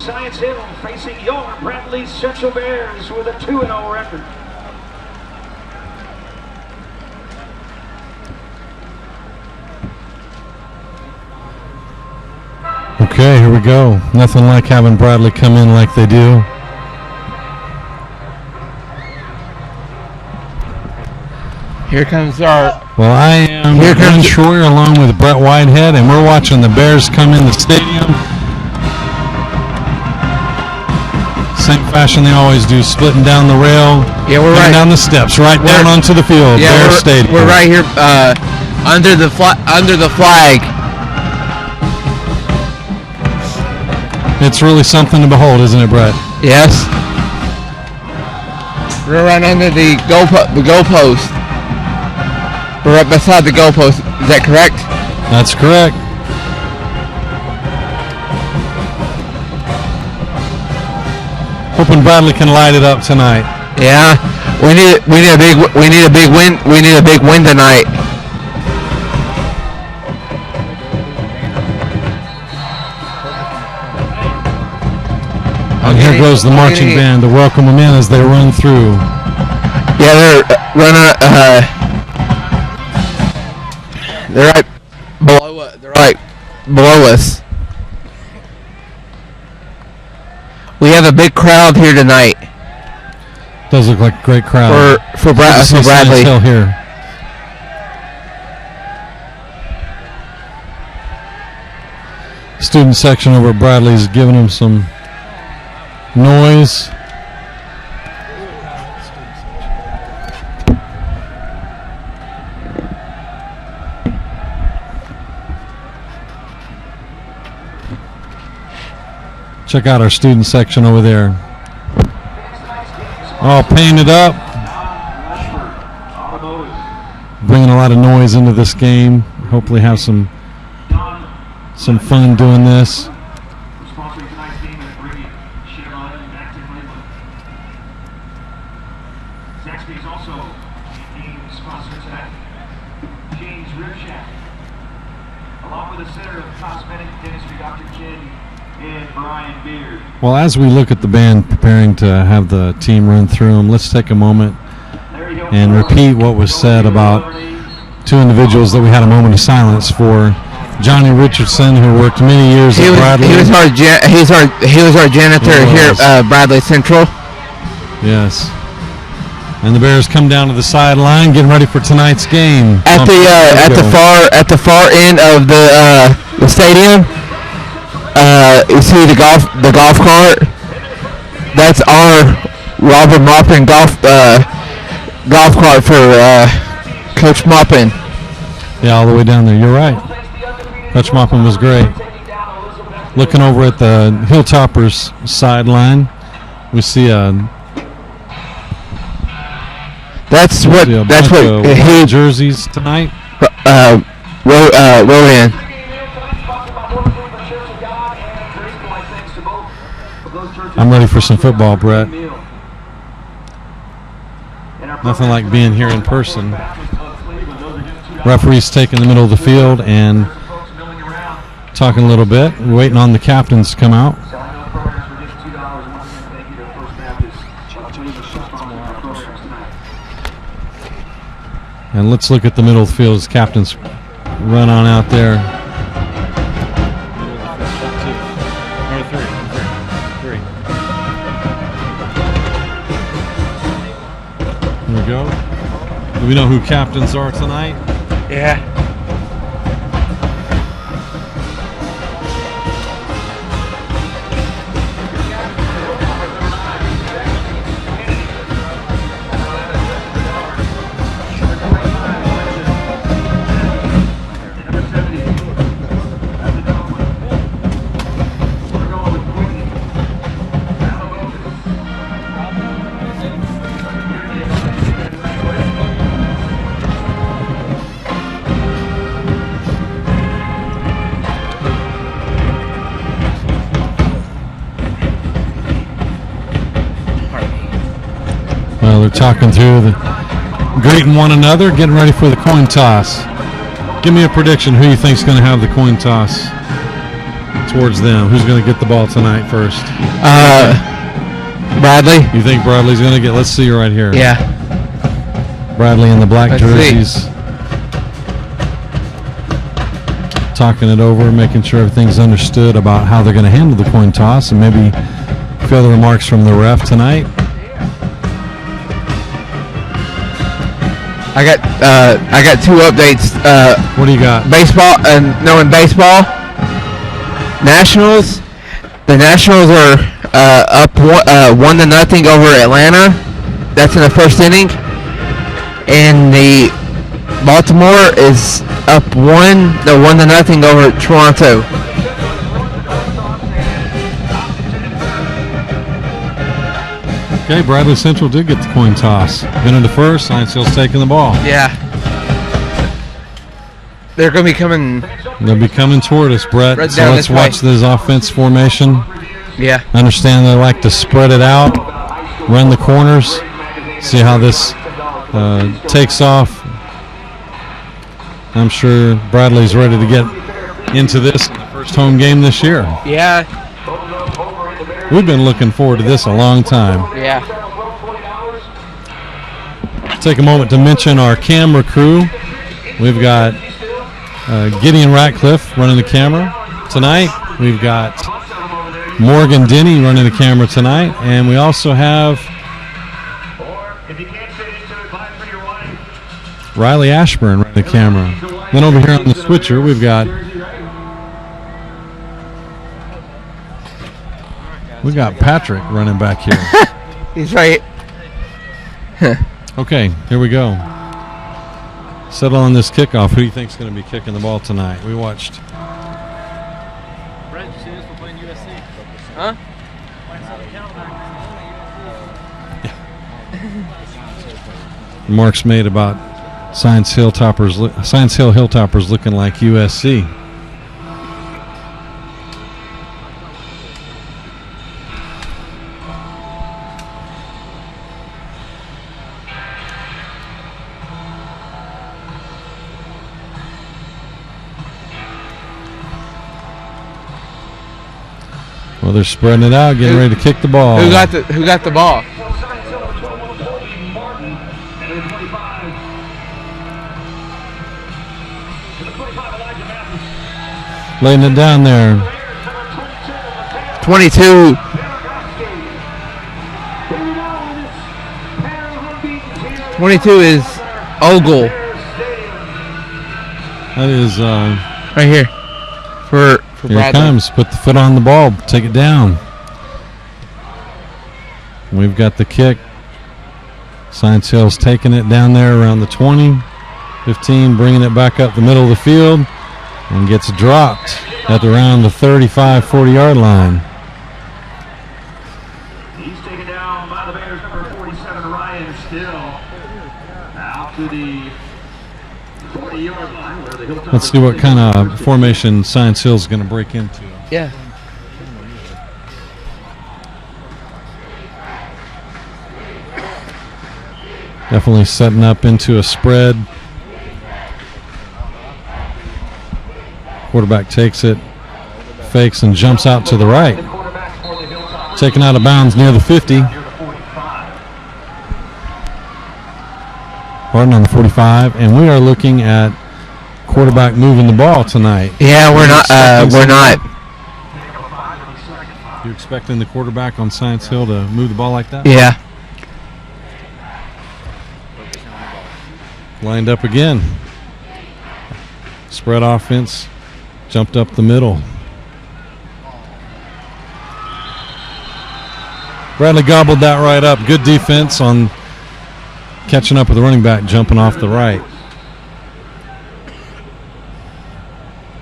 Science Hill facing your Bradley Central Bears with a 2-0 record. Okay, here we go. Nothing like having Bradley come in like they do. Here comes our... Well, I am Ben Schroyer along with Brett Whitehead, and we're watching the Bears come in the stadium. Same fashion they always do, splitting down the rail, right down the steps, right down onto the field. Bear Stadium. We're right here under the flag. It's really something to behold, isn't it, Brett? Yes. We're right under the goalpost. We're right beside the goalpost. Is that correct? That's correct. Hoping Bradley can light it up tonight. Yeah, we need a big win. We need a big win tonight. And here goes the marching band to welcome them in as they run through. Yeah, they're running. They're right below. They're right below us. We have a big crowd here tonight. Does look like a great crowd for Bradley. Hill here. Student section over at Bradley's giving them some noise. Check out our student section over there. All painted up. Bringing a lot of noise into this game. Hopefully have some fun doing this. Well, as we look at the band preparing to have the team run through them, let's take a moment and repeat what was said about two individuals that we had a moment of silence for. Johnny Richardson, who worked many years at Bradley. He was our janitor here at Bradley Central. Yes. And the Bears come down to the sideline, getting ready for tonight's game. At the far end of the stadium. You see the golf cart. That's our Robert Maupin golf cart for Coach Maupin. Yeah, all the way down there. You're right. Coach Maupin was great. Looking over at the Hilltoppers sideline, we see That's what he jerseys tonight. Rowan. I'm ready for some football, Brett. Nothing like being here in person. Referees taking the middle of the field and talking a little bit. We're waiting on the captains to come out. And let's look at the middle of the field as captains run on out there. Here we go. Do we know who captains are tonight? Yeah. Well, they're talking through, greeting one another, getting ready for the coin toss. Give me a prediction. Who you think's going to have the coin toss towards them. Who's going to get the ball tonight first? Bradley. You think Bradley's going to get? Let's see right here. Yeah. Bradley in the black jerseys. Talking it over, making sure everything's understood about how they're going to handle the coin toss, and maybe a few other remarks from the ref tonight. I got 2 updates. What do you got? Baseball, in baseball, Nationals. The Nationals are up 1-0 over Atlanta. That's in the first inning, and the Baltimore is up 1-0 over Toronto. Okay, Bradley Central did get the coin toss. Been into first. Science Hill's taking the ball. Yeah. They're going to be coming. They'll be coming toward us, Brett. Right so let's watch this offense formation. Yeah. Understand they like to spread it out, run the corners, see how this takes off. I'm sure Bradley's ready to get into this in the first home game this year. Yeah. We've been looking forward to this a long time. Yeah. Take a moment to mention our camera crew. We've got Gideon Ratcliffe running the camera tonight. We've got Morgan Denny running the camera tonight. And we also have Riley Ashburn running the camera. Then over here on the switcher, we've got Patrick running back here. He's right. Okay, here we go. Settle on this kickoff. Who do you think is going to be kicking the ball tonight? We watched. Brett, you see this? We're playing USC. Huh? Remarks made about Science Hill Hilltoppers looking like USC. Well, they're spreading it out, getting ready to kick the ball. Who got the ball? Laying it down there. 22. Is Ogle. That is Right here. For here Bradley. it comes. Put the foot on the ball. Take it down. We've got the kick. Science Hill's taking it down there around the 20, 15, bringing it back up the middle of the field, and gets dropped at around the 35, 40-yard line. He's taken down by the Bears, number 47, Ryan Still. Out to the 40-yard line. Where the Hilltoppers Let's see what kind of formation Science Hill's going to break into. Yeah. Definitely setting up into a spread. Quarterback takes it, fakes, and jumps out to the right. Taken out of bounds near the 50. Pardon, on the 45. And we are looking at quarterback moving the ball tonight. Yeah, we're not. You expecting the quarterback on Science Hill to move the ball like that? Yeah. Lined up again. Spread offense. Jumped up the middle. Bradley gobbled that right up. Good defense on catching up with the running back, jumping off the right.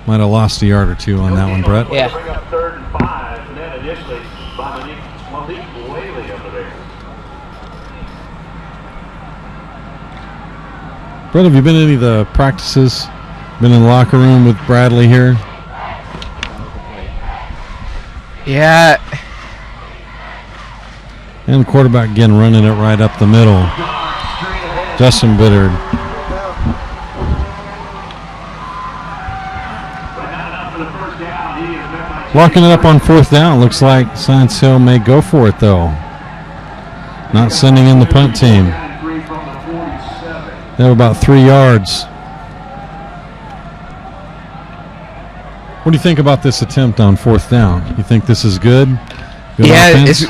Might have lost a yard or two on that one, Brett. Yeah. Third and 5, and then initially by Malik Whaley of the Bears. Brett, have you been to any of the practices? Been in the locker room with Bradley here? Yeah. And the quarterback again running it right up the middle. Justin Biddard. For the first down, he Locking it up on 4th down. Looks like Science Hill may go for it, though. Not sending in the punt team. They have about 3 yards. What do you think about this attempt on 4th down? You think this is good? Yeah, it's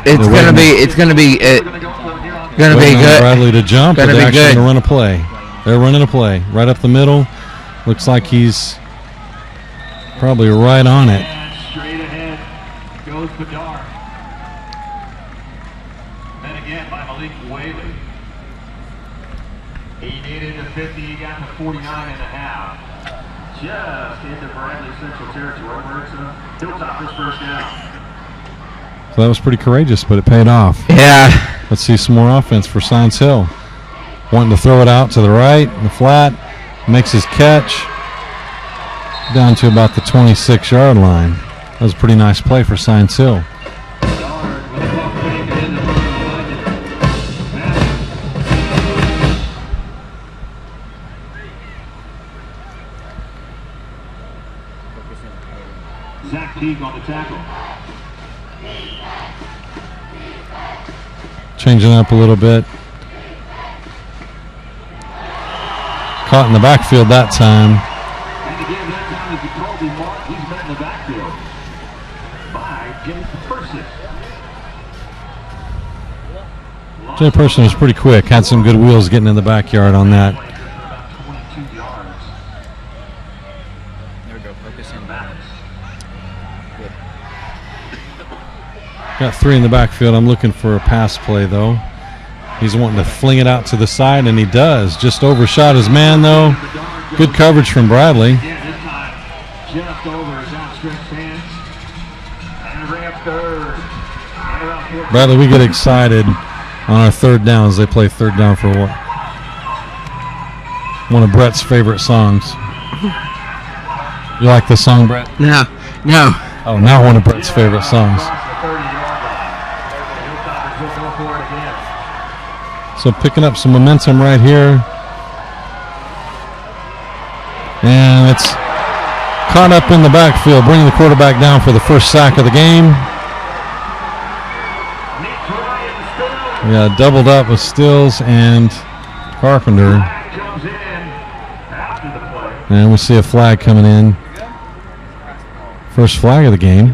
gonna be good. Bradley to jump, but they're actually good. going to run a play. They're running a play right up the middle. Looks like he's probably right on it. Straight ahead goes Bedard. Then again by Malik Whaley. He needed the 50, he got the 49.5. Just into Bradley Central territory where it's a Hilltoppers first down. So that was pretty courageous, but it paid off. Yeah. Let's see some more offense for Science Hill. Wanting to throw it out to the right, in the flat, makes his catch down to about the 26-yard line. That was a pretty nice play for Science Hill. Zach Teague on the tackle. Changing up a little bit. Caught in the backfield that time. And again, that time is Jacoby Mark. He's met in the backfield by Jay Person. Jay Person was pretty quick. Had some good wheels getting in the backyard on that. About 22 yards. There we go. Focus in. Got 3 in the backfield. I'm looking for a pass play, though. He's wanting to fling it out to the side, and he does. Just overshot his man, though. Good coverage from Bradley. Yeah, this time just over his outstretched hands. And bring up third. And around 14. Bradley, we get excited on our 3rd downs. They play 3rd down for what? One of Brett's favorite songs. You like this song, Brett? No. Oh, now one of Brett's favorite songs. So picking up some momentum right here. And it's caught up in the backfield, bringing the quarterback down for the first sack of the game. Yeah, doubled up with Stills and Carpenter. And we see a flag coming in. First flag of the game.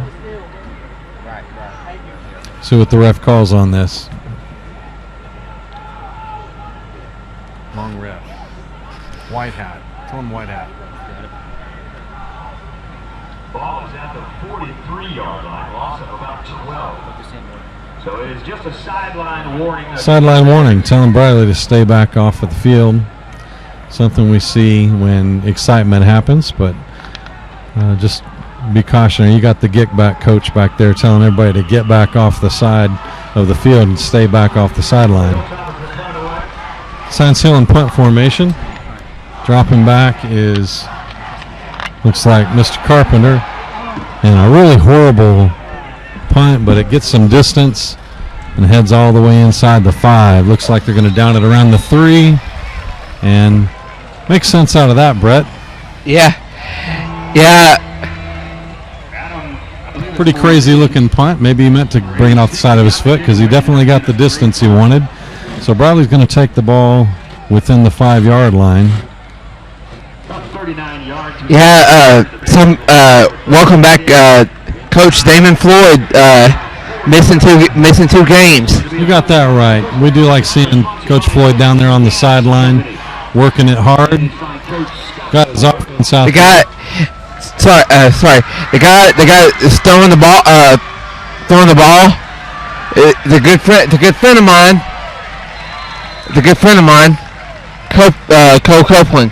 See what the ref calls on this. Long ref. White hat. Tell him white hat. Ball is at the 43-yard line, loss of about 12. So it is just a sideline warning. Sideline warning, telling Bradley to stay back off of the field. Something we see when excitement happens, but just be cautionary. You got the get back coach back there telling everybody to get back off the side of the field and stay back off the sideline. Science Hill in punt formation. Dropping back looks like Mr. Carpenter. And a really horrible punt, but it gets some distance and heads all the way inside the 5. Looks like they're going to down it around the 3. And makes sense out of that, Brett. Yeah. Pretty crazy looking punt. Maybe he meant to bring it off the side of his foot because he definitely got the distance he wanted. So Bradley's going to take the ball within the 5-yard line. Yeah, welcome back, Coach Damon Floyd, missing two games. You got that right. We do like seeing Coach Floyd down there on the sideline, working it hard. Got his offense out. The guy is throwing the ball. The good friend of mine, Cole Copeland.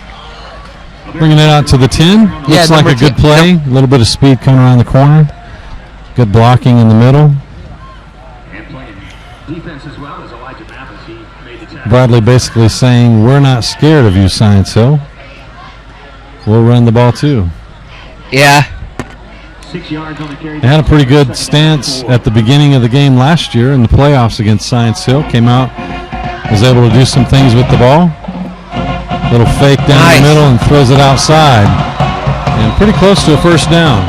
Bringing it out to the 10. Looks like a good play. A little bit of speed coming around the corner. Good blocking in the middle. And playing defense as well as Elijah Mathis. He made the tackle. Bradley basically saying, we're not scared of you, Science Hill. We'll run the ball too. Yeah. 6 yards on the carry. They had a pretty good stance at the beginning of the game last year in the playoffs against Science Hill. Came out, was able to do some things with the ball. Little fake down the middle and throws it outside. And pretty close to a first down.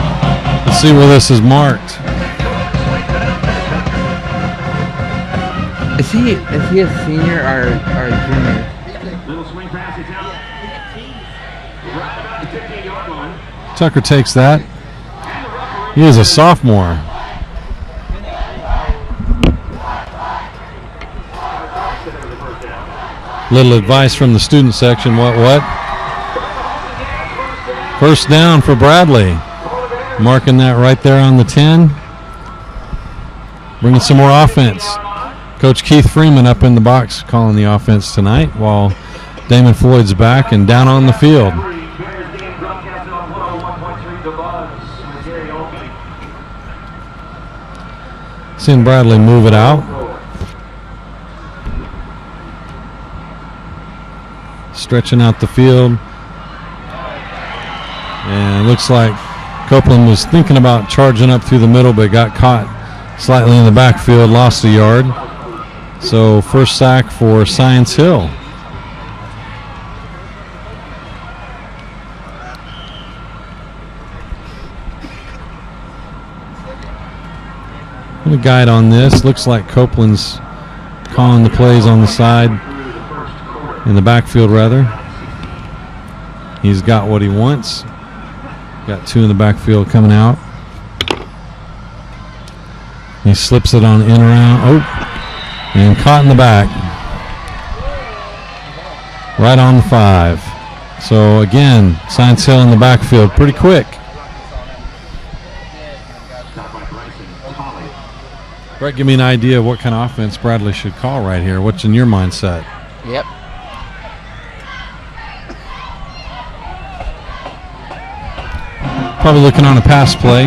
Let's see where this is marked. Is he a senior or a junior? Little swing pass attempt. Right about the 15-yard line. Tucker takes that. He is a sophomore. Little advice from the student section. What? First down for Bradley. Marking that right there on the 10. Bringing some more offense. Coach Keith Freeman up in the box calling the offense tonight while Damon Floyd's back and down on the field. Seeing Bradley move it out. Stretching out the field. And it looks like Copeland was thinking about charging up through the middle but got caught slightly in the backfield, lost a yard. So first sack for Science Hill. A guide on this. Looks like Copeland's calling the plays on the side, in the backfield rather. He's got what he wants. Got two in the backfield coming out. He slips it on in around. Oh, and caught in the back. Right on the 5. So again, Science Hill in the backfield pretty quick. Brett, give me an idea of what kind of offense Bradley should call right here. What's in your mindset? Yep. Probably looking on a pass play.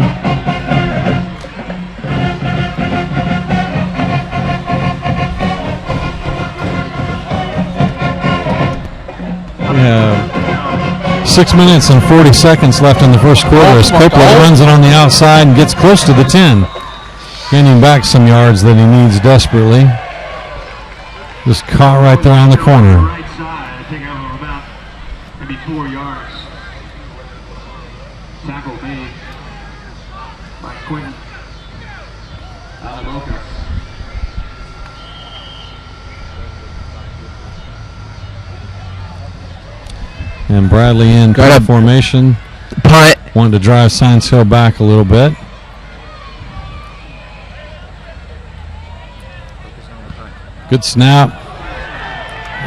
We have 6 minutes and 40 seconds left in the first quarter as Copeland runs it on the outside and gets close to the 10. Gaining back some yards that he needs desperately. Just caught right there on the corner. Right side, I think I'm about maybe 4 yards. Tackle made by Quentin Alaboca. And Bradley in punt formation. Punt. Wanted to drive Science Hill back a little bit. Good snap.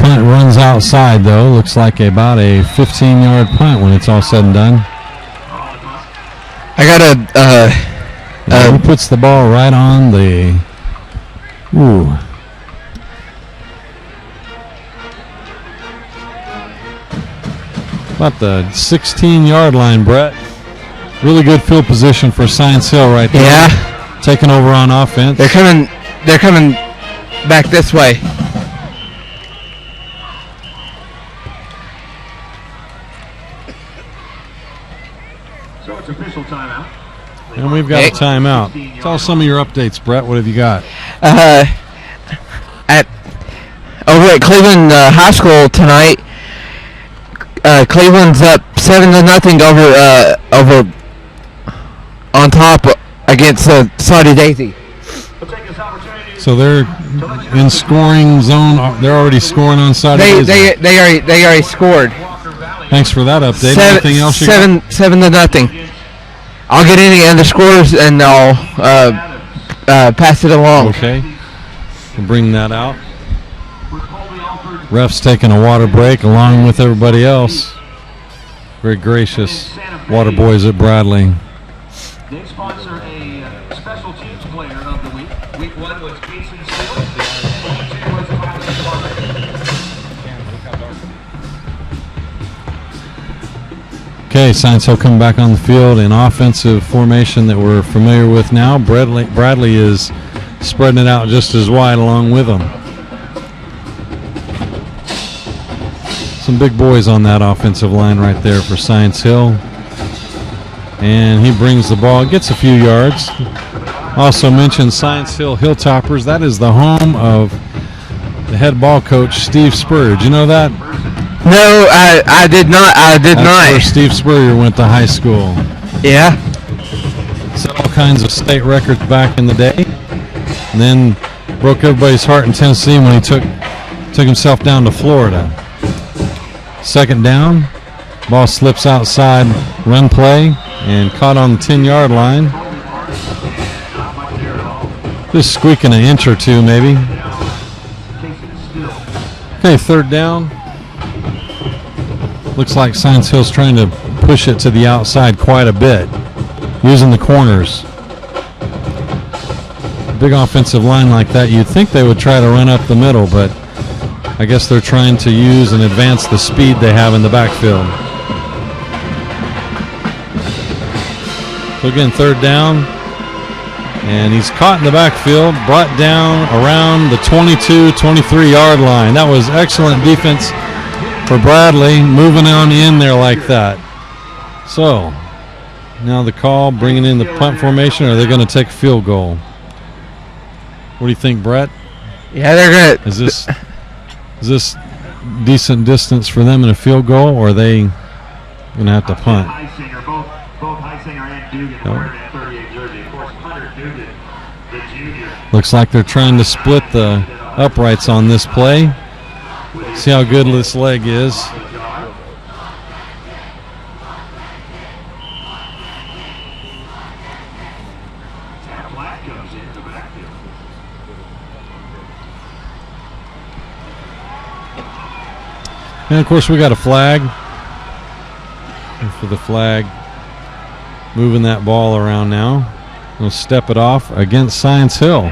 Punt runs outside, though. Looks like about a 15-yard punt when it's all said and done. I got he puts the ball right on the... Ooh. About the 16-yard line, Brett. Really good field position for Science Hill right there. Yeah. Taking over on offense. They're coming back this way. So it's official timeout. And we've got a timeout. Tell us some of your updates, Brett. What have you got? Over at Cleveland High School tonight, Cleveland's up 7-0 over on top against Saudi Daisy. So they're in scoring zone. They're already scoring on Saudi Daisy. They already scored. Thanks for that update. Anything else you got? 7-0. I'll get any of the scores and I'll pass it along. Okay. We'll bring that out. Ref's taking a water break along with everybody else. Very gracious water boys at Bradley. They sponsor a special teams player of the week. Week 1 was Casey Steele. Week 2 was Okay, Science Hill coming back on the field in offensive formation that we're familiar with now. Bradley is spreading it out just as wide along with them. Some big boys on that offensive line right there for Science Hill. And he brings the ball, gets a few yards. Also mentioned Science Hill Hilltoppers. That is the home of the head ball coach, Steve Spurrier. Did you know that? No, I did not. That's where Steve Spurrier went to high school. Yeah. kinds of state records back in the day, and then broke everybody's heart in Tennessee when he took himself down to Florida. Second down, ball slips outside, run play, and caught on the 10-yard line. Just squeaking an inch or two, maybe. Okay, third down. Looks like Science Hill's trying to push it to the outside quite a bit, using the corners. Big offensive line like that, you'd think they would try to run up the middle, but I guess they're trying to use and advance the speed they have in the backfield. So again, third down. And he's caught in the backfield, brought down around the 22, 23-yard line. That was excellent defense for Bradley, moving on in there like that. So, now the call, bringing in the punt formation, or are they going to take a field goal? What do you think, Brett? Yeah, they're going to. Is this decent distance for them in a field goal, or are they going to have to punt? Both Heisinger and Dugan wearing that 38 jersey. Of course, Hunter Dugan, the junior. Looks like they're trying to split the uprights on this play. See how good this leg is. And of course we got a flag. And for the flag, moving that ball around now. We'll step it off against Science Hill.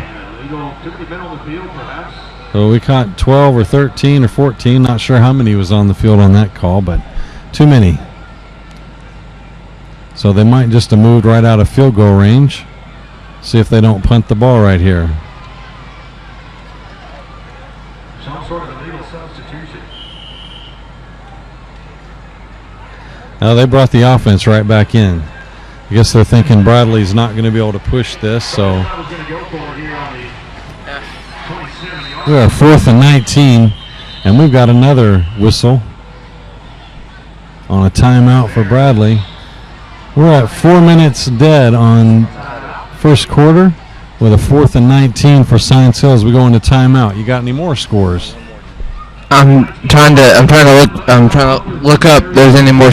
So we caught 12 or 13 or 14. Not sure how many was on the field on that call, but too many. So they might just have moved right out of field goal range. See if they don't punt the ball right here. Some sort of illegal substitution. Now they brought the offense right back in. I guess they're thinking Bradley's not going to be able to push this, so we are 4th and 19, and we've got another whistle on a timeout for Bradley. We're at 4 minutes dead on first quarter with a 4th and 19 for Science Hill as we go into timeout. You got any more scores? I'm trying to look up if there's any more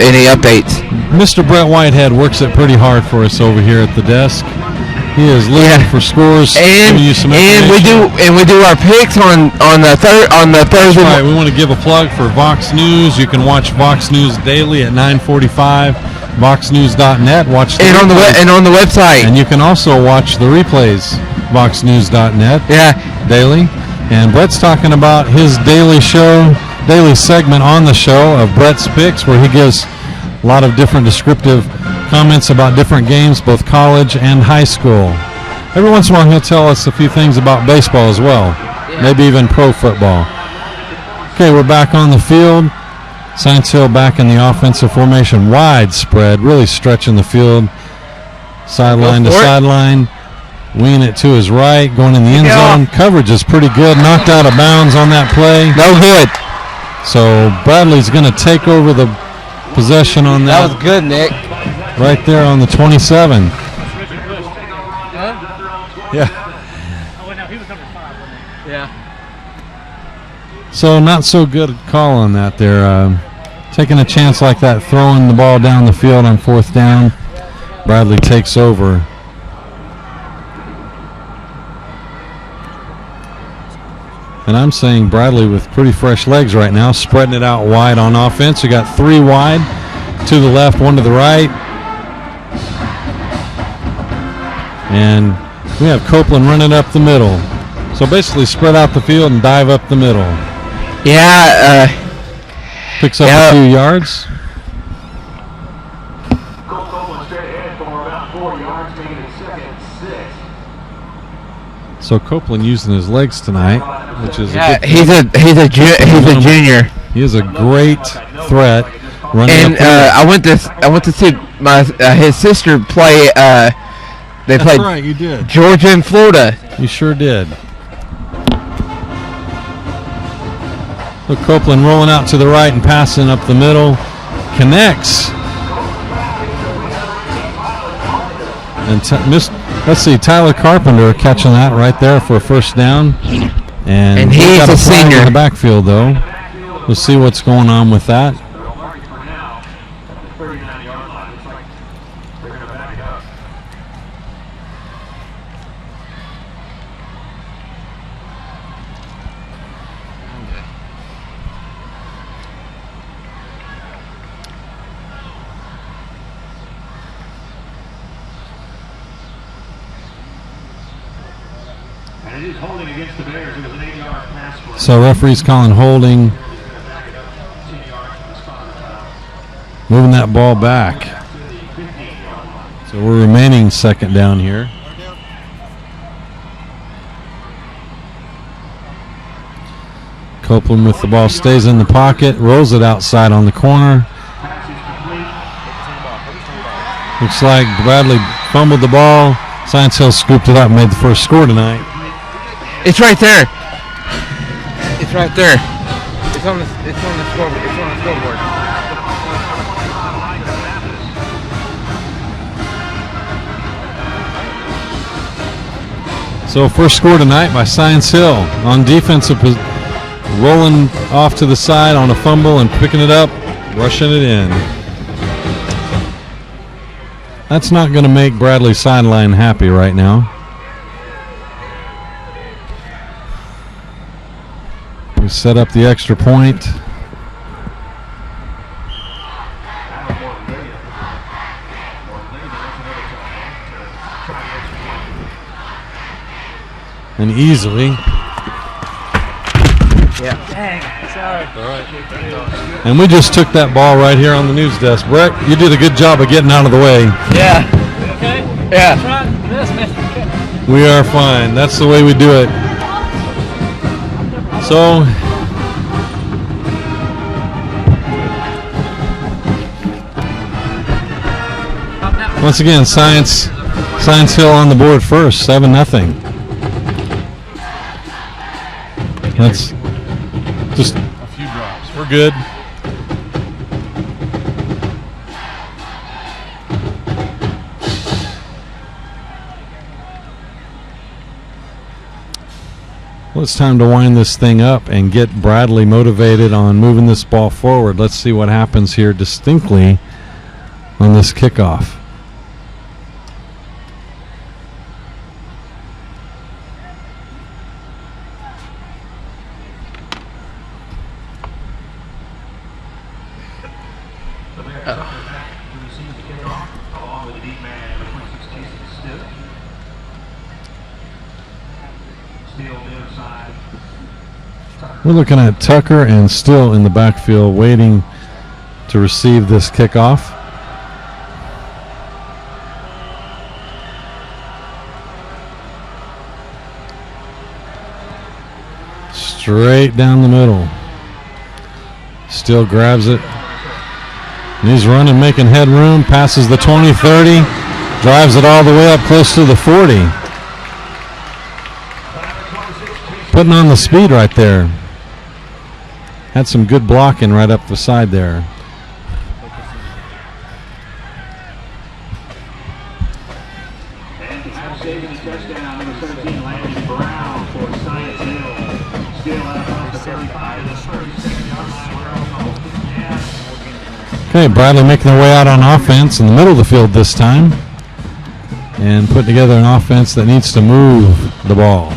any updates. Mr. Brett Whitehead works it pretty hard for us over here at the desk. He is looking for scores, and giving you some we do our picks on the Thursday. That's right. We want to give a plug for Vox News. You can watch Vox News daily at 9:45. VoxNews.net. Watch the and on the website. And you can also watch the replays. VoxNews.net. Yeah, daily. And Brett's talking about his daily segment on the show of Brett's Picks, where he gives a lot of different descriptive comments about different games, both college and high school. Every once in a while he'll tell us a few things about baseball as well, maybe even pro football. Okay, we're back on the field. Science Hill back in the offensive formation, wide spread, really stretching the field, sideline to sideline. Winging it to his right, going in the end zone. Coverage is pretty good. Knocked out of bounds on that play. No good. So Bradley's going to take over the possession on that. That was good, Nick. Right there on the 27. Yeah. Yeah. So not so good call on that there. Taking a chance like that, throwing the ball down the field on 4th down. Bradley takes over. And I'm saying Bradley with pretty fresh legs right now, spreading it out wide on offense. We got 3 wide, 2 to the left, 1 to the right. And we have Copeland running up the middle. So basically spread out the field and dive up the middle. Yeah. Picks up a few yards. Copeland straight ahead for about 4 yards, making it 2nd and 6. So Copeland using his legs tonight, which is he's a junior. He is a great threat. And I went to see his sister play. They played. That's right, you did. Georgia and Florida. You sure did. Look, Copeland rolling out to the right and passing up the middle. Connects. And let's see, Tyler Carpenter catching that right there for a first down. And he's got a flag senior in the backfield, though. We'll see what's going on with that. And it is holding against the Bears. It was an 8-yard pass play. So referee's calling holding. Moving that ball back. So we're remaining second down here. Copeland with the ball, stays in the pocket, rolls it outside on the corner. Looks like Bradley fumbled the ball. Science Hill scooped it up and made the first score tonight. It's right there. It's right there. It's on the scoreboard. It's on the scoreboard. So first score tonight by Science Hill on defensive, rolling off to the side on a fumble and picking it up, rushing it in. That's not going to make Bradley sideline happy right now. We set up the extra point. And easily. Yeah. Dang, sorry. All right. And we just took that ball right here on the news desk. Brett, you did a good job of getting out of the way. Yeah. Okay? Yeah. Try this, Mr. We are fine. That's the way we do it. So, once again, Science Hill on the board first, 7-0. That's just a few drops. We're good. Well, it's time to wind this thing up and get Bradley motivated on moving this ball forward. Let's see what happens here distinctly on this kickoff. We're looking at Tucker and Still in the backfield waiting to receive this kickoff. Straight down the middle. Still grabs it. And he's running, making headroom, passes the 20-30, drives it all the way up close to the 40. Putting on the speed right there. Had some good blocking right up the side there. Okay, Bradley making their way out on offense in the middle of the field this time. And putting together an offense that needs to move the ball.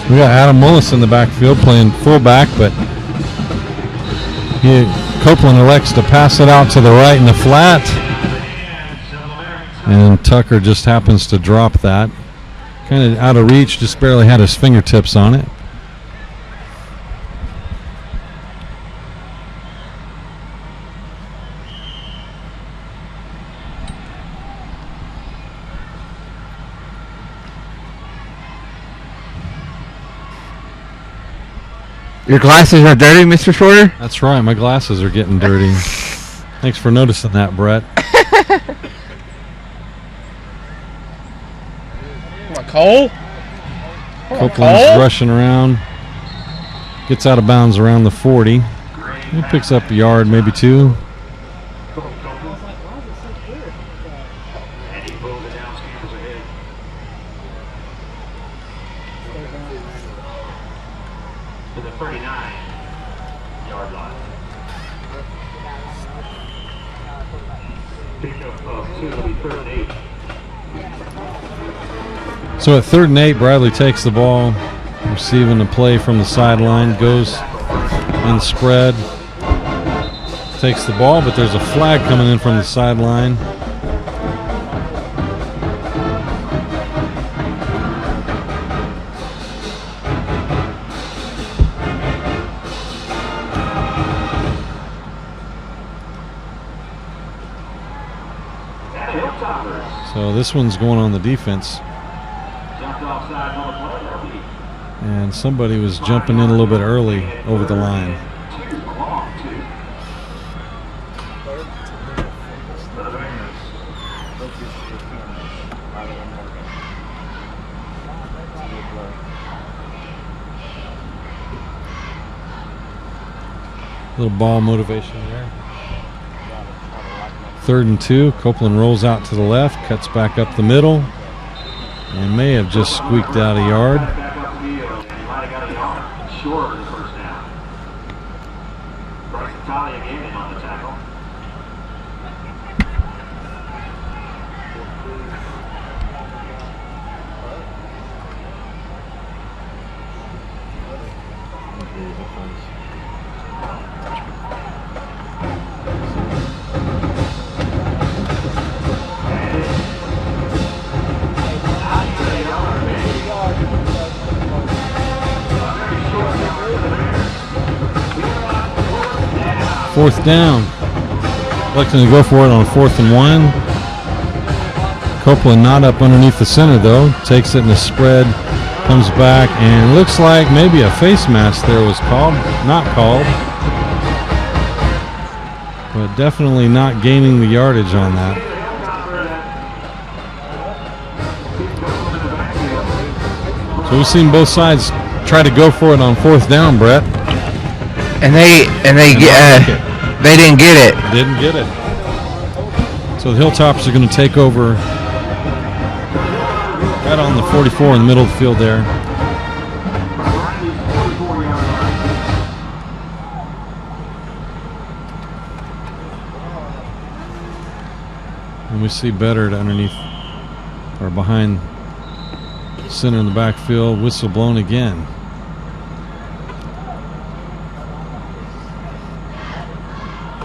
We got Adam Mullis in the backfield playing fullback, but Copeland elects to pass it out to the right in the flat. And Tucker just happens to drop that. Kind of out of reach, just barely had his fingertips on it. Your glasses are dirty, Mr. Shorter? That's right, my glasses are getting dirty. Thanks for noticing that, Brett. Cole? Copeland's rushing around. Gets out of bounds around the 40. He picks up a yard, maybe 2. And he pulls it down, scams ahead. To the 39-yard line. Pick up of 2, it'll be 3rd and 8. So at 3rd and 8, Bradley takes the ball, receiving the play from the sideline, goes in spread, takes the ball, but there's a flag coming in from the sideline. So this one's going on the defense. And somebody was jumping in a little bit early over the line. Little ball motivation there. 3rd and 2. Copeland rolls out to the left, cuts back up the middle, and may have just squeaked out a yard. Short of the first down. Bryce Talley again on the tackle. Fourth down. Electing to go for it on 4th and 1. Copeland not up underneath the center though. Takes it in the spread, comes back, and looks like maybe a face mask there was called. Not called. But definitely not gaining the yardage on that. So we've seen both sides try to go for it on 4th down, Brett. And they didn't get it. Didn't get it. So the Hilltoppers are going to take over right on the 44 in the middle of the field there. And we see Beddard underneath or behind center in the backfield. Whistle blown again.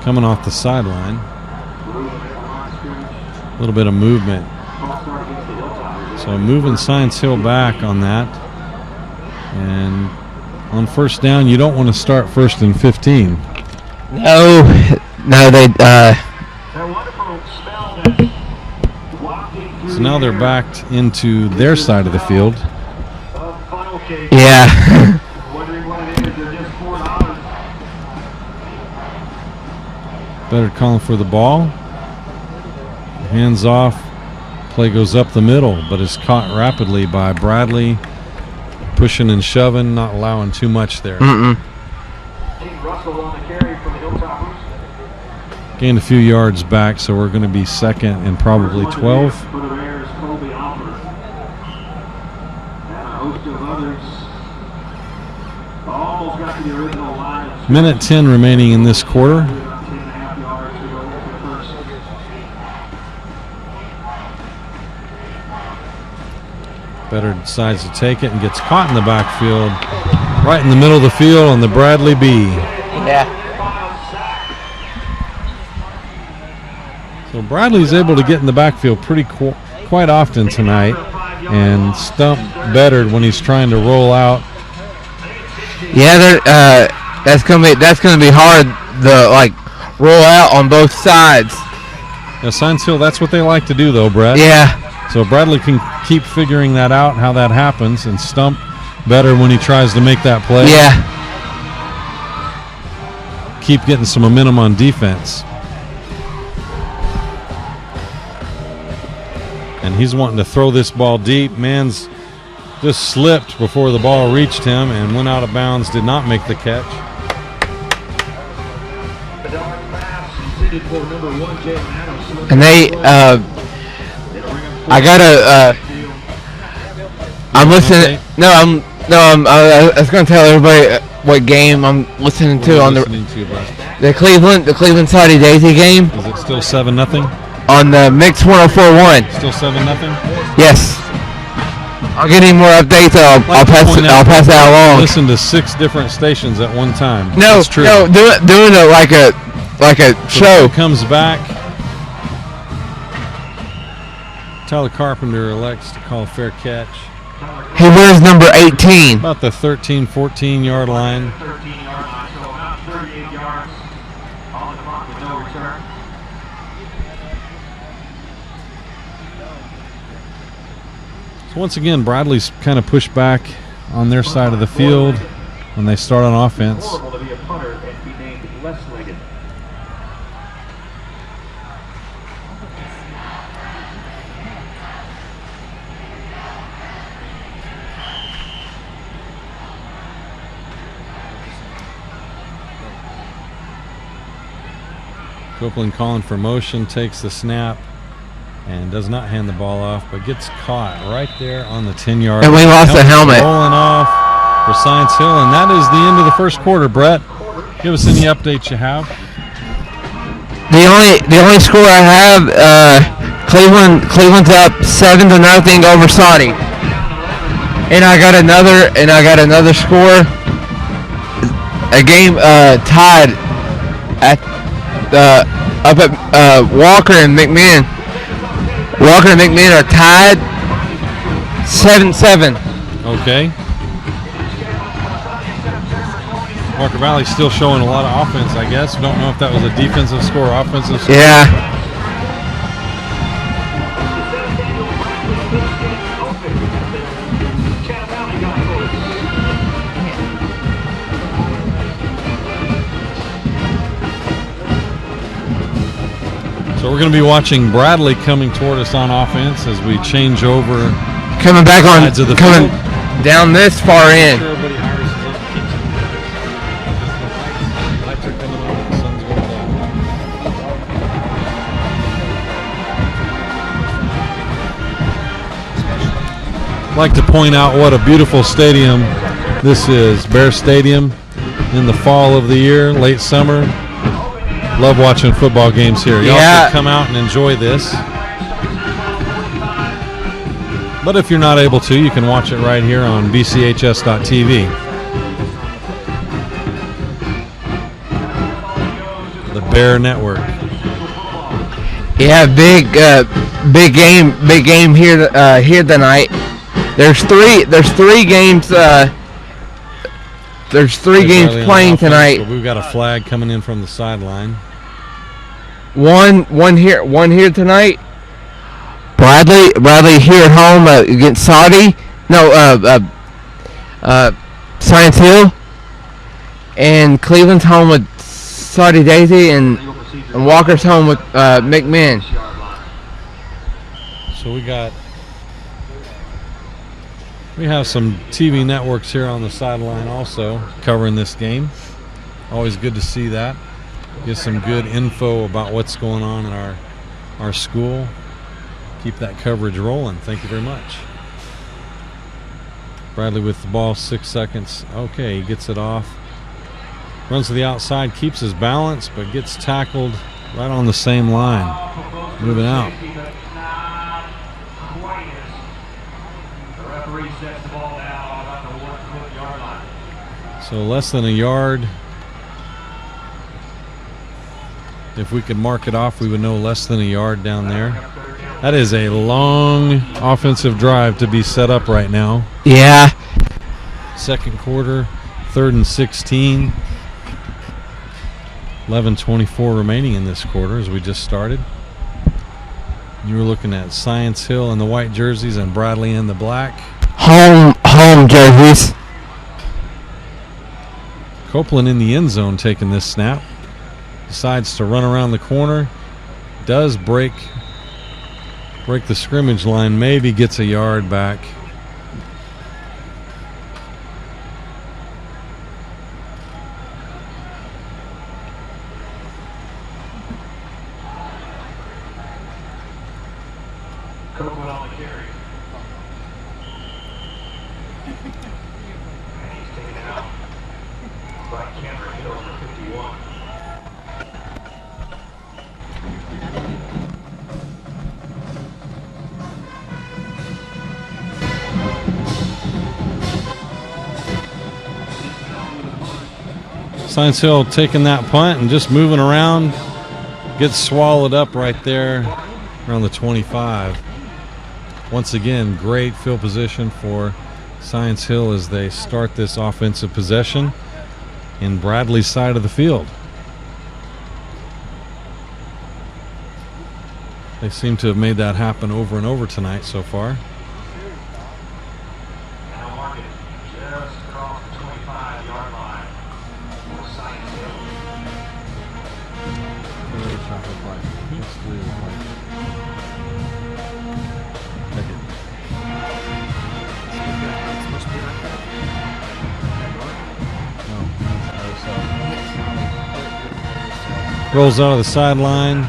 Coming off the sideline. A little bit of movement. So moving Science Hill back on that. And on 1st down, you don't want to start 1st and 15. No, they. So now they're backed into their side of the field. Yeah. Better calling for the ball. Hands off. Play goes up the middle, but is caught rapidly by Bradley. Pushing and shoving, not allowing too much there. Gained a few yards back, so we're going to be 2nd and probably 12. Minute 10 remaining in this quarter. Better decides to take it and gets caught in the backfield, right in the middle of the field on the Bradley B. Yeah. So Bradley's able to get in the backfield quite often tonight and stump Beddard when he's trying to roll out. Yeah, that's gonna be hard to roll out on both sides. Now, Science Hill, that's what they like to do, though, Brett. Yeah. So Bradley can keep figuring that out, how that happens, and stump Beddard when he tries to make that play. Yeah. Keep getting some momentum on defense. And he's wanting to throw this ball deep. Man's just slipped before the ball reached him and went out of bounds, did not make the catch. And I'm listening. I was going to tell everybody what game I'm listening to on the Cleveland Saudi Daisy game. Is it still 7-0? On the Mix 104.1. Still 7-0? Yes. I'll get any more updates. I'll pass that along. Listen to 6 different stations at one time. No, that's true. No, doing it like a show. Comes back. Tyler Carpenter elects to call fair catch. He wears number 18. About the 13, 14-yard line. So about 38 yards on the clock with no return. So once again, Bradley's kind of pushed back on their side of the field when they start on offense. To be a punter and be named less-legged. Copeland calling for motion, takes the snap, and does not hand the ball off, but gets caught right there on the 10-yard line. And we lost the helmet. Rolling off for Science Hill, and that is the end of the first quarter. Brett, give us any updates you have. The only score I have, Cleveland's up 7-0 over Saudi. And I got another score. A game tied at up at Walker and McMinn. Walker and McMinn are tied 7-7. Okay. Walker Valley's still showing a lot of offense, I guess. Don't know if that was a defensive score or offensive score. Yeah. So we're going to be watching Bradley coming toward us on offense as we change over. Coming back on, sides of the coming field. down this far in. Everybody Irish is up. Lights are coming on. The sun's going down. I'd like to point out what a beautiful stadium this is. Bear Stadium in the fall of the year, late summer. Love watching football games here. Y'all should come out and enjoy this. But if you're not able to, you can watch it right here on BCHS.TV. The Bear Network. Yeah, big game here tonight. There's three games. There's three games playing tonight. But we've got a flag coming in from the sideline. One here tonight. Bradley here at home against Saudi. No, Science Hill. And Cleveland's home with Saudi Daisy, and Walker's home with McMinn. So we have some TV networks here on the sideline also covering this game. Always good to see that. Get some good info about what's going on in our school. Keep that coverage rolling. Thank you very much. Bradley with the ball, 6 seconds. Okay, he gets it off. Runs to the outside, keeps his balance, but gets tackled right on the same line. Moving out. So less than a yard. If we could mark it off, we would know less than a yard down there. That is a long offensive drive to be set up right now. Yeah. Second quarter, 3rd and 16. 11:24 remaining in this quarter as we just started. You were looking at Science Hill in the white jerseys and Bradley in the black. Home jerseys. Copeland in the end zone taking this snap. Decides to run around the corner. Does break the scrimmage line. Maybe gets a yard back. Copeland on the carry. And he's taken out by Cameron Hill, number 51. Science Hill taking that punt and just moving around. Gets swallowed up right there around the 25. Once again, great field position for Science Hill as they start this offensive possession in Bradley's side of the field. They seem to have made that happen over and over tonight so far. Now mark it just across the 25-yard line for Science Hill. Rolls out of the sideline.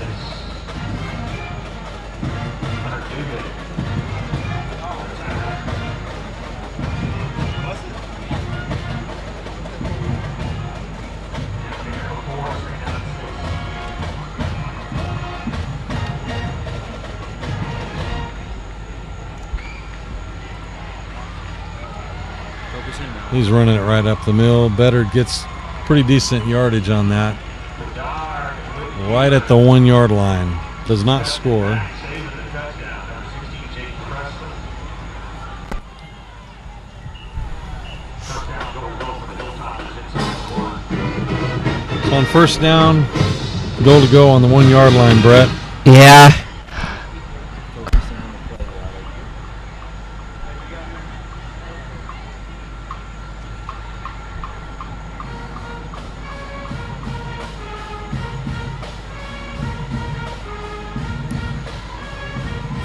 He's running it right up the middle. Better gets pretty decent yardage on that. Right at the 1 yard line. Does not score. So on first down, goal to go on the 1 yard line, Brett. Yeah.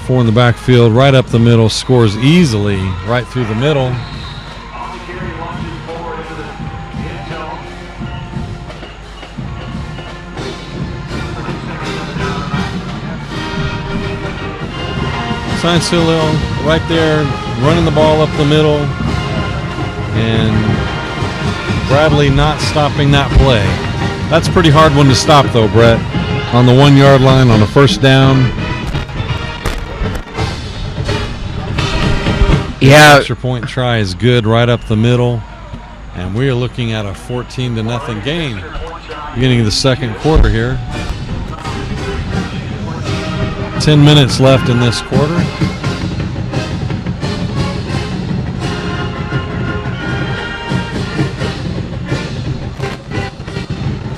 Four in the backfield, right up the middle, scores easily right through the middle. Science Hill right there, running the ball up the middle, and Bradley not stopping that play. That's a pretty hard one to stop though, Brett, on the 1 yard line on a first down. Yeah. Extra point try is good right up the middle, and we are looking at a 14-0 game beginning of the second quarter here. 10 minutes left in this quarter.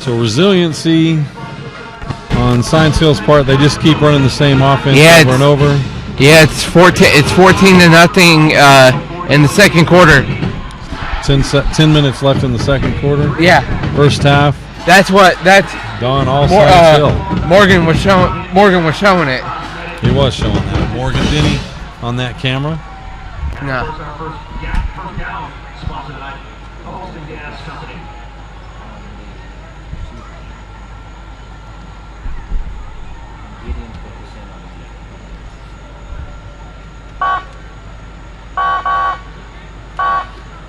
So resiliency on Science Hill's part, they just keep running the same offense over and over. Yeah, it's 14-0 in the second quarter. 10 minutes left in the second quarter. Yeah. First half. That's Dawn all Science Hill. Morgan was showing it. He was showing that. Morgan, didn't he, on that camera? No. First down, sponsored by Holston Gas Company.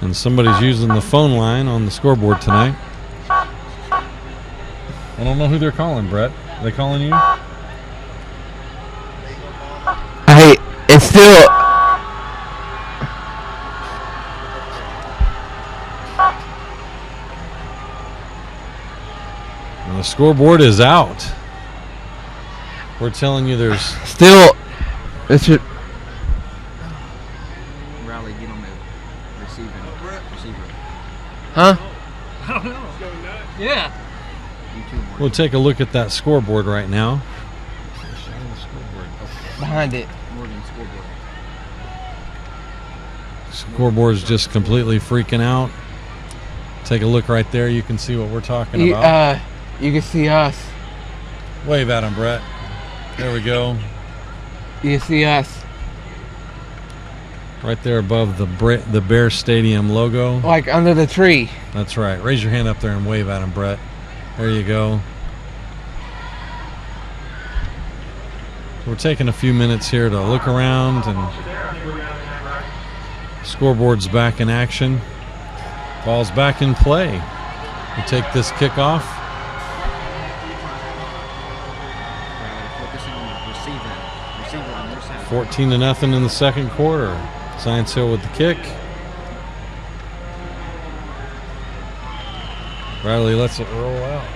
And somebody's using the phone line on the scoreboard tonight. I don't know who they're calling, Brett. Are they calling you? Hey, it's still. And the scoreboard is out. We're telling you there's Still. It should. Riley, get on the receiver. Huh? I don't know. Yeah. You too, Morgan. We'll take a look at that scoreboard right now. Behind it. Morgan, scoreboard. Scoreboard's just completely freaking out. Take a look right there. You can see what we're talking about. You can see us. Wave at him, Brett. There we go. You can see us. Right there above the Bear Stadium logo. Like under the tree. That's right. Raise your hand up there and wave at him, Brett. There you go. We're taking a few minutes here to look around, and scoreboard's back in action. Ball's back in play. We take this kickoff. Focusing on the receiver on their side. 14-0 in the second quarter. Science Hill with the kick. Bradley lets it roll out.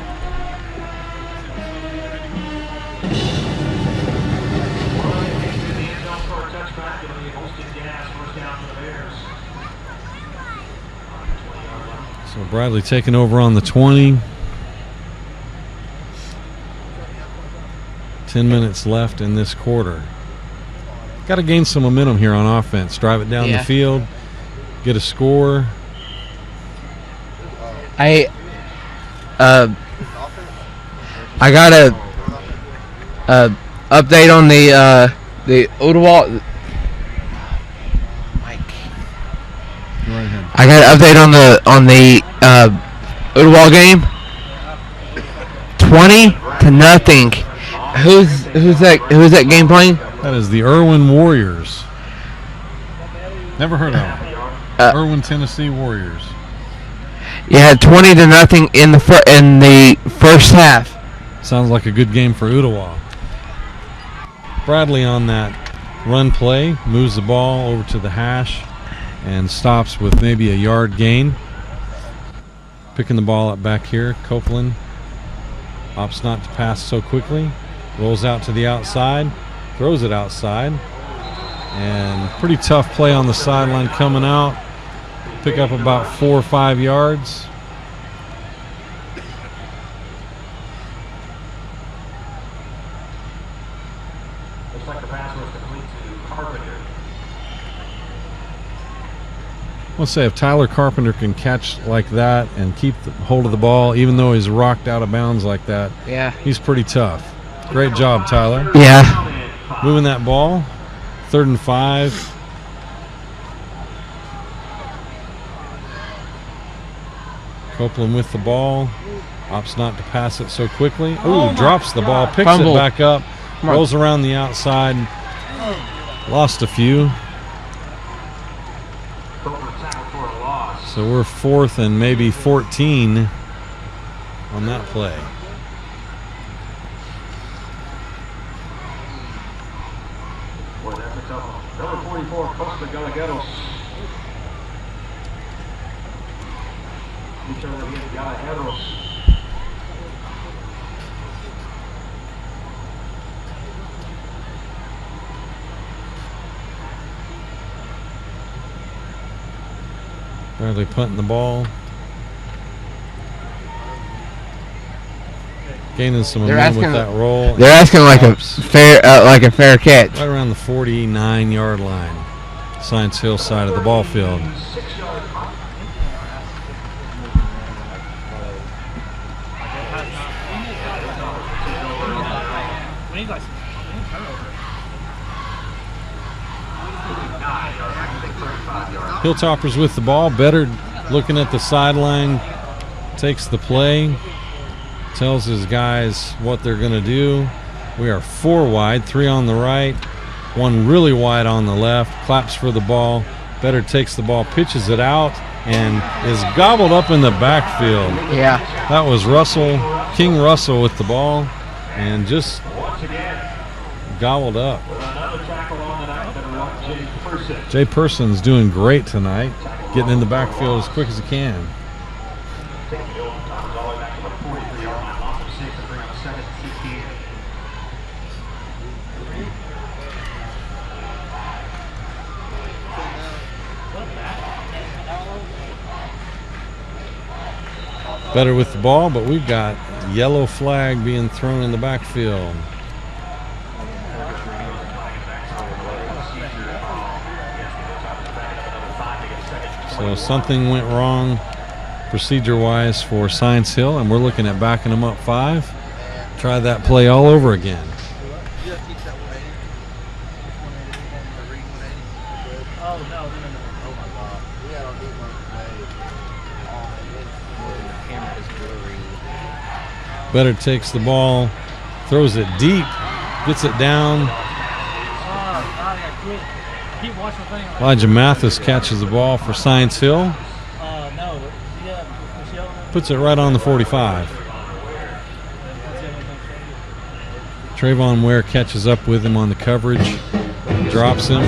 So Bradley taking over on the 20. 10 minutes left in this quarter. Got to gain some momentum here on offense. Drive it down the field. Get a score. I got a update on the Ottawa. I got an update on the Ottawa game. 20-0. Who's that game playing? That is the Irwin Warriors. Never heard of them. Irwin, Tennessee Warriors. Yeah, 20-0 in the first half. Sounds like a good game for Ottawa. Bradley on that run play moves the ball over to the hash and stops with maybe a yard gain. Picking the ball up back here. Copeland opts not to pass so quickly. Rolls out to the outside. Throws it outside. And pretty tough play on the sideline coming out. Pick up about 4 or 5 yards. Looks like the pass was complete to Carpenter. Let's say if Tyler Carpenter can catch like that and keep the hold of the ball, even though he's rocked out of bounds like that, he's pretty tough. Great job, Tyler. Yeah. Moving that ball. 3rd and 5. Copeland with the ball. Opts not to pass it so quickly. Ooh, drops the ball. Picks it back up. Rolls around the outside. Lost a few. So we're 4th and maybe 14 on that play. Boy, that's a tough one. Number 44, Costa Gallegos. Each other against Gallegos. Barely punting the ball. Gaining some momentum with that roll. They're asking like a fair catch. Right around the 49-yard line. Science Hill side of the ball field. Hilltoppers with the ball. Better looking at the sideline. Takes the play. Tells his guys what they're going to do. We are 4 wide, 3 on the right, 1 really wide on the left. Claps for the ball. Better takes the ball, pitches it out, and is gobbled up in the backfield. Yeah. That was King Russell with the ball, and just gobbled up. Jay Person's doing great tonight, getting in the backfield as quick as he can. Better with the ball, but we've got yellow flag being thrown in the backfield. So something went wrong procedure-wise for Science Hill, and we're looking at backing them up 5. Try that play all over again. Better takes the ball, throws it deep, Gets it down. Elijah Mathis catches the ball for Science Hill. Puts it right on the 45. Trayvon Ware catches up with him on the coverage. Drops him.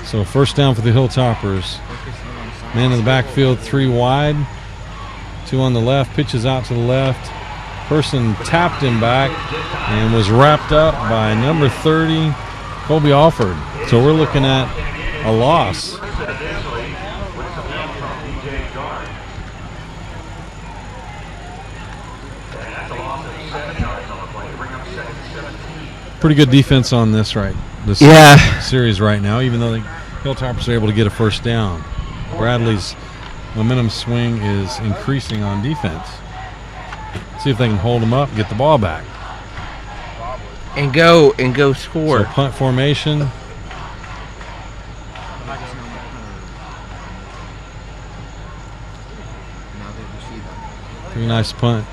So first down for the Hilltoppers. Man in the backfield, 3 wide. 2 on the left, pitches out to the left. Person tapped him back and was wrapped up by number 30, Colby Alford. So we're looking at a loss. Pretty good defense on this series right now, even though the Hilltoppers are able to get a first down. Bradley's momentum swing is increasing on defense. See if they can hold them up, get the ball back, and go score. So punt formation. Pretty nice punt.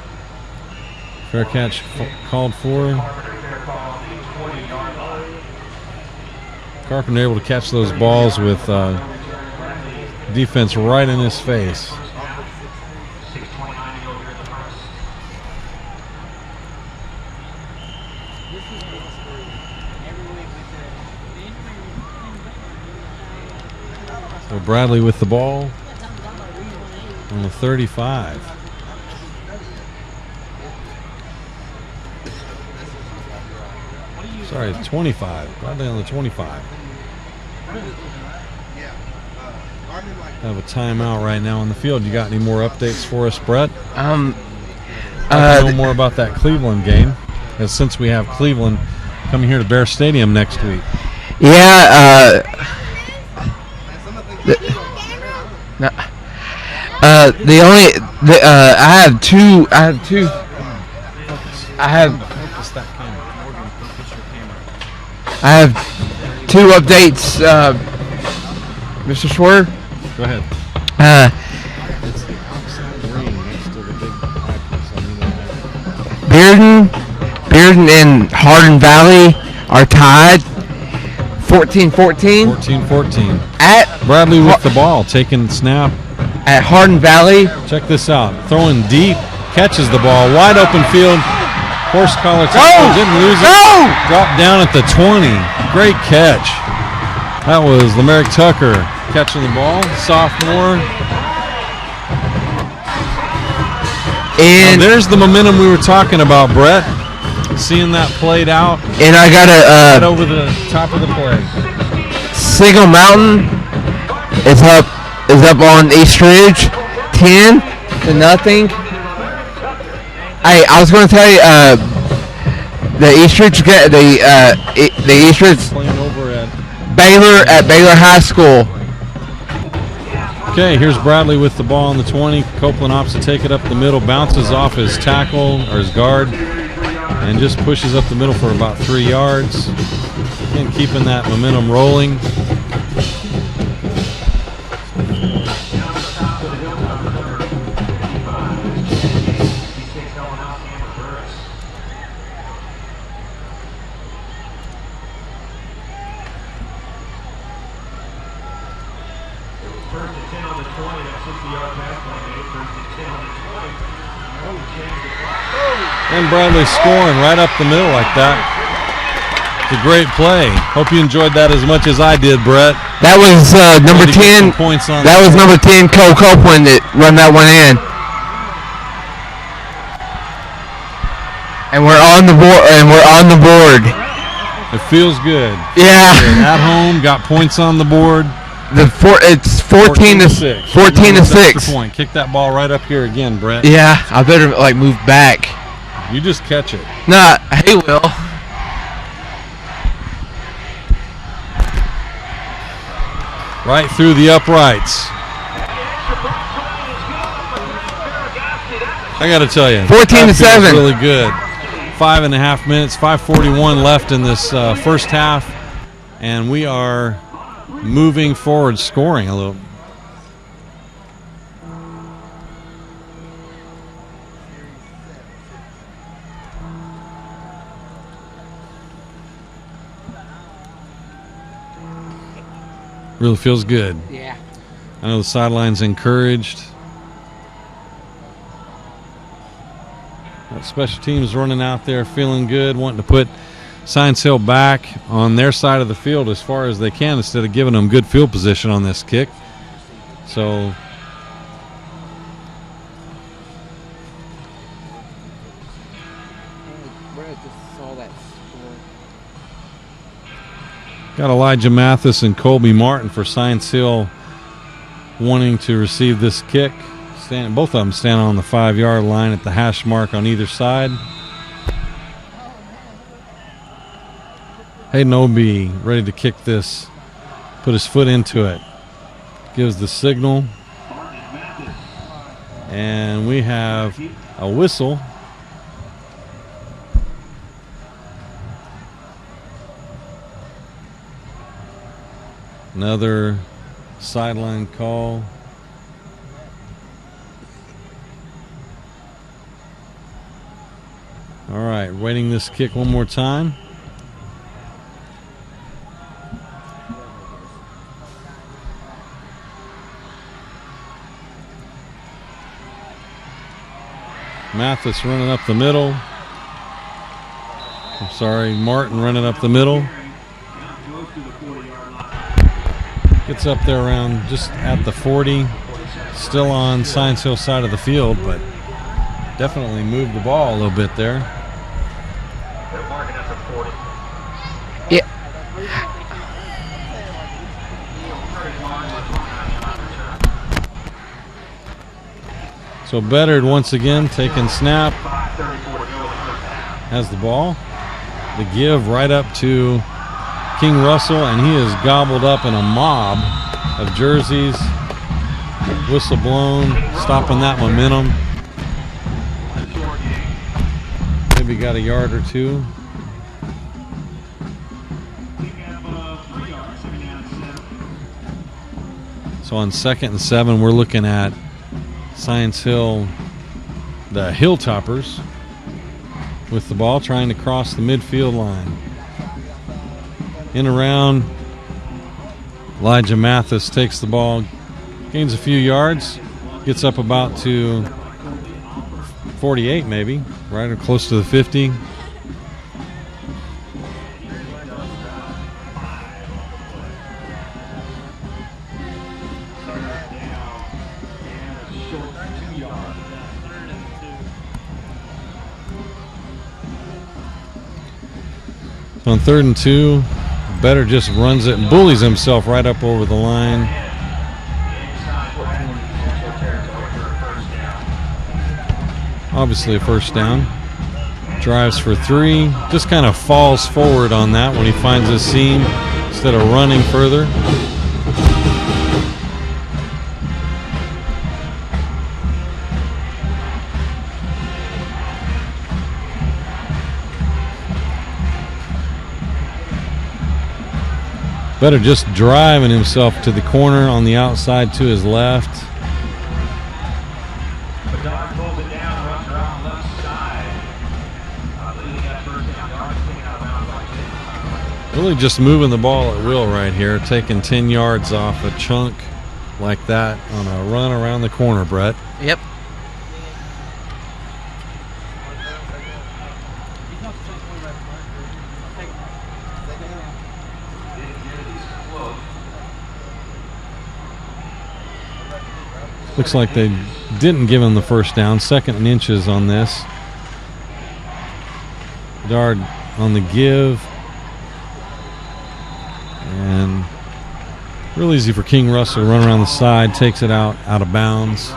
Fair catch called for. Carpenter able to catch those balls with defense right in his face. So Bradley with the ball on the 35. Sorry, 25. Bradley on the 25. Have a timeout right now on the field. You got any more updates for us, Brett? Know more about that Cleveland game, as since we have Cleveland coming here to Bear Stadium next week. Yeah. I have 2 updates, Mr. Schwer. Go ahead. Bearden and Hardin Valley are tied 14-14. 14-14. At Bradley with the ball, taking snap. At Hardin Valley. Check this out. Throwing deep, catches the ball, wide open field. Horse collar tackle, didn't lose it. Dropped down at the 20. Great catch. That was Lamerick Tucker catching the ball, sophomore. And now there's the momentum we were talking about, Brett. Seeing that played out. And I got right over the top of the play. Signal Mountain is up on East Ridge, 10-0. Hey, I was going to tell you, the East Ridge playing over at Baylor High School. Okay, here's Bradley with the ball on the 20. Copeland opts to take it up the middle, bounces off his tackle or his guard, and just pushes up the middle for about 3 yards. Again, keeping that momentum rolling. And Bradley scoring right up the middle like that. It's a great play. Hope you enjoyed that as much as I did, Brett. That was number 10. That was number 10, Cole Copeland, that run that one in. And we're on the board. It feels good. Yeah. At home, got points on the board. It's 14-6. 14-6. Point. Kick that ball right up here again, Brett. Yeah, I better move back. You just catch it. Nah, he will. Right through the uprights. I got to tell you, 14-7. Really good. 5.5 minutes, 5:41 left in this first half, and we are moving forward, scoring a little. Really feels good. Yeah. I know the sideline's encouraged. Special teams running out there feeling good, wanting to put Science Hill back on their side of the field as far as they can instead of giving them good field position on this kick. So got Elijah Mathis and Colby Martin for Science Hill wanting to receive this kick. Both of them stand on the 5-yard line at the hash mark on either side. Hayden Obie ready to kick this, put his foot into it. Gives the signal. And we have a whistle. Another sideline call. All right, waiting this kick one more time. Mathis running up the middle. I'm sorry, Martin running up the middle. Gets up there around just at the 40. Still on Science Hill side of the field, but definitely moved the ball a little bit there. Yeah. So Beddard once again taking snap. Has the ball. The give right up to King Russell, and he is gobbled up in a mob of jerseys. Whistle blown, stopping that momentum. Maybe got a yard or two. So on 2nd and 7, we're looking at Science Hill, the Hilltoppers, with the ball trying to cross the midfield line. In around, Elijah Mathis takes the ball, gains a few yards, gets up about to 48 maybe, right or close to the 50. On 3rd and 2, Better just runs it and bullies himself right up over the line. Obviously a first down. Drives for 3. Just kind of falls forward on that when he finds his seam instead of running further. Better just driving himself to the corner on the outside to his left. Really just moving the ball at will right here, taking 10 yards off a chunk like that on a run around the corner, Brett. Yep. Looks like they didn't give him the first down. 2nd and inches on this. Dard on the give. And real easy for King Russell to run around the side. Takes it out of bounds.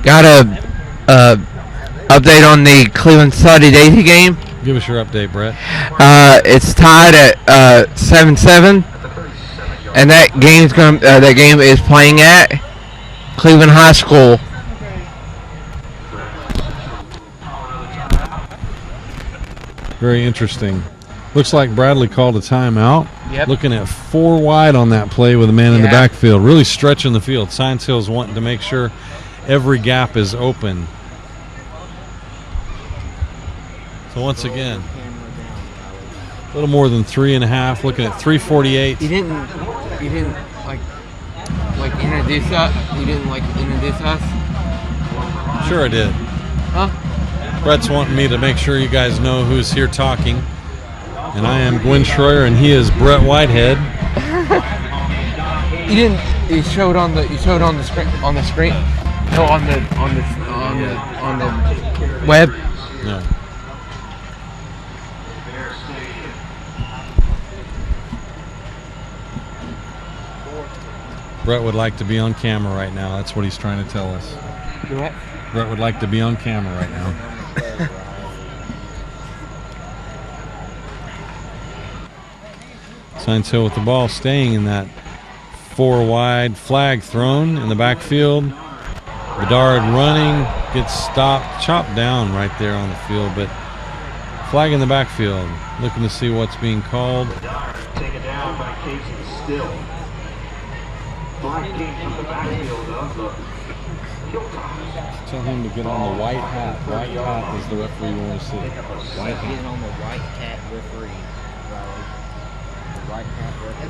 Got a update on the Cleveland Saudi Daisy game. Give us your update, Brett. It's tied at 7-7, and that game is playing at Cleveland High School. Very interesting. Looks like Bradley called a timeout. Yep. Looking at 4 wide on that play with a man in the backfield. Really stretching the field. Science Hill's wanting to make sure every gap is open So once again, a little more than 3.5. Looking at 3:48. You didn't like introduce us. You didn't like introduce us. Sure I did. Huh? Brett's wanting me to make sure you guys know who's here talking. And I am Gwen Schroyer, and he is Brett Whitehead. You didn't. You showed on the screen. On the screen. No, on the web. No. Brett would like to be on camera right now. That's what he's trying to tell us. You what? Brett would like to be on camera right now. Science Hill with the ball, staying in that 4 wide, flag thrown in the backfield. Bedard running, gets stopped, chopped down right there on the field, but flag in the backfield. Looking to see what's being called. Taken down by Casey Still. Flag came from the backfield of the Hilltops. Tell him to get on the white hat. White hat is the referee you want to see. White hat. Getting on the white hat referee. Riley. The white hat referee.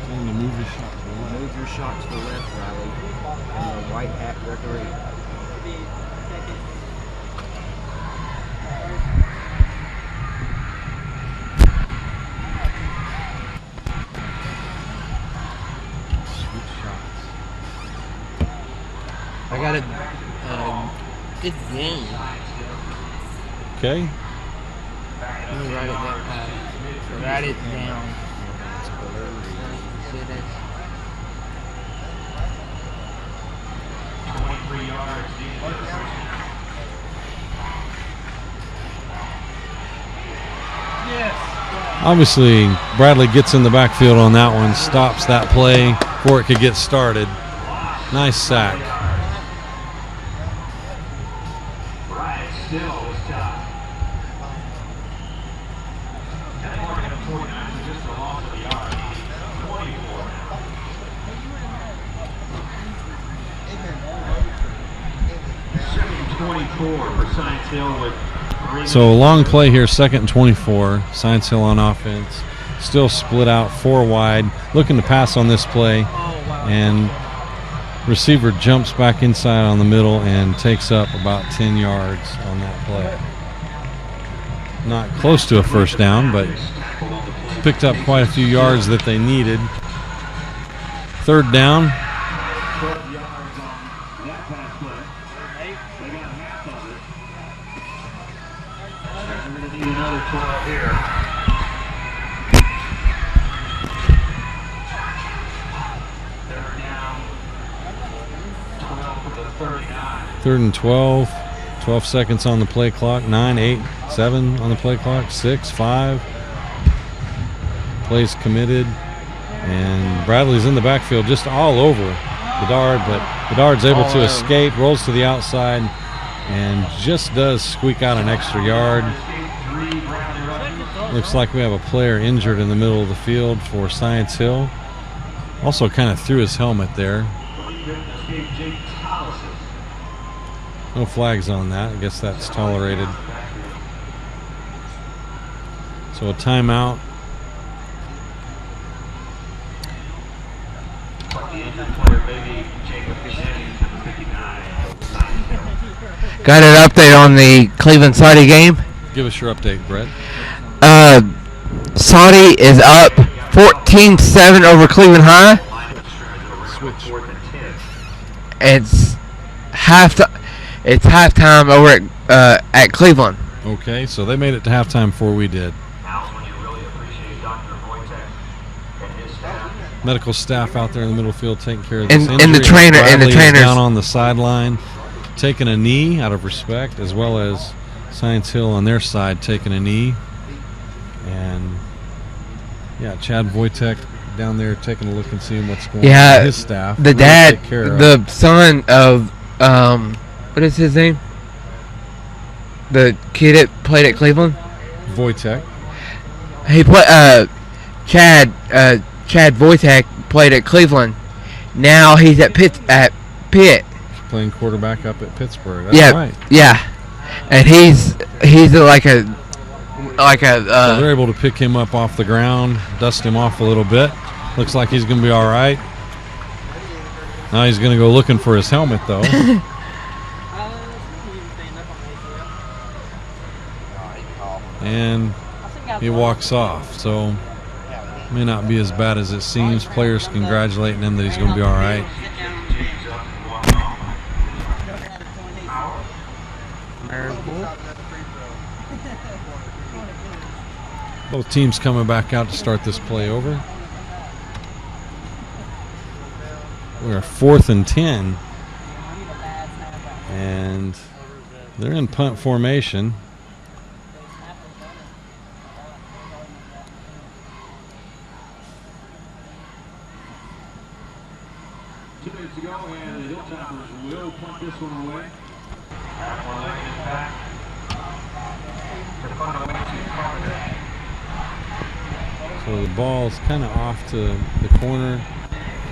Tell him to move his shot. Move your shot to the left, Riley. And the white hat referee. I got a good game. Okay. Let me write it down. Write it down. See that? 23 yards. Obviously, Bradley gets in the backfield on that one, stops that play before it could get started. Nice sack. Ryan Still was tough. And they weren't going to 49, so just a loss of the yard. 24. 24 for Science Hill with 3. So a long play here, 2nd and 24. Science Hill on offense. Still split out 4 wide. Looking to pass on this play. And receiver jumps back inside on the middle and takes up about 10 yards on that play. Not close to a first down, but picked up quite a few yards that they needed. 3rd down. 12 yards on that pass play. They got half of it. They're going to need another 12 here. They're down 12 for the 39. 3rd and 12. 12 seconds on the play clock. 9, 8, 7 on the play clock. 6, 5. Plays committed. And Bradley's in the backfield just all over Bedard, but Bedard's able to escape, rolls to the outside, and just does squeak out an extra yard. Looks like we have a player injured in the middle of the field for Science Hill. Also kind of threw his helmet there. No flags on that. I guess that's tolerated. So a timeout. Got an update on the Cleveland Saudi game. Give us your update, Brett. Saudi is up 14-7 over Cleveland High. Switch. It's halftime over at Cleveland. Okay, so they made it to halftime before we did. Medical staff out there in the middle field taking care of this injury. And the trainers down on the sideline, taking a knee out of respect, as well as Science Hill on their side taking a knee. And yeah, Chad Wojtek down there taking a look and seeing what's going on with his staff. The dad, the son of what is his name? The kid that played at Cleveland. Wojtek. He played Chad Wojtek played at Cleveland. Now he's at Pitt. playing quarterback up at Pittsburgh. That's Yeah, right. yeah, and he's like a So they're able to pick him up off the ground, dust him off a little bit. Looks like he's going to be all right. Now he's going to go looking for his helmet, though. And he walks off. So may not be as bad as it seems. Players congratulating him that he's going to be all right. Both teams coming back out to start this play over. We're 4th and 10. And they're in punt formation. To go, and the Hilltoppers will punt this one away. So the ball's kind of off to the corner.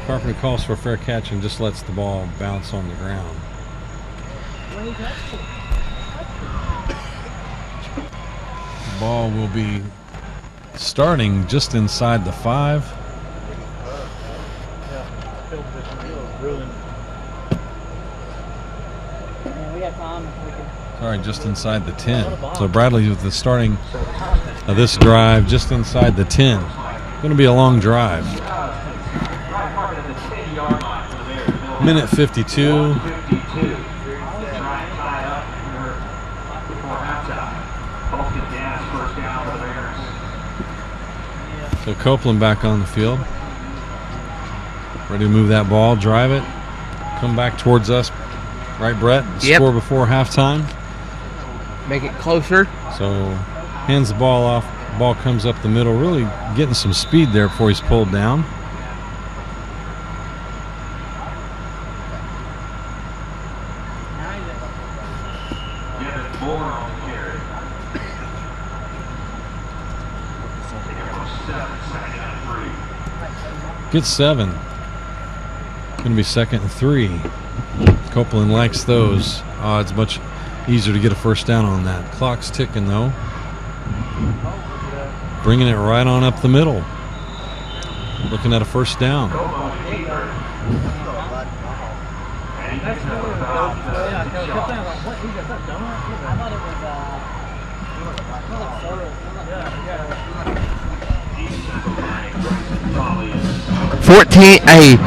Carpenter calls for a fair catch and just lets the ball bounce on the ground. The ball will be starting just inside the 5. Sorry, just inside the 10. So Bradley with the starting of this drive just inside the 10. Going to be a long drive. Minute 52. So Copeland back on the field. Ready to move that ball, drive it, come back towards us. Right, Brett? Yep. Score before halftime. make it closer. So hands the ball off. Ball comes up the middle, really getting some speed there before he's pulled down. Gets 7. Going to be 2nd and 3. Copeland likes those. It's much easier to get a first down on that. Clock's ticking though. Bringing it right on up the middle. Looking at a first down. Hey,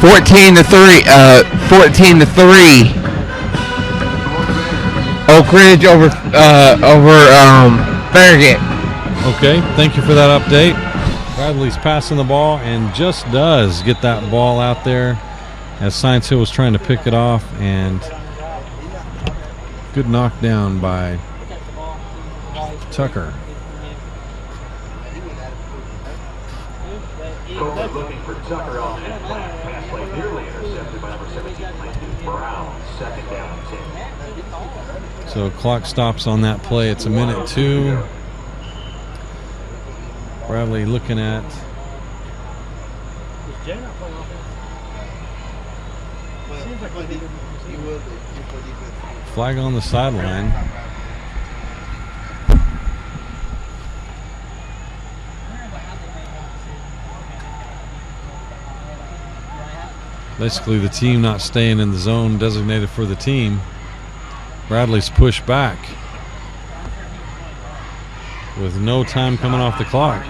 14 to 3. 14 to 3. Oak Ridge over Farragut. Okay, thank you for that update. Bradley's passing the ball and just does get that ball out there as Science Hill was trying to pick it off, and good knockdown by Tucker. Looking for Tucker on that pass play, nearly intercepted by number 17, Brown. 2nd down and 10. So clock stops on that play. It's a minute 2. Bradley looking at flag on the sideline. Basically the team not staying in the zone designated for the team. Bradley's pushed back with no time coming off the clock.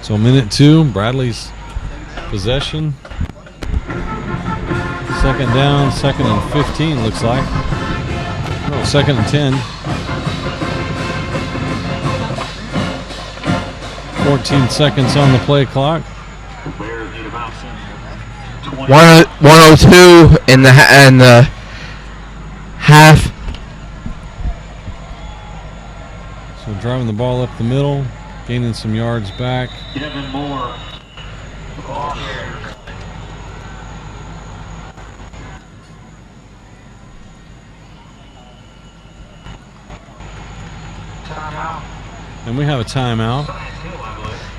So minute 2, Bradley's possession. 2nd down, 2nd and 15 looks like. No, 2nd and 10. 14 seconds on the play clock. 102 in the half. So driving the ball up the middle, gaining some yards back. Kevin Moore. Timeout. And we have a timeout.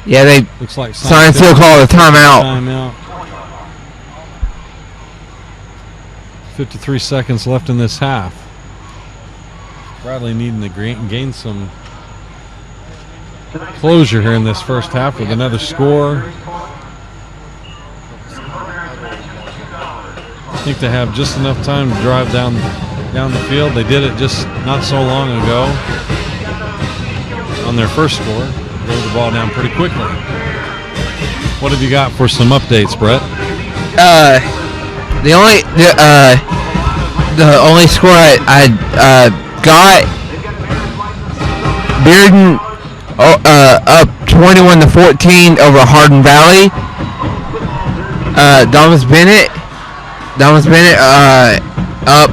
Yeah, they Looks like Science Hill called a timeout. Timeout. 53 seconds left in this half. Bradley needing to gain some closure here in this first half with another score. I think they have just enough time to drive down the field. They did it just not so long ago on their first score. Drove the ball down pretty quickly. What have you got for some updates, Brett? The only score I got, Bearden up 21-14 over Hardin Valley. Thomas Bennett up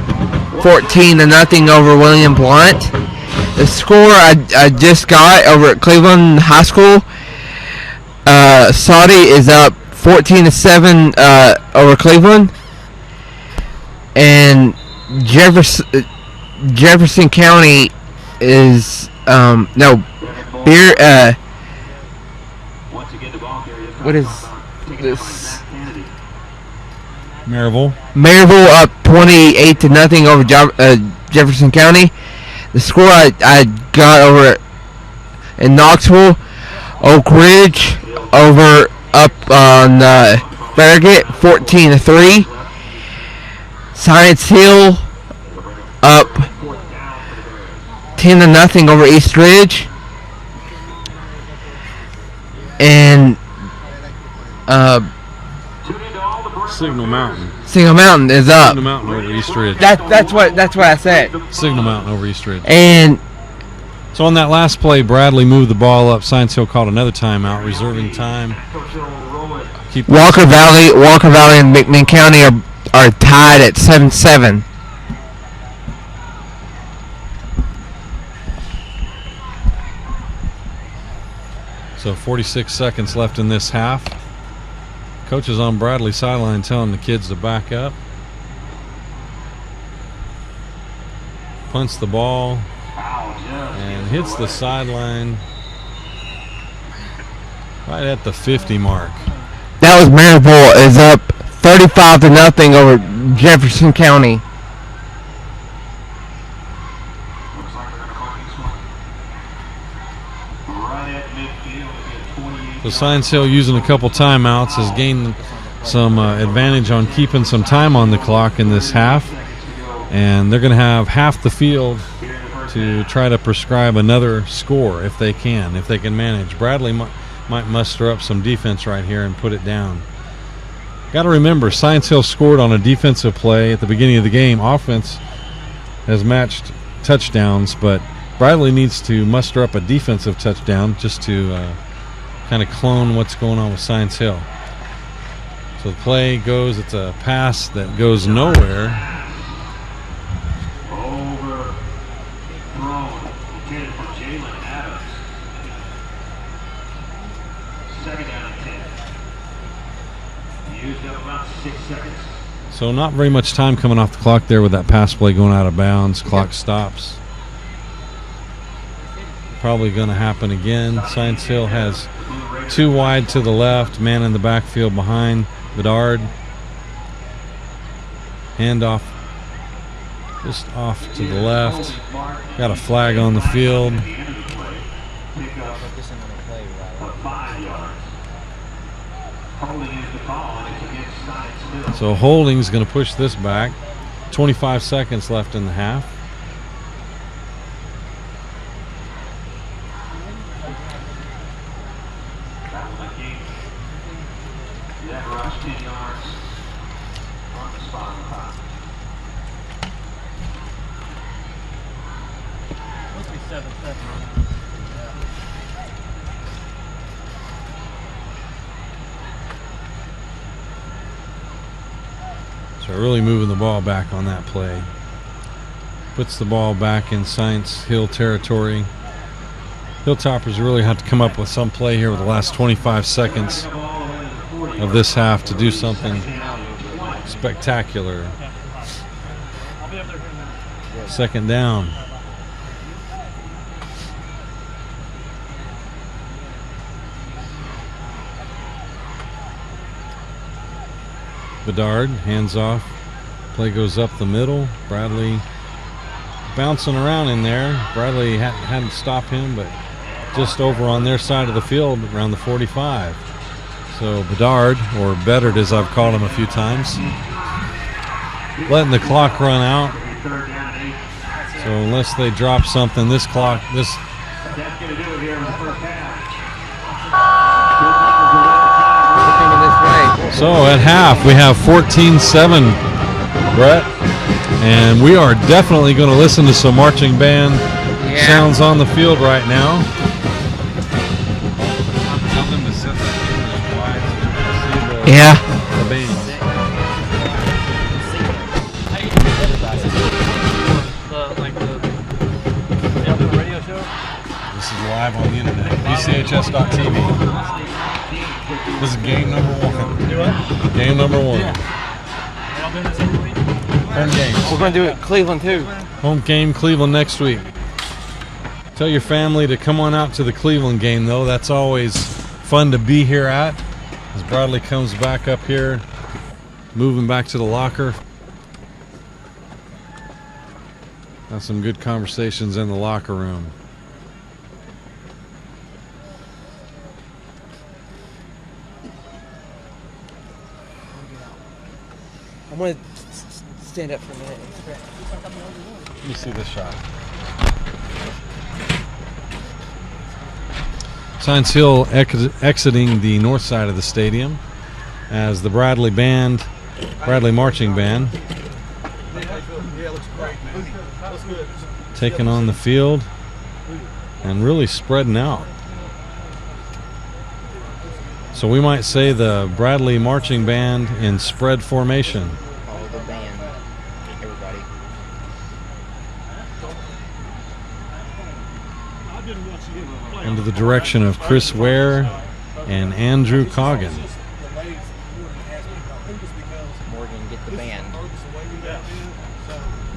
14-0 over William Blunt. The score I just got over at Cleveland High School, Saudi is up 14-7 over Cleveland, and Jefferson County is what is this? Maryville up 28-0 over Jefferson County. The score I got over in Knoxville, Oak Ridge up on Farragut 14-3. Science Hill up 10-0 over East Ridge, and Signal Mountain is up. Signal Mountain over East Ridge. That's what I said. Signal Mountain over East Ridge. And so on that last play, Bradley moved the ball up. Science Hill called another timeout, reserving time. Walker Valley and McMinn County are tied at 7-7. So 46 seconds left in this half. Coach is on Bradley's sideline telling the kids to back up. Punts the ball and hits the sideline right at the 50 mark. That was Maryville is up 35-0 over Jefferson County. So Science Hill, using a couple timeouts, has gained some advantage on keeping some time on the clock in this half. And they're going to have half the field to try to prescribe another score if they can manage. Bradley might muster up some defense right here and put it down. Got to remember, Science Hill scored on a defensive play at the beginning of the game. Offense has matched touchdowns, but Bradley needs to muster up a defensive touchdown just to kind of clone what's going on with Science Hill. So the play goes, it's a pass that goes nowhere. So not very much time coming off the clock there with that pass play going out of bounds. Clock stops. Probably going to happen again. Science Hill has two wide to the left, man in the backfield behind Bedard. Handoff just off to the left. Got a flag on the field. So holding's going to push this back. 25 seconds left in the half. So really moving the ball back on that play. Puts the ball back in Science Hill territory. Hilltoppers really have to come up with some play here with the last 25 seconds of this half to do something spectacular. Second down. Bedard, hands off. Play goes up the middle. Bradley bouncing around in there. Bradley hadn't stopped him, but just over on their side of the field around the 45. So Bedard, or Bedard as I've called him a few times, letting the clock run out. So unless they drop something, this clock, That's going to do it here in the first half. So at half, we have 14-7, Brett. And we are definitely going to listen to some marching band sounds on the field right now. Tell them to set that camera wide so you can see the band. The radio show? This is live on the internet. BCHS.tv. This is game number 1. Do what? Game number 1. Y'all doing this every week? Home games. We're going to do it Cleveland too. Home game, Cleveland next week. Tell your family to come on out to the Cleveland game, though. That's always fun to be here at. As Bradley comes back up here, moving back to the locker. Got some good conversations in the locker room. I'm going to stand up for a minute. Let me see this shot. Science Hill exiting the north side of the stadium as the Bradley Marching Band, taking on the field and really spreading out. So we might say the Bradley Marching Band in spread formation. All the band, everybody. Under the direction of Chris Ware and Andrew Coggin. Morgan, get the band.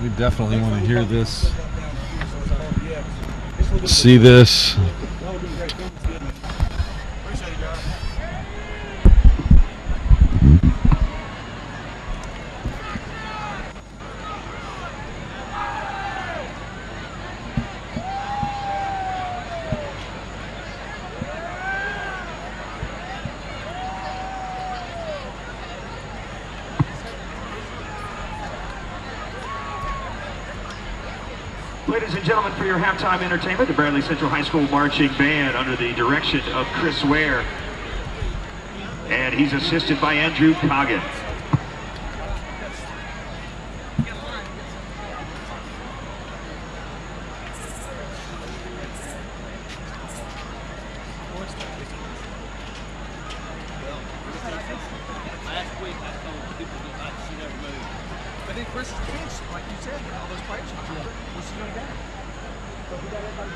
We definitely want to hear this, see this. Ladies and gentlemen, for your halftime entertainment, the Bradley Central High School Marching Band under the direction of Chris Ware. And he's assisted by Andrew Coggin. Last week I told people that I should never move. But then Chris is pinched, like you said, all those players are hurt. What's he going to do? So we got everybody.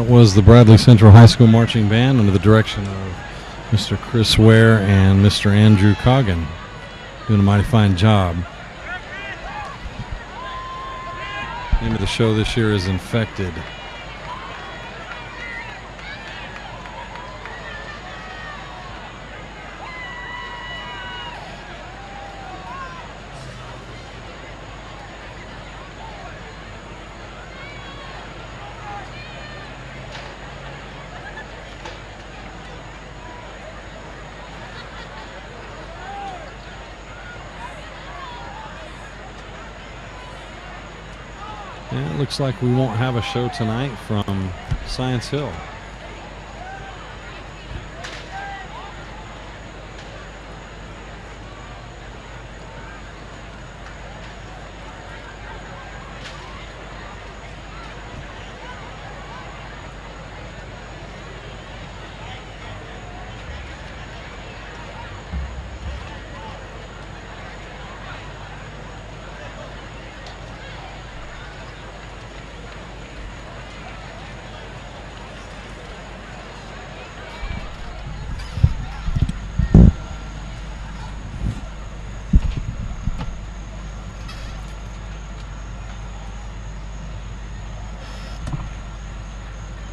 was the Bradley Central High School Marching Band under the direction of Mr. Chris Ware and Mr. Andrew Coggin, doing a mighty fine job. The name of the show this year is Infected. And it looks like we won't have a show tonight from Science Hill.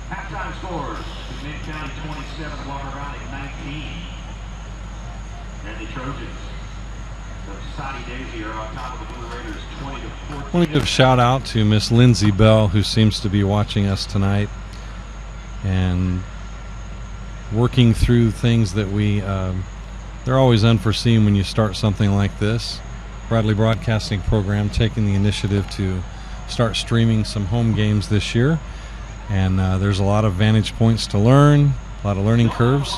Halftime scores, Mid County 27, Walker Valley 19. And the Trojans of Sonny Daisy are on top of the Blue Raiders 20-14. I want to give a shout out to Miss Lindsay Bell, who seems to be watching us tonight and working through things that they're always unforeseen when you start something like this. Bradley Broadcasting Program taking the initiative to start streaming some home games this year. And there's a lot of vantage points to learn, a lot of learning curves.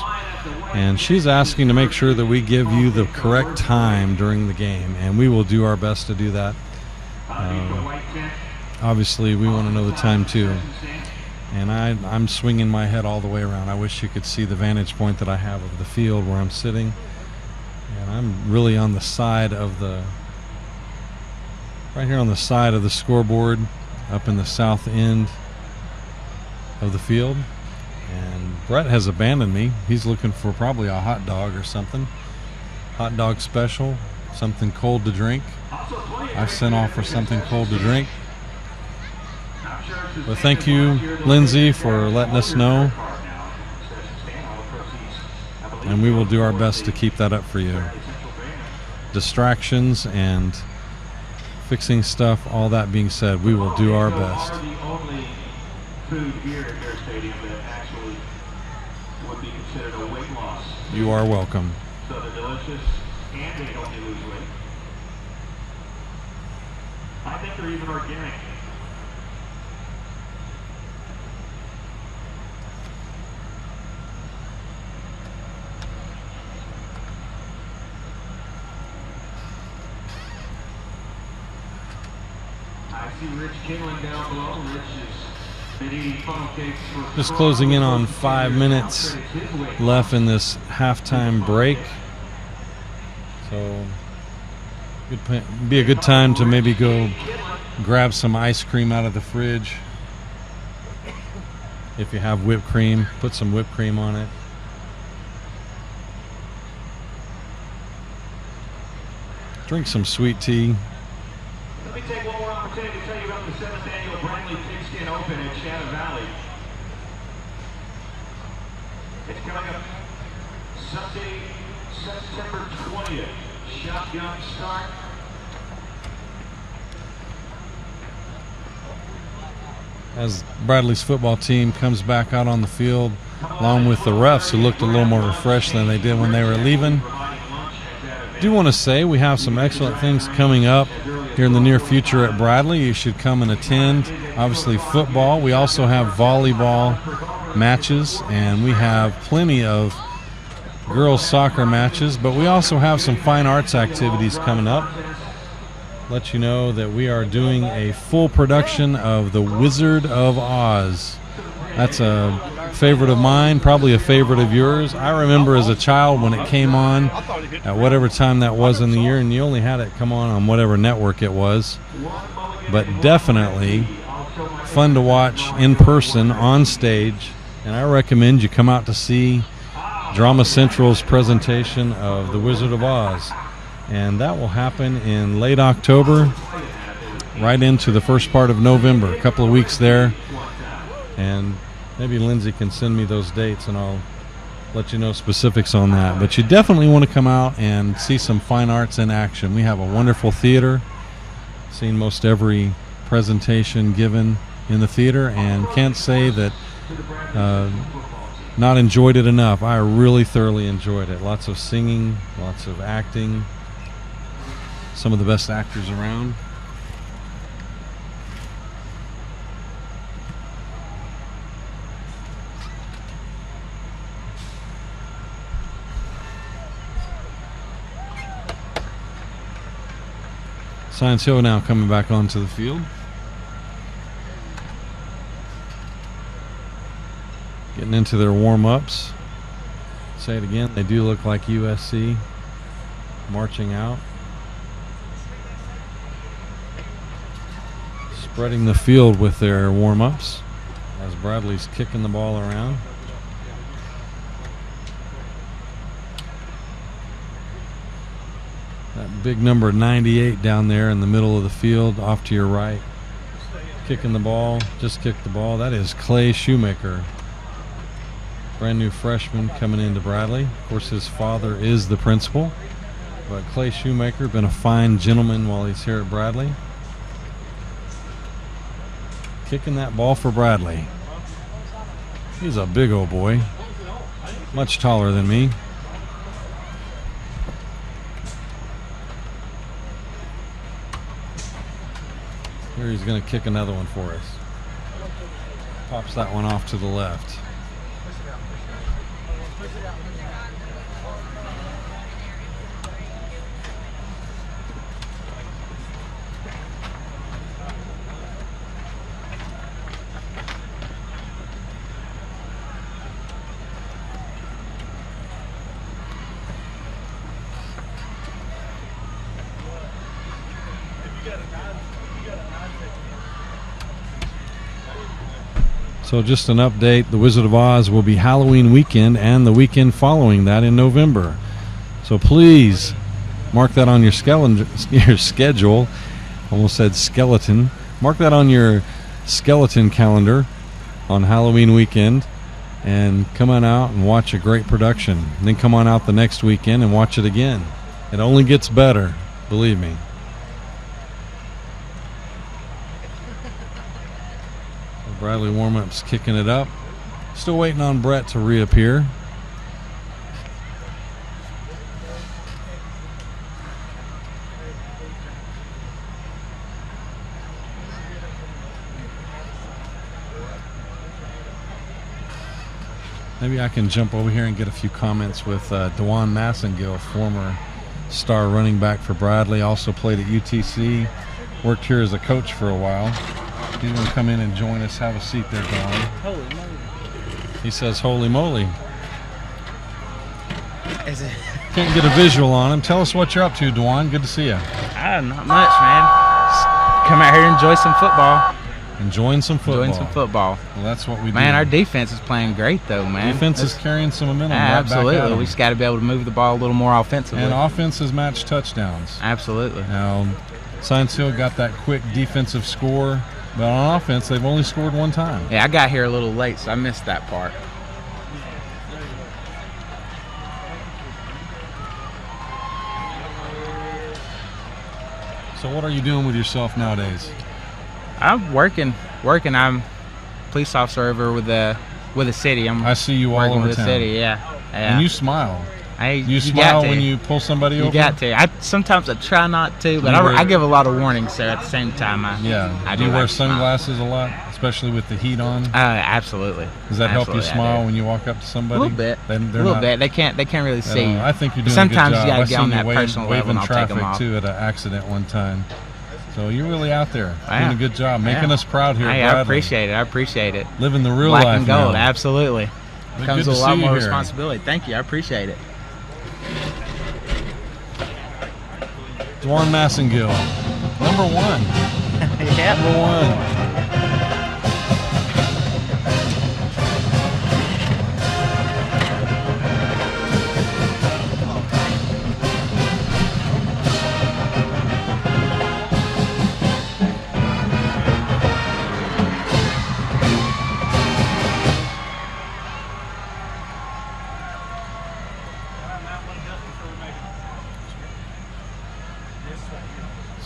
And she's asking to make sure that we give you the correct time during the game, and we will do our best to do that. Obviously, we want to know the time too. And I'm swinging my head all the way around. I wish you could see the vantage point that I have of the field where I'm sitting. And I'm really on the side of right here on the side of the scoreboard, up in the south end of the field. And Brett has abandoned me. He's looking for probably a hot dog or something. Hot dog special, something cold to drink. I sent off for something cold to drink. But thank you, Lindsay, for letting us know. And we will do our best to keep that up for you. Distractions and fixing stuff, all that being said, we will do our best. Food here at Bear Stadium that actually would be considered a weight loss. You are welcome. So they're delicious and they help you lose weight. I think they're even organic. I see Rich Kingling down below. Rich is been eating funnel cakes for Just closing in on 5 minutes left in this halftime break. So it'd be a good time to maybe go grab some ice cream out of the fridge. If you have whipped cream, put some whipped cream on it. Drink some sweet tea. Let me take one more opportunity to tell you about the 7th annual Bradley Pigskin Open in Shadow Valley. It's coming up Sunday, September 20th. Shotgun start. As Bradley's football team comes back out on the field, along with the refs who looked a little more refreshed than they did when they were leaving. I do want to say we have some excellent things coming up here in the near future at Bradley. You should come and attend. Obviously football. We also have volleyball matches, and we have plenty of girls soccer matches, but we also have some fine arts activities coming up. Let you know that we are doing a full production of The Wizard of Oz. That's a favorite of mine, probably a favorite of yours. I remember as a child when it came on at whatever time that was in the year, and you only had it come on whatever network it was. But definitely fun to watch in person on stage, and I recommend you come out to see Drama Central's presentation of The Wizard of Oz. And that will happen in late October, right into the first part of November, a couple of weeks there. And maybe Lindsay can send me those dates and I'll let you know specifics on that. But you definitely want to come out and see some fine arts in action. We have a wonderful theater, seen most every presentation given in the theater, and can't say that not enjoyed it enough. I really thoroughly enjoyed it. Lots of singing, lots of acting, some of the best actors around. Science Hill now coming back onto the field. Getting into their warm-ups. Say it again, they do look like USC marching out. Spreading the field with their warm-ups as Bradley's kicking the ball around. That big number 98 down there in the middle of the field, off to your right. Kicking the ball, just kicked the ball. That is Clay Shoemaker. Brand new freshman coming into Bradley. Of course, his father is the principal. But Clay Shoemaker, been a fine gentleman while he's here at Bradley. Kicking that ball for Bradley. He's a big old boy. Much taller than me. Here he's going to kick another one for us. Pops that one off to the left. So just an update, the Wizard of Oz will be Halloween weekend and the weekend following that in November. So please mark that on your schedule. Almost said skeleton. Mark that on your skeleton calendar on Halloween weekend and come on out and watch a great production. And then come on out the next weekend and watch it again. It only gets better, believe me. Bradley warm-up's kicking it up. Still waiting on Brett to reappear. Maybe I can jump over here and get a few comments with DeJuan Massengill, former star running back for Bradley, also played at UTC, worked here as a coach for a while. He's going to come in and join us. Have a seat there, Don. Holy moly. He says, holy moly. Is it? Can't get a visual on him. Tell us what you're up to, DeJuan. Good to see you. Not much, man. Just come out here and enjoy some football. Enjoying some football. Enjoying some football. Well, that's what we do. Man, our defense is playing great, though, man. Defense is carrying some momentum right absolutely. back at 'em. We just got to be able to move the ball a little more offensively. And offenses match touchdowns. Absolutely. Now, Science Hill got that quick defensive score, but on offense, they've only scored one time. Yeah, I got here a little late, so I missed that part. So what are you doing with yourself nowadays? I'm working. I'm a police officer over with the city. I see you all working over with the town. city, yeah. And you smile. You You smile got to. when you pull somebody over? You got to. Sometimes I try not to, but I give a lot of warnings, so at the same time, I Do you like wear to smile. sunglasses a lot, especially with the heat on? Absolutely. Does that help you Absolutely, I smile do. when you walk up to somebody? A little bit. They're A little not- bit. They can't really see. I think you're doing Sometimes a good job. you gotta I get seen on you that personal level, waving and I'll take them traffic off. too at an accident one time. So you're really out there I doing am. a good job, making Yeah. us proud here. Hey, at I Bradley. appreciate it. Living the real Black life and gold, now. absolutely. But Comes good with to a lot see you more here. responsibility. Thank you. I appreciate it. DeJuan Massengill, number one. Yeah. Number one.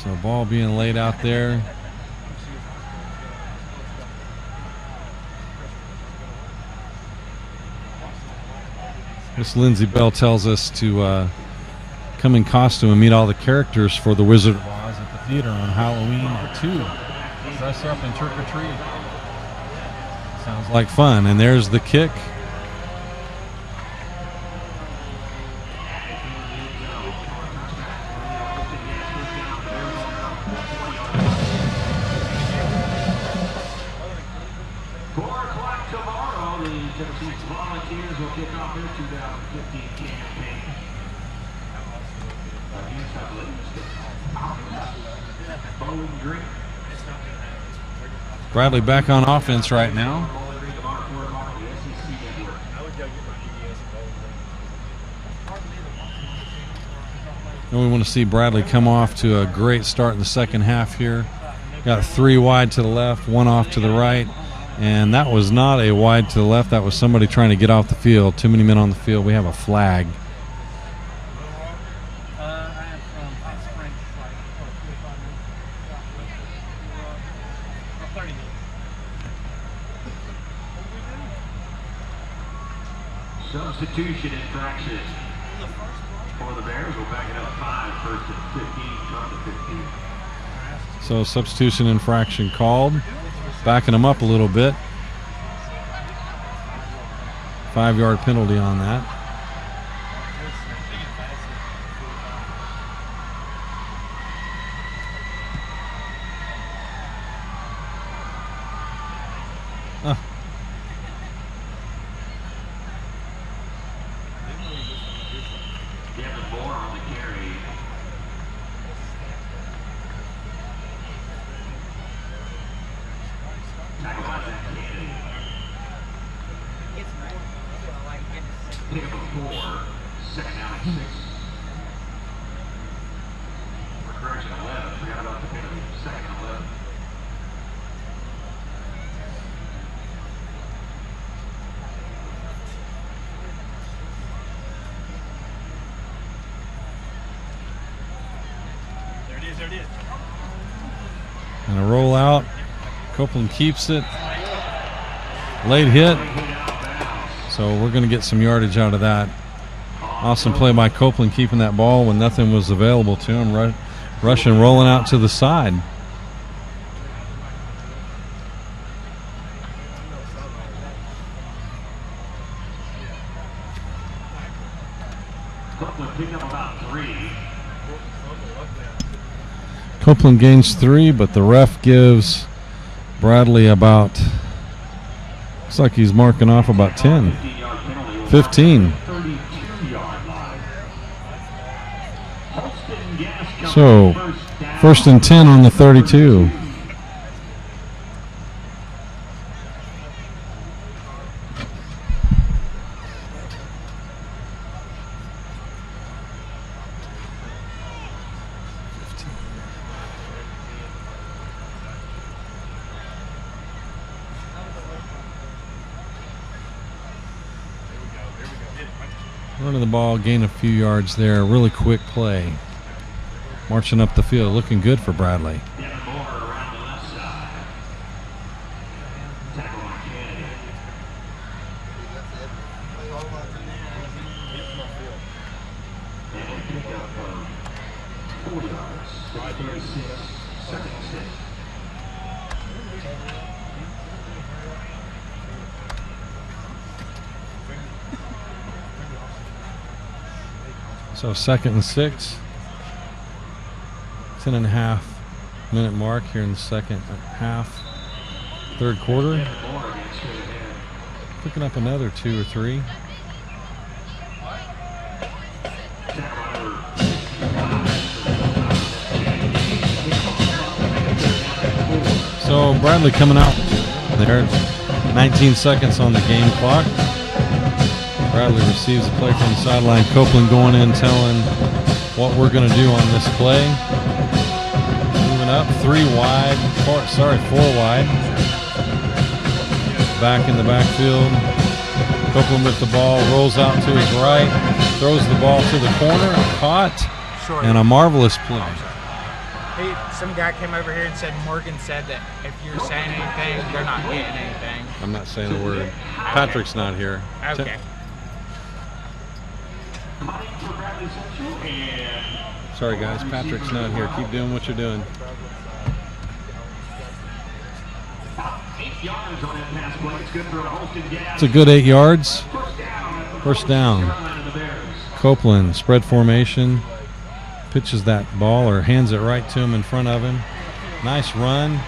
So ball being laid out there. Miss Lindsay Bell tells us to come in costume and meet all the characters for the Wizard of Oz at the theater on Halloween at 2. Dress up and trick or treat. Sounds like fun. And there's the kick. Volunteers will kick off their 2015 campaign. Bradley back on offense right now. And we want to see Bradley come off to a great start in the second half here. Got 3 wide to the left, 1 off to the right. And that was not a wide to the left. That was somebody trying to get off the field. Too many men on the field. We have a flag. Substitution infraction for the Bears. We'll back it up 5, first and 15, come to 15. So substitution infraction called. Backing them up a little bit. 5-yard penalty on that. Pick up a 4, second down and 6. For correction, 11. Forgot about the penalty. Second and 11. There it is, there it is. And a roll out. Copeland keeps it. Late hit. So we're going to get some yardage out of that. Awesome play by Copeland, keeping that ball when nothing was available to him. Rushing, rolling out to the side. Copeland picked up about 3. Copeland gains 3, but the ref gives Bradley about, looks like he's marking off about 10. 15. So, first and 10 on the 32. Running the ball, gain a few yards there. Really quick play. Marching up the field, looking good for Bradley. So 2nd and 6. 10.5 minute mark here in the second half. Third quarter. Picking up another 2 or 3. So Bradley coming out there. 19 seconds on the game clock. Bradley receives the play from the sideline. Copeland going in telling what we're going to do on this play. Moving up, 4 wide. Back in the backfield. Copeland with the ball, rolls out to his right, throws the ball to the corner, caught, and a marvelous play. Some guy came over here and said Morgan said that if you're saying anything, they're not getting anything. I'm not saying a word. Patrick's not here. Okay. Sorry, guys. Patrick's not here. Keep doing what you're doing. It's a good 8 yards. First down. Copeland, spread formation. Pitches that ball or hands it right to him in front of him. Nice run.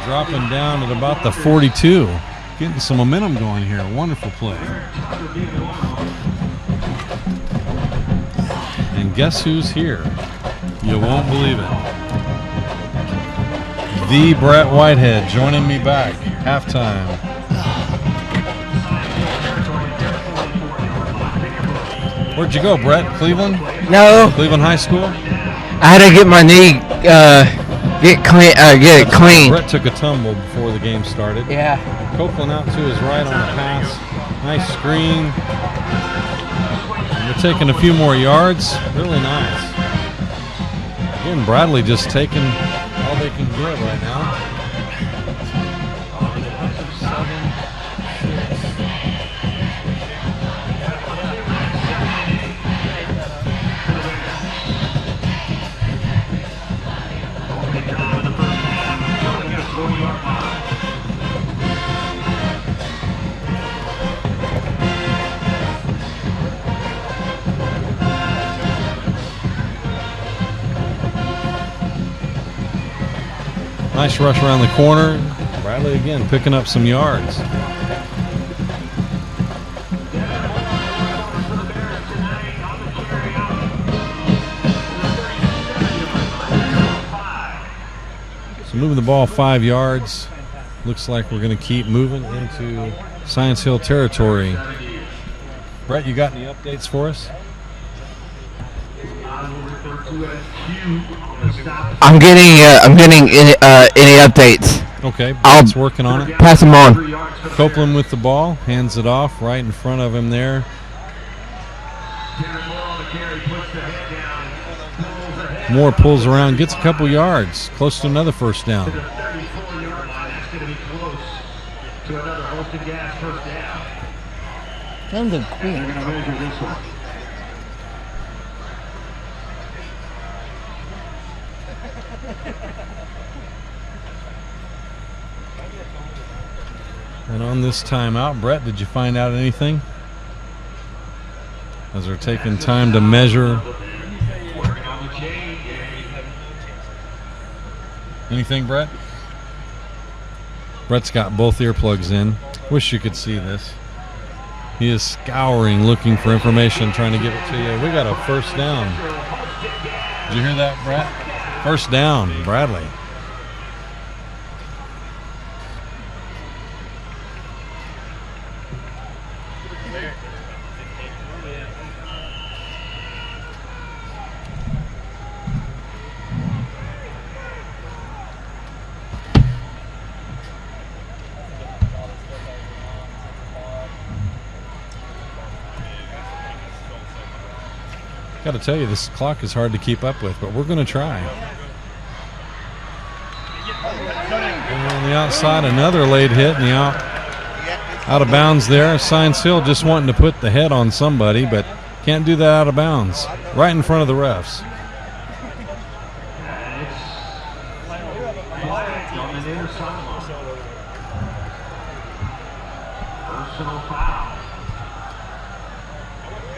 Dropping down at about the 42. Getting some momentum going here. Wonderful play. And guess who's here? You won't believe it. The Brett Whitehead joining me back. Halftime. Where'd you go, Brett? Cleveland? No, Cleveland High School? I had to get my knee get it clean. Brett took a tumble before the game started. Yeah. Copeland out to his right on the pass. Nice screen. And we're taking a few more yards. Really nice. Again, Bradley just taking all they can get right now. 7, 6. Nice rush around the corner. Bradley again picking up some yards. So moving the ball 5 yards. Looks like we're going to keep moving into Science Hill territory. Brett, you got any updates for us? I'm getting any updates. Okay, I'll Brett's working on it. pass them on. Copeland with the ball, hands it off right in front of him there. Moore pulls around, gets a couple yards, close to another first down. Something quick. And on this timeout, Brett, did you find out anything? As they're taking time to measure. Anything, Brett? Brett's got both earplugs in. Wish you could see this. He is scouring, looking for information, trying to give it to you. We got a first down. Did you hear that, Brett? First down, Bradley. Got to tell you, this clock is hard to keep up with, but we're going to try. And on the outside, another late hit, and the out of bounds there. Science Hill just wanting to put the head on somebody, but can't do that out of bounds. Right in front of the refs.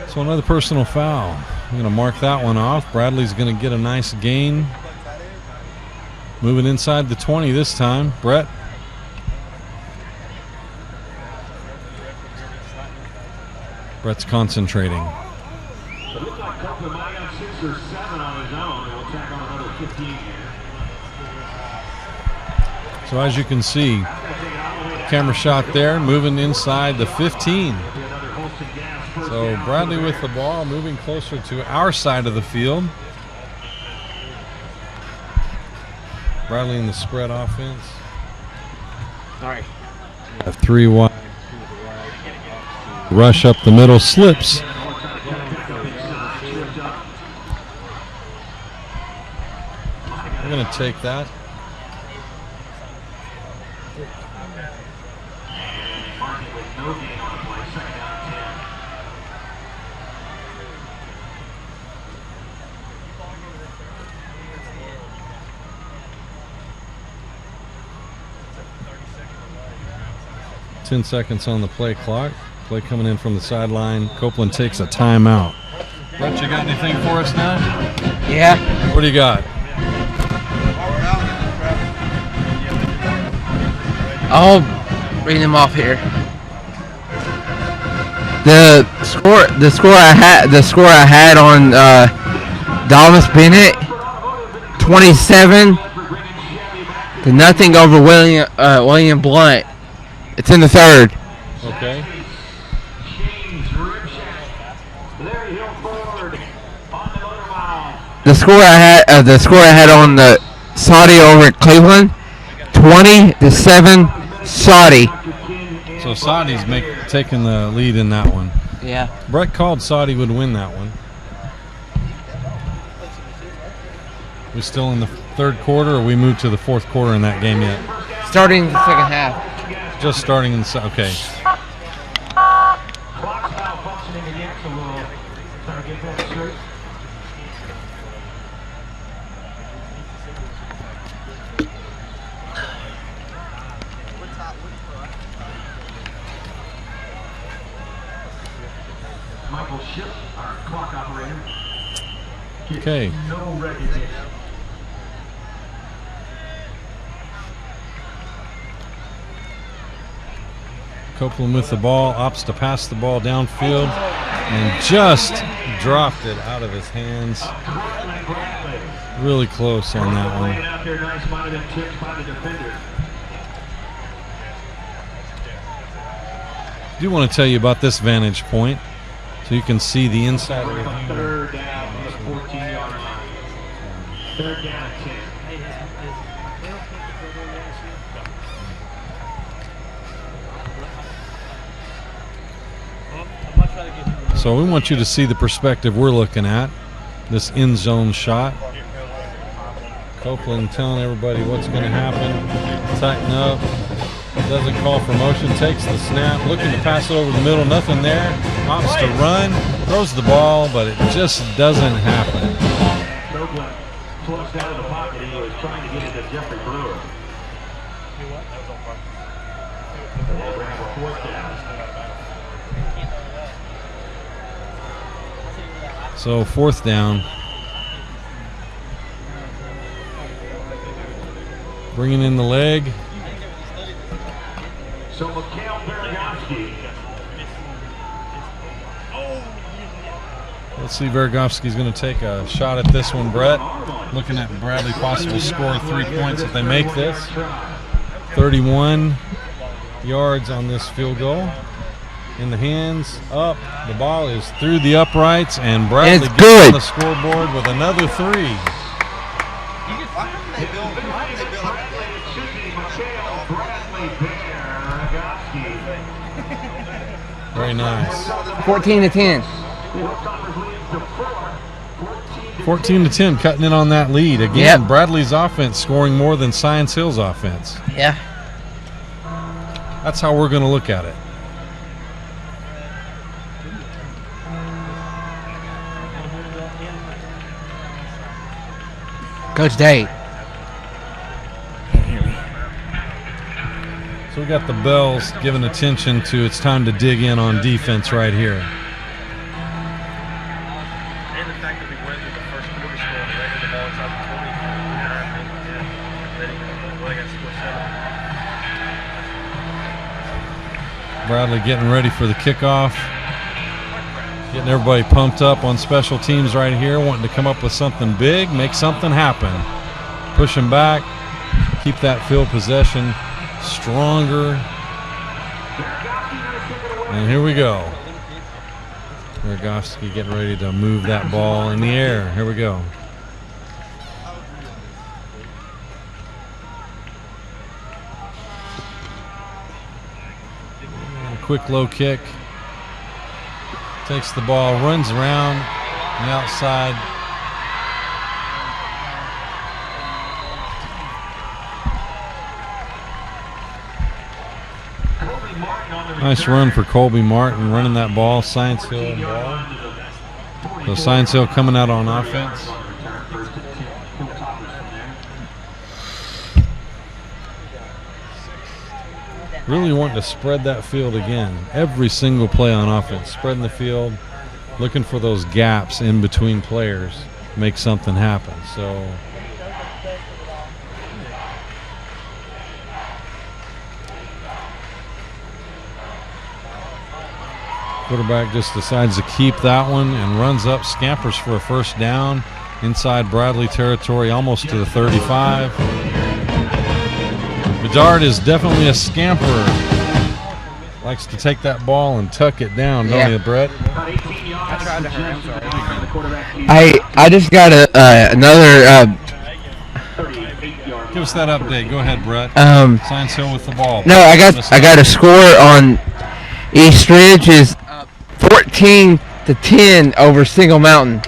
So another personal foul. I'm going to mark that one off. Bradley's going to get a nice gain. Moving inside the 20 this time. Brett. Brett's concentrating. So as you can see, camera shot there, moving inside the 15. So Bradley with the ball, moving closer to our side of the field. Bradley in the spread offense. All right. A 3 wide. Rush up the middle, slips. to take that. Martin with no gain on the play, second down and 10. Ten seconds on the play clock. Play coming in from the sideline. Copeland takes a timeout. Brett, you got anything for us now? Yeah. What do you got? I'll read them off here. The score I had on Dallas Bennett, 27-0 over William Blunt. It's in the third. Okay. The score I had on the Saudi over at Cleveland, 20-7 Saudi. So Saudi's taking the lead in that one. Yeah. Brett called Saudi would win that one. We still in the third quarter, or we moved to the fourth quarter in that game yet? Starting the second half. Just starting in the okay. Clock's now functioning again, so we'll try to get that straight. Michael Ship, our clock operator. Okay. No recognition. Copeland with the ball, opts to pass the ball downfield, and just dropped it out of his hands. Really close on that one. Out there, nice amount of them tips by the defender. I do want to tell you about this vantage point, so you can see the inside of the Third down on the 14-yard line. Third down and 10. So we want you to see the perspective we're looking at, this end zone shot. Copeland telling everybody what's going to happen. Tighten up. Doesn't call for motion. Takes the snap. Looking to pass it over the middle. Nothing there. Opts to run. Throws the ball, but it just doesn't happen. Copeland flushed out of the pocket. He was trying to get it to Jeffrey Brewer. They'll bring him a fourth down. So fourth down. Bringing in the leg. So Mikhail Bergovsky. Let's see, Bergovsky's going to take a shot at this one, Brett. Looking at Bradley possible score 3 points if they make this. 31 yards on this field goal. In the hands, up. The ball is through the uprights, and Bradley gets on the scoreboard with another 3. Very nice. 14-10. 14-10, cutting in on that lead. Again, yep. Bradley's offense scoring more than Science Hill's offense. Yeah. That's how we're going to look at it. Coach Day. So we got the bells giving attention to it's time to dig in on defense right here. And the fact that we went through the first quarter score and ran the ball inside the 20, Bradley getting ready for the kickoff. Getting everybody pumped up on special teams right here, wanting to come up with something big, make something happen. Pushing back, keep that field possession stronger. And here we go. Bergovsky getting ready to move that ball in the air. Here we go. And a quick low kick. Takes the ball, runs around the outside. Nice run for Colby Martin running that ball. Science Hill and ball. So Science Hill coming out on offense. Really wanting to spread that field again. Every single play on offense, spreading the field, looking for those gaps in between players, make something happen. So quarterback just decides to keep that one and runs up, scampers for a first down inside Bradley territory, almost to the 35. Bedard is definitely a scamper. Likes to take that ball and tuck it down, don't you, Brett? I tried to hurry. I'm sorry. I just got another. Give us that update. Go ahead, Brett. Science Hill with the ball. No, I got a score on East Ridge is 14-10 over Single Mountain.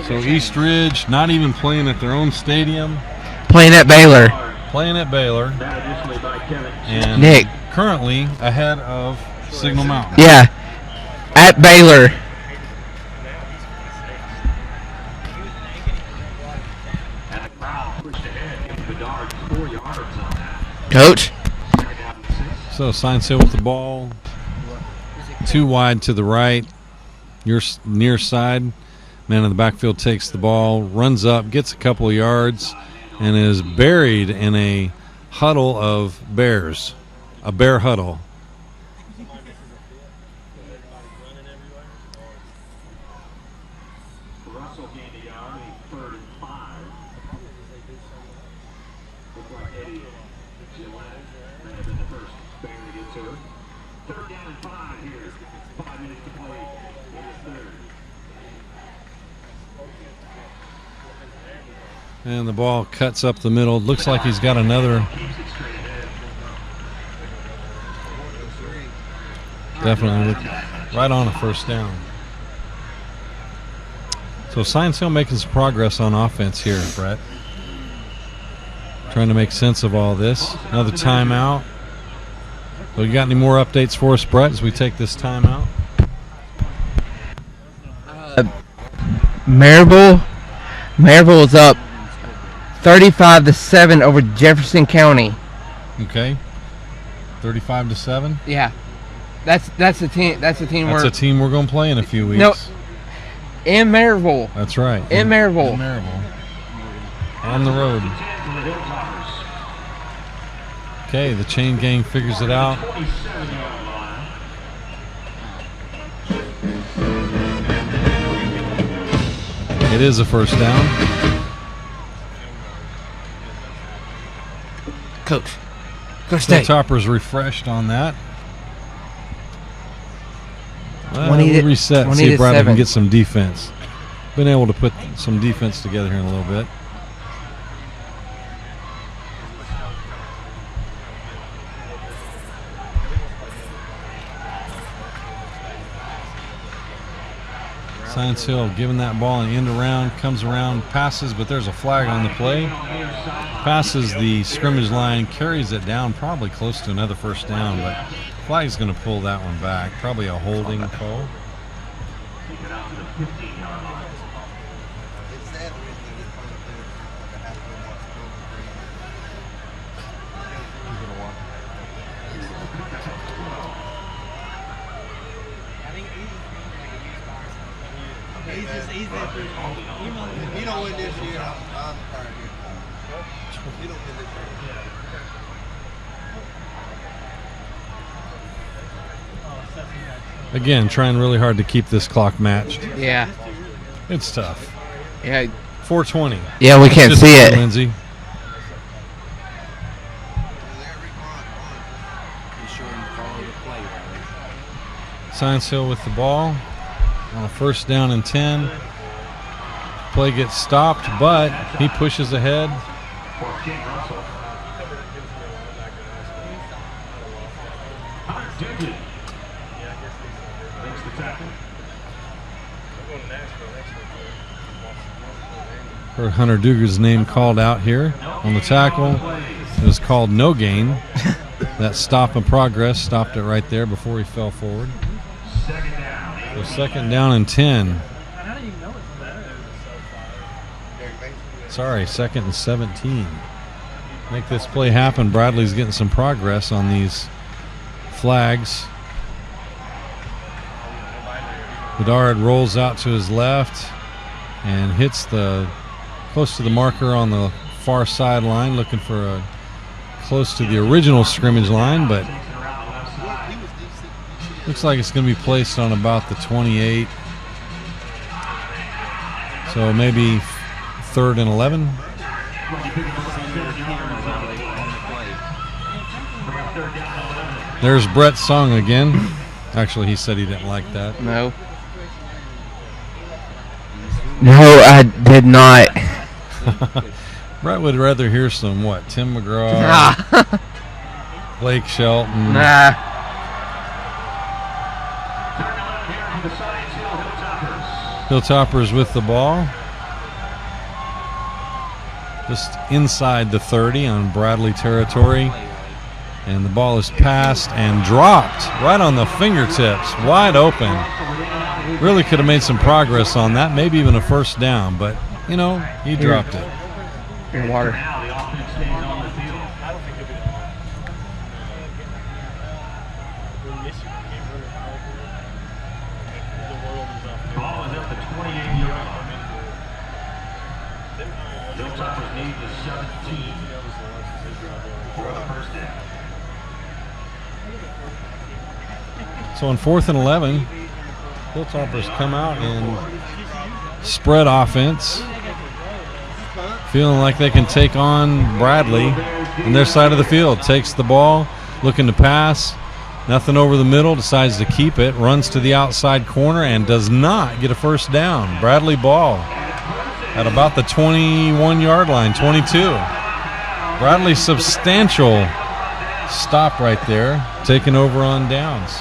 So East Ridge not even playing at their own stadium. Playing at Baylor. And Nick. Currently ahead of Signal Mountain. Yeah, at Baylor. Coach. So Science Hill with the ball. Too wide to the right. Your near side. Man in the backfield takes the ball, runs up, gets a couple of yards, and is buried in a huddle of bears. A bear huddle. And the ball cuts up the middle. Looks like he's got another. Definitely right on a first down. So Science Hill making some progress on offense here, Brett. Trying to make sense of all this. Another timeout. So you got any more updates for us, Brett, as we take this timeout? Maryville is up 35-7 over Jefferson County. Okay. 35-7. Yeah, that's the team. That's the team. That's a team we're going to play in a few weeks. No, in Maryville. That's right. In Maryville. On the road. Okay, the chain gang figures it out. It is a first down. Coach So Topper's refreshed on that. We'll reset, see if Bradley can get some defense. Been able to put some defense together here in a little bit. Science Hill giving that ball an end around, comes around, passes, but there's a flag on the play. Passes the scrimmage line, carries it down, probably close to another first down, but flag's going to pull that one back. Probably a holding call. You don't win this year, I'm tired of you don't win this year. Again, trying really hard to keep this clock matched. Yeah. It's tough. Yeah. 4:20. Yeah, we can't see it. Lindsay. Science Hill with the ball on a first down and 10. Play gets stopped, but he pushes ahead. Heard Hunter Duger's name called out here on the tackle. It was called no gain. That stop in progress stopped it right there before he fell forward. So 2nd down and 10. Sorry, 2nd and 17. Make this play happen. Bradley's getting some progress on these flags. Bedard rolls out to his left and hits close to the marker on the far sideline, looking for close to the original scrimmage line, but looks like it's going to be placed on about the 28. So maybe 3rd and 11. There's Brett's song again. Actually, he said he didn't like that. No. No, I did not. Brett would rather hear some, Tim McGraw, Blake Shelton. Nah. Hilltoppers with the ball. Just inside the 30 on Bradley territory. And the ball is passed and dropped right on the fingertips, wide open. Really could have made some progress on that, maybe even a 1st down, but, he dropped it. In water. Ball is at the 28-yard line. Hilltoppers need the 17 for the 1st down. So on 4th and 11, Hilltoppers come out in spread offense, feeling like they can take on Bradley on their side of the field. Takes the ball, looking to pass, nothing over the middle, decides to keep it, runs to the outside corner and does not get a 1st down. Bradley ball at about the 21-yard line, 22. Bradley substantial stop right there, taking over on downs.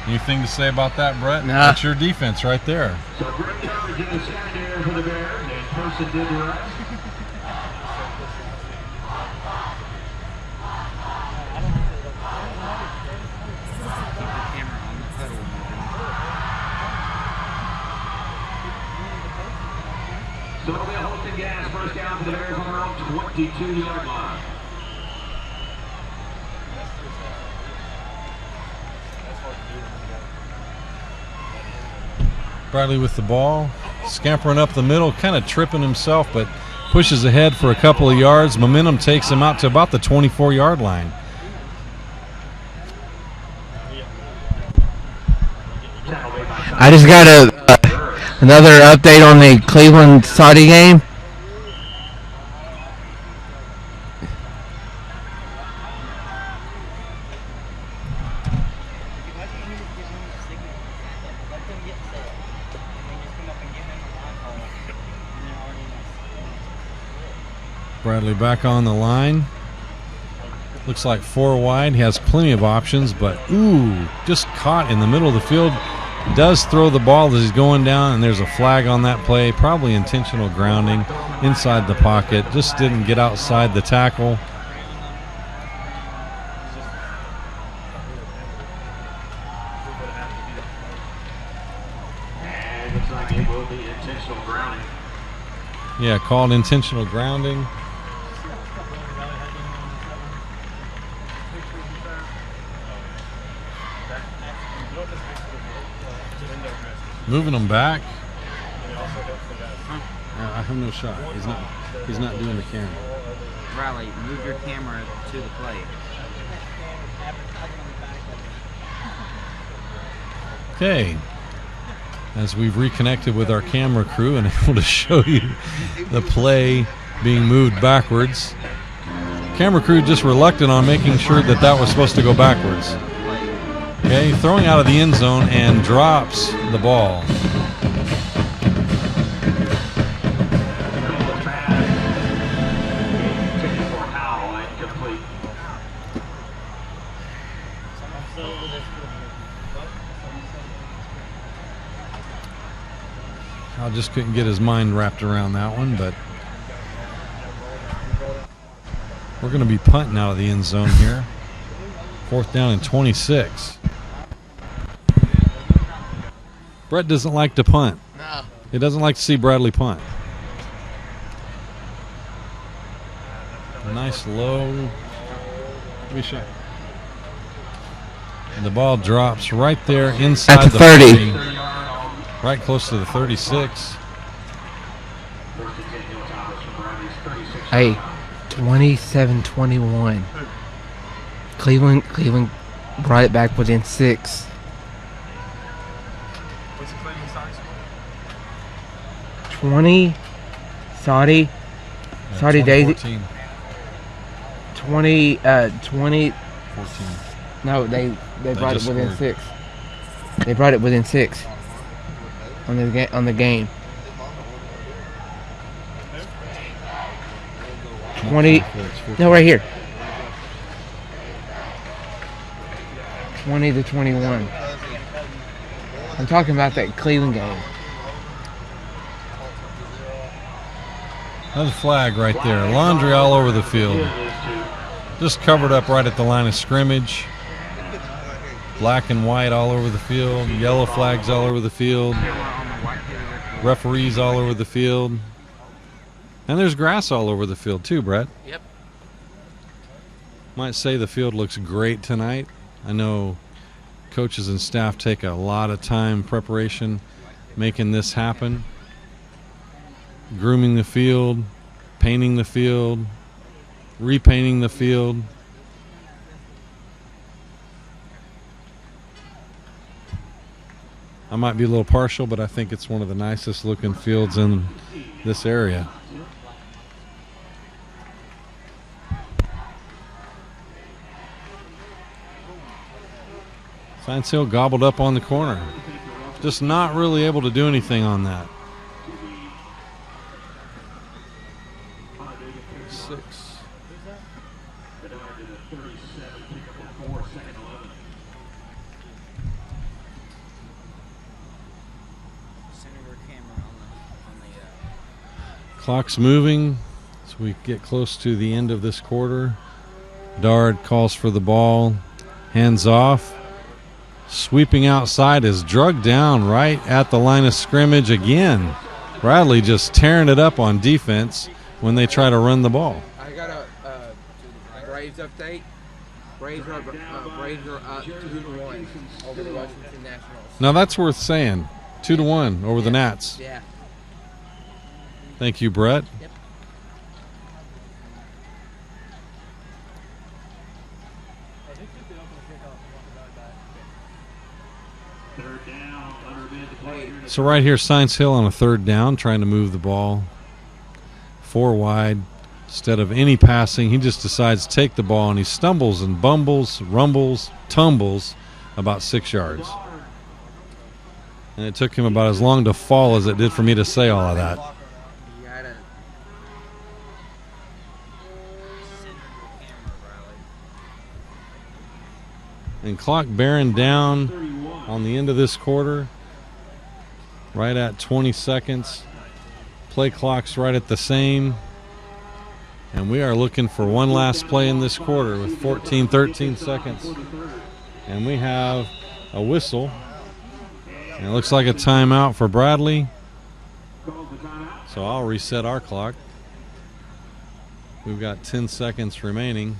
Anything to say about that, Brett? Nah. That's your defense right there. So great coverage in the secondary for the Bears, and person did the rest. So it'll be a Holston Gas 1st down for the Bears on their own 22-yard line. Bradley with the ball, scampering up the middle, kind of tripping himself, but pushes ahead for a couple of yards. Momentum takes him out to about the 24-yard line. I just got another update on the Cleveland-Saudi game. Bradley back on the line. Looks like 4 wide. He has plenty of options, but just caught in the middle of the field. Does throw the ball as he's going down, and there's a flag on that play. Probably intentional grounding inside the pocket. Just didn't get outside the tackle. And it looks like it will be intentional grounding. Yeah, called intentional grounding. Moving him back. I have no shot. He's not doing the camera. Riley, move your camera to the plate. Okay. As we've reconnected with our camera crew and able to show you the play being moved backwards. Camera crew just reluctant on making sure that was supposed to go backwards. Okay, throwing out of the end zone and drops the ball. Al just couldn't get his mind wrapped around that one, but We're going to be punting out of the end zone here. 4th down and 26. Brett doesn't like to punt. No. He doesn't like to see Bradley punt. A nice low. Be shot. And the ball drops right there inside At the 30. Right close to the 36. Hey, 27-21. Cleveland brought it back within 6. What's the Cleveland size? 20. Saudi Daisy. 14. 20. 14. No, they brought it just within scored. 6. They brought it within 6 on the game. 20. No, right here. 20-21. I'm talking about that Cleveland game. Another flag right there. Laundry all over the field. Just covered up right at the line of scrimmage. Black and white all over the field. Yellow flags all over the field. Referees all over the field. And there's grass all over the field too, Brett. Yep. Might say the field looks great tonight. I know coaches and staff take a lot of time preparation making this happen. Grooming the field, painting the field, repainting the field. I might be a little partial, but I think it's one of the nicest looking fields in this area. Science Hill gobbled up on the corner. Just not really able to do anything on that. 6. Clock's moving as we get close to the end of this quarter. Dard calls for the ball, hands off. Sweeping outside is drugged down right at the line of scrimmage again. Bradley just tearing it up on defense when they try to run the ball. I got a Braves update. Braves are up 2-1 over the Washington Nationals. Now that's worth saying. 2-1 over the Nats. Yeah. Thank you, Brett. Yep. So right here, Science Hill on a 3rd down, trying to move the ball 4 wide. Instead of any passing, he just decides to take the ball, and he stumbles and bumbles, rumbles, tumbles about 6 yards. And it took him about as long to fall as it did for me to say all of that. And clock bearing down on the end of this quarter, right at 20 seconds. Play clock's right at the same. And we are looking for one last play in this quarter with 13 seconds. And we have a whistle. And it looks like a timeout for Bradley. So I'll reset our clock. We've got 10 seconds remaining.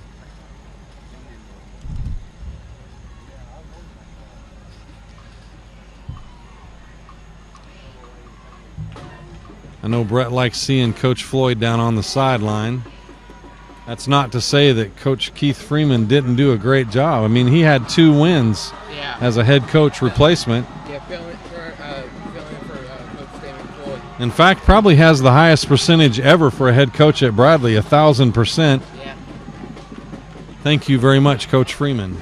I know Brett likes seeing Coach Floyd down on the sideline. That's not to say that Coach Keith Freeman didn't do a great job. I mean, he had 2 wins as a head coach replacement. Yeah, filling for Coach Damon Floyd. In fact, probably has the highest percentage ever for a head coach at Bradley, 1,000%. Yeah. Thank you very much, Coach Freeman.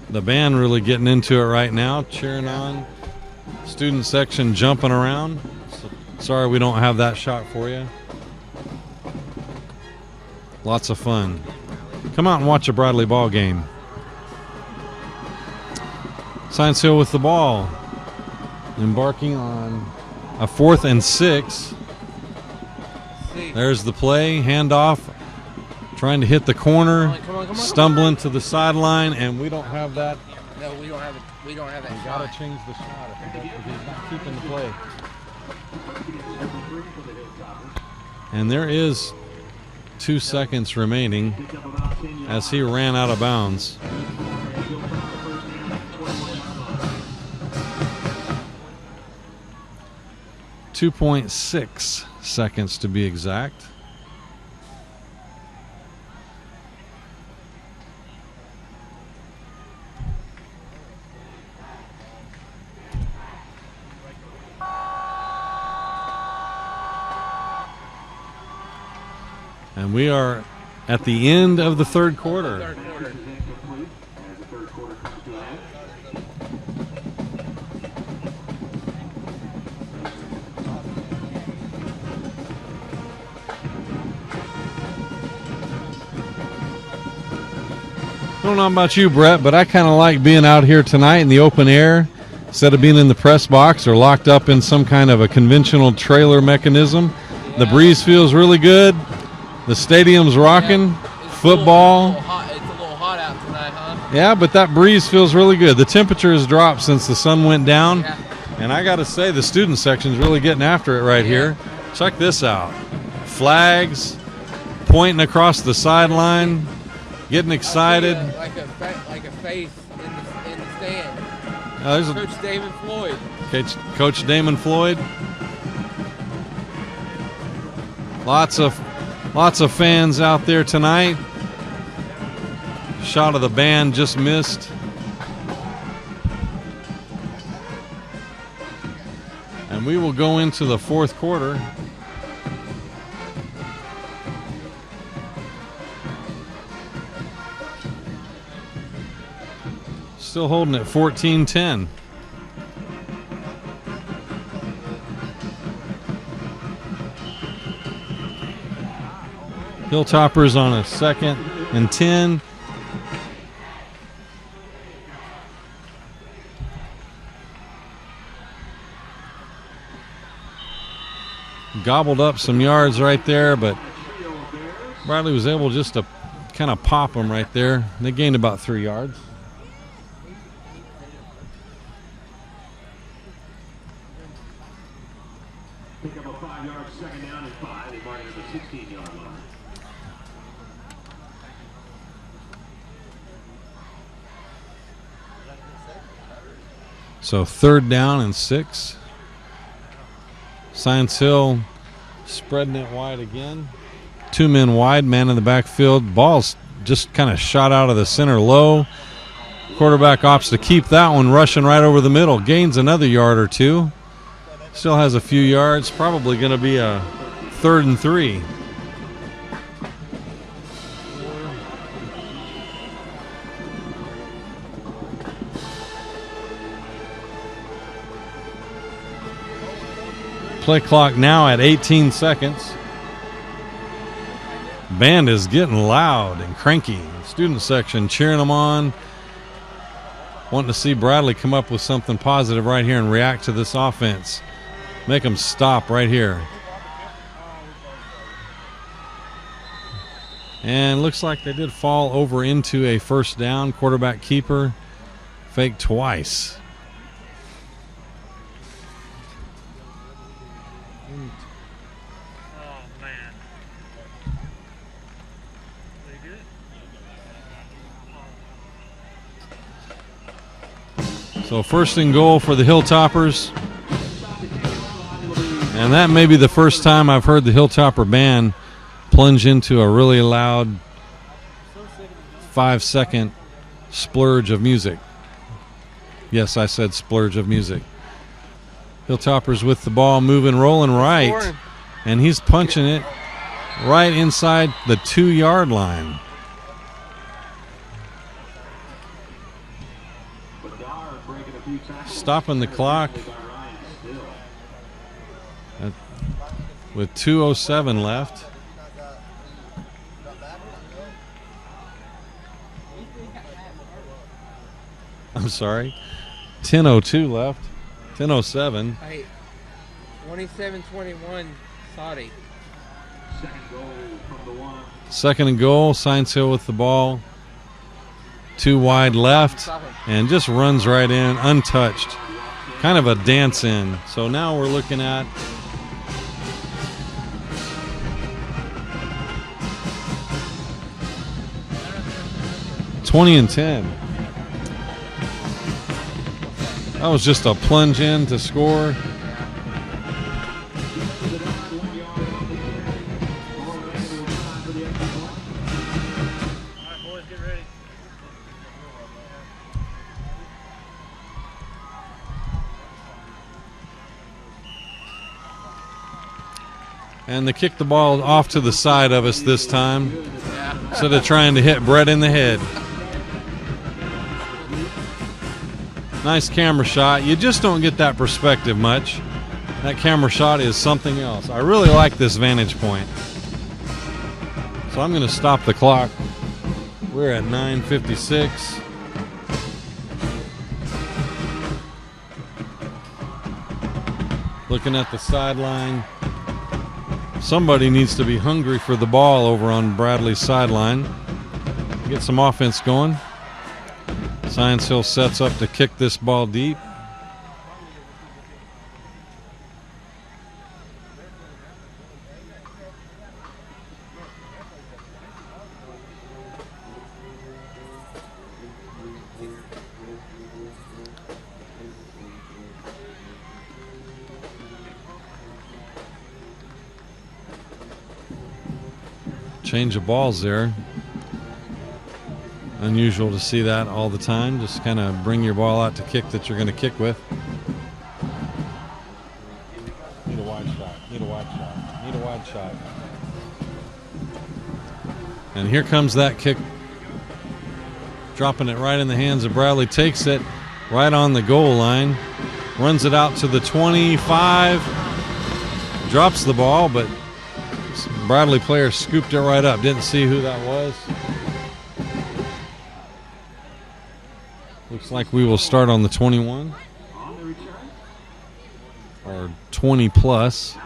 The band really getting into it right now, cheering on. Student section jumping around. Sorry we don't have that shot for you. Lots of fun. Come out and watch a Bradley ball game. Science Hill with the ball. Embarking on a 4th and 6. There's the play, handoff, trying to hit the corner, stumbling to the sideline, and we don't have that. No, we don't have it. We don't have that. We got to change the shot if he's not keeping the play. And there is 2 seconds remaining as he ran out of bounds. .6 seconds to be exact. And we are at the end of the third quarter. I don't know about you, Brett, but I kind of like being out here tonight in the open air instead of being in the press box or locked up in some kind of a conventional trailer mechanism. Yeah. The breeze feels really good. The stadium's rocking. Yeah, football. It's a little hot out tonight, huh? Yeah, but that breeze feels really good. The temperature has dropped since the sun went down. Yeah. And I got to say, the student section's really getting after it right here. Check this out. Flags, pointing across the sideline, getting excited. Like a face in the stand. There's Coach Damon Floyd. Coach Damon Floyd. Lots of fans out there tonight. Shot of the band just missed. And we will go into the fourth quarter. Still holding at 14-10. Hilltoppers on a 2nd and 10. Gobbled up some yards right there, but Bradley was able just to kind of pop them right there. They gained about 3 yards. Pick up a 5-yard second down and 5. They mark it at the 16-yard line. So 3rd down and 6. Science Hill spreading it wide again. 2 men wide, man in the backfield. Ball's just kind of shot out of the center low. Quarterback opts to keep that one, rushing right over the middle. Gains another yard or 2. Still has a few yards. Probably going to be a 3rd and 3. Play clock now at 18 seconds. Band is getting loud and cranky. Student section cheering them on. Wanting to see Bradley come up with something positive right here and react to this offense. Make them stop right here. And looks like they did fall over into a 1st down. Quarterback keeper faked twice. So 1st and goal for the Hilltoppers. And that may be the first time I've heard the Hilltopper band plunge into a really loud 5-second splurge of music. Yes, I said splurge of music. Hilltoppers with the ball, moving, rolling right. And he's punching it right inside the 2-yard line. Stopping the clock with 2:07 left. I'm sorry, 10:02 left. 10:07. Hey, 27-21 Saudi. Second and goal. Science Hill with the ball. 2 wide left, and just runs right in, untouched. Kind of a dance in. So now we're looking at (20-10). That was just a plunge in to score. And they kicked the ball off to the side of us this time, instead of trying to hit Brett in the head. Nice camera shot. You just don't get that perspective much. That camera shot is something else. I really like this vantage point. So I'm going to stop the clock. We're at 9:56. Looking at the sideline. Somebody needs to be hungry for the ball over on Bradley's sideline. Get some offense going. Science Hill sets up to kick this ball deep. Change of balls there. Unusual to see that all the time. Just kind of bring your ball out to kick that you're going to kick with. Need a wide shot. Need a wide shot. Need a wide shot. And here comes that kick. Dropping it right in the hands of Bradley. Takes it right on the goal line. Runs it out to the 25. Drops the ball, but Bradley player scooped it right up. Didn't see who that was. Looks like we will start on the 21. Or 20 plus.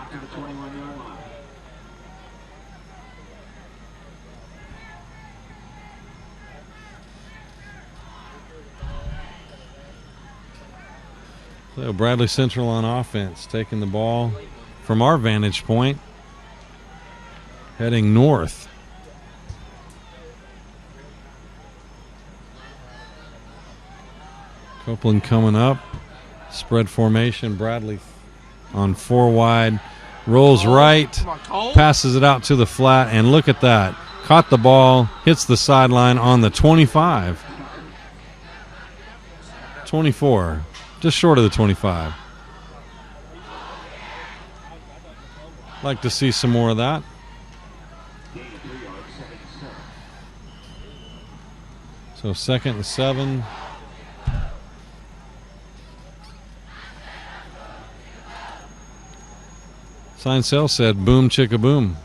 So Bradley Central on offense, taking the ball from our vantage point, heading north. Copeland coming up. Spread formation. Bradley on 4 wide. Rolls right. Passes it out to the flat. And look at that. Caught the ball. Hits the sideline on the 25. 24. Just short of the 25. Like to see some more of that. So 2nd and 7. Science Hill said boom chicka boom.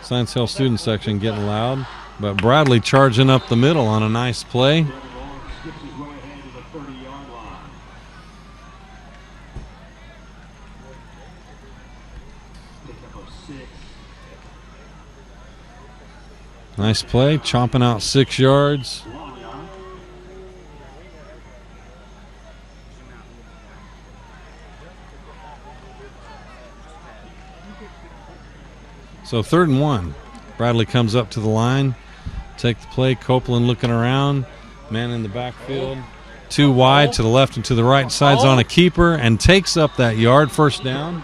Science Hill student section getting loud, but Bradley charging up the middle on a nice play. Nice play, chomping out 6 yards. So 3rd and 1. Bradley comes up to the line. Take the play. Copeland looking around. Man in the backfield. 2 wide to the left and to the right. Sides on a keeper and takes up that yard. 1st down.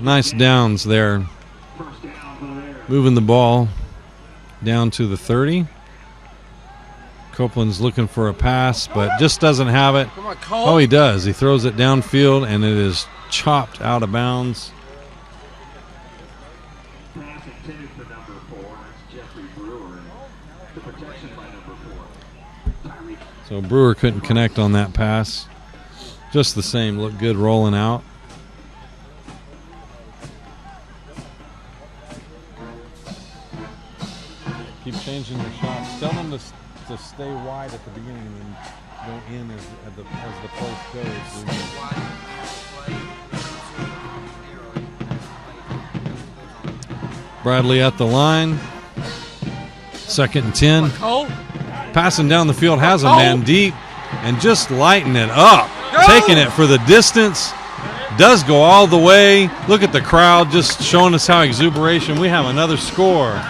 Nice downs there. Moving the ball down to the 30. Copeland's looking for a pass, but just doesn't have it. Oh, he does. He throws it downfield, and it is chopped out of bounds. So Brewer couldn't connect on that pass. Just the same, looked good rolling out. Keep changing your shots. Tell them to stay wide at the beginning and then go in as the post goes. Bradley at the line. 2nd and 10. Passing down the field, has a man deep and just lighting it up. Taking it for the distance. Does go all the way. Look at the crowd just showing us how exuberation. We have another score.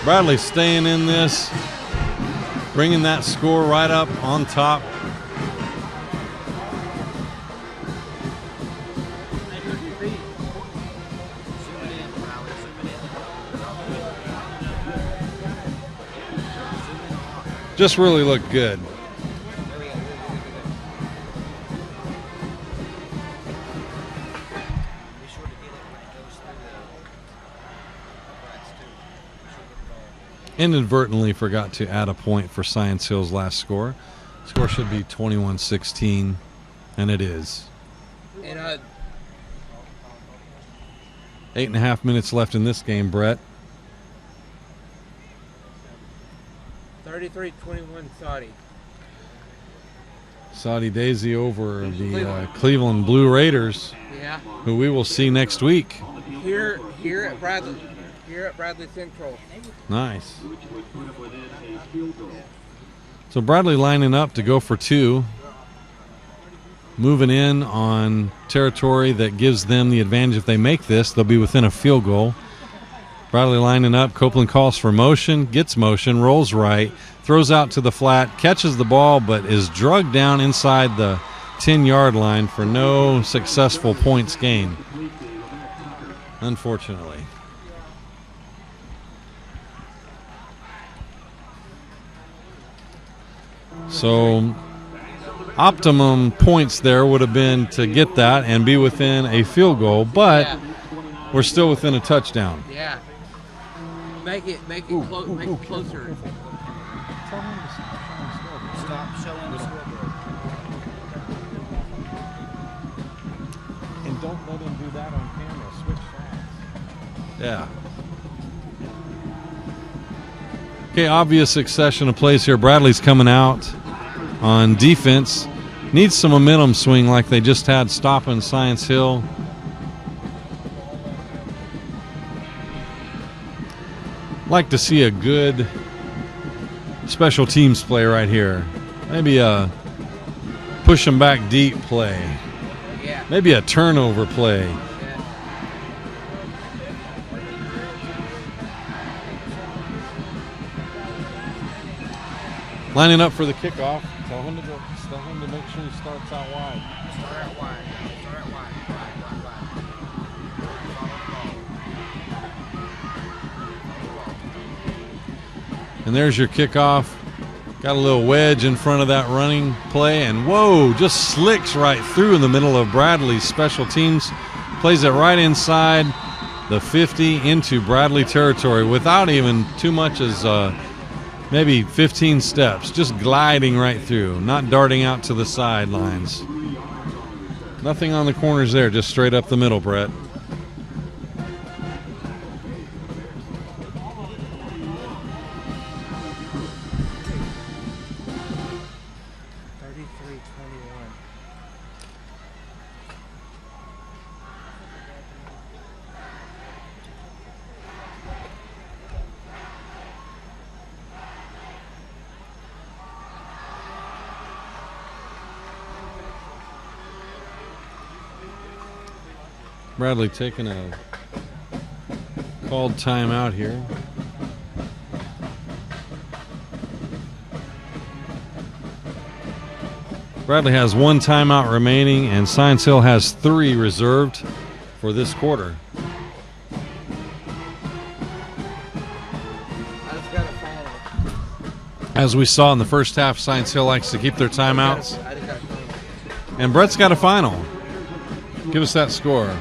Bradley staying in this, bringing that score right up on top. Just really looked good. Inadvertently forgot to add a point for Science Hill's last score. Score should be 21-16, and it is. And 8.5 minutes left in this game, Brett. 33-21 Saudi. Saudi Daisy over the Cleveland Blue Raiders, Yeah. who we will see next week. Here at Bradley Central. Nice. So Bradley lining up to go for 2. Moving in on territory that gives them the advantage. If they make this, they'll be within a field goal. Bradley lining up. Copeland calls for motion, gets motion, rolls right, throws out to the flat, catches the ball, but is drugged down inside the 10-yard line for no successful points gained, unfortunately. So optimum points there would have been to get that and be within a field goal, but we're still within a touchdown. Yeah. Make it closer. Stop showing the scoreboard. And don't let him do that on camera. Switch sides. Yeah. Okay, obvious succession of plays here. Bradley's coming out on defense. Needs some momentum swing like they just had stopping Science Hill. Like to see a good special teams play right here. Maybe a push them back deep play. Yeah. Maybe a turnover play. Lining up for the kickoff. Tell him to make sure he starts out wide. Start out wide. And there's your kickoff. Got a little wedge in front of that running play, and whoa, just slicks right through in the middle of Bradley's special teams. Plays it right inside the 50 into Bradley territory without even too much as maybe 15 steps, just gliding right through, not darting out to the sidelines. Nothing on the corners there, just straight up the middle, Brett. Bradley taking a called timeout here. Bradley has 1 timeout remaining, and Science Hill has 3 reserved for this quarter. As we saw in the first half, Science Hill likes to keep their timeouts. And Brett's got a final. Give us that score.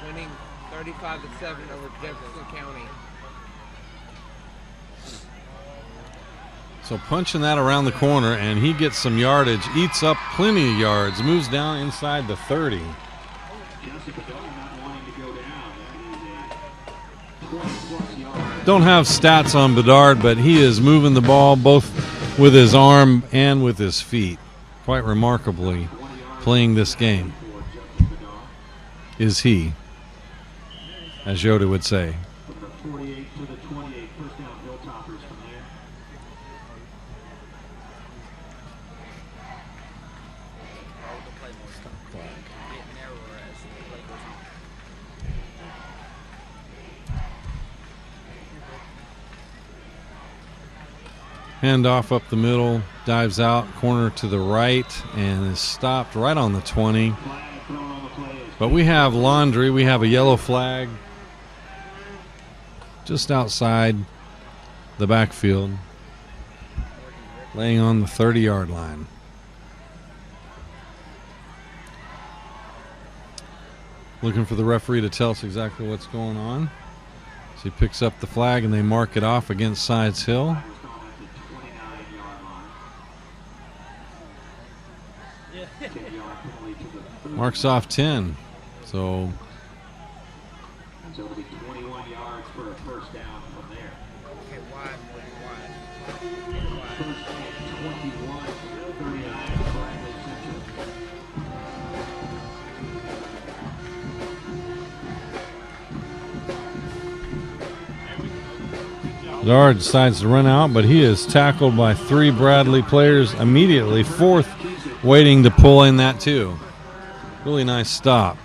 winning 35-7 over Jefferson County. So punching that around the corner, and he gets some yardage, eats up plenty of yards, moves down inside the 30. Don't have stats on Bedard, but he is moving the ball both with his arm and with his feet. Quite remarkably playing this game is he, as Yoda would say. Handoff up the middle, dives out, corner to the right, and is stopped right on the 20. But we have laundry. We have a yellow flag just outside the backfield, laying on the 30-yard line. Looking for the referee to tell us exactly what's going on. So he picks up the flag, and they mark it off against Sides Hill. Marks off 10. So So it'll be 21 yards for a first down from there. Okay, wide. First and 21, 39, Bradley Central. Bedard decides to run out, but he is tackled by 3 Bradley players immediately. 4th waiting to pull in that too. Really nice stop.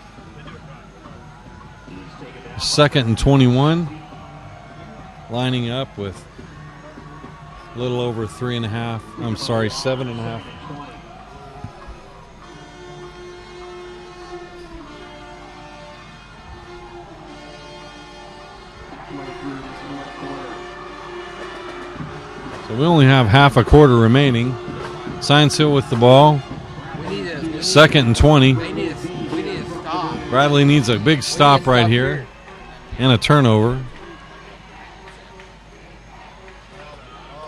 2nd and 21. Lining up with a little over 3.5. I'm sorry, 7.5. So we only have half a quarter remaining. Science Hill with the ball. 2nd and 20. We need a stop. Bradley needs a big stop right here and a turnover.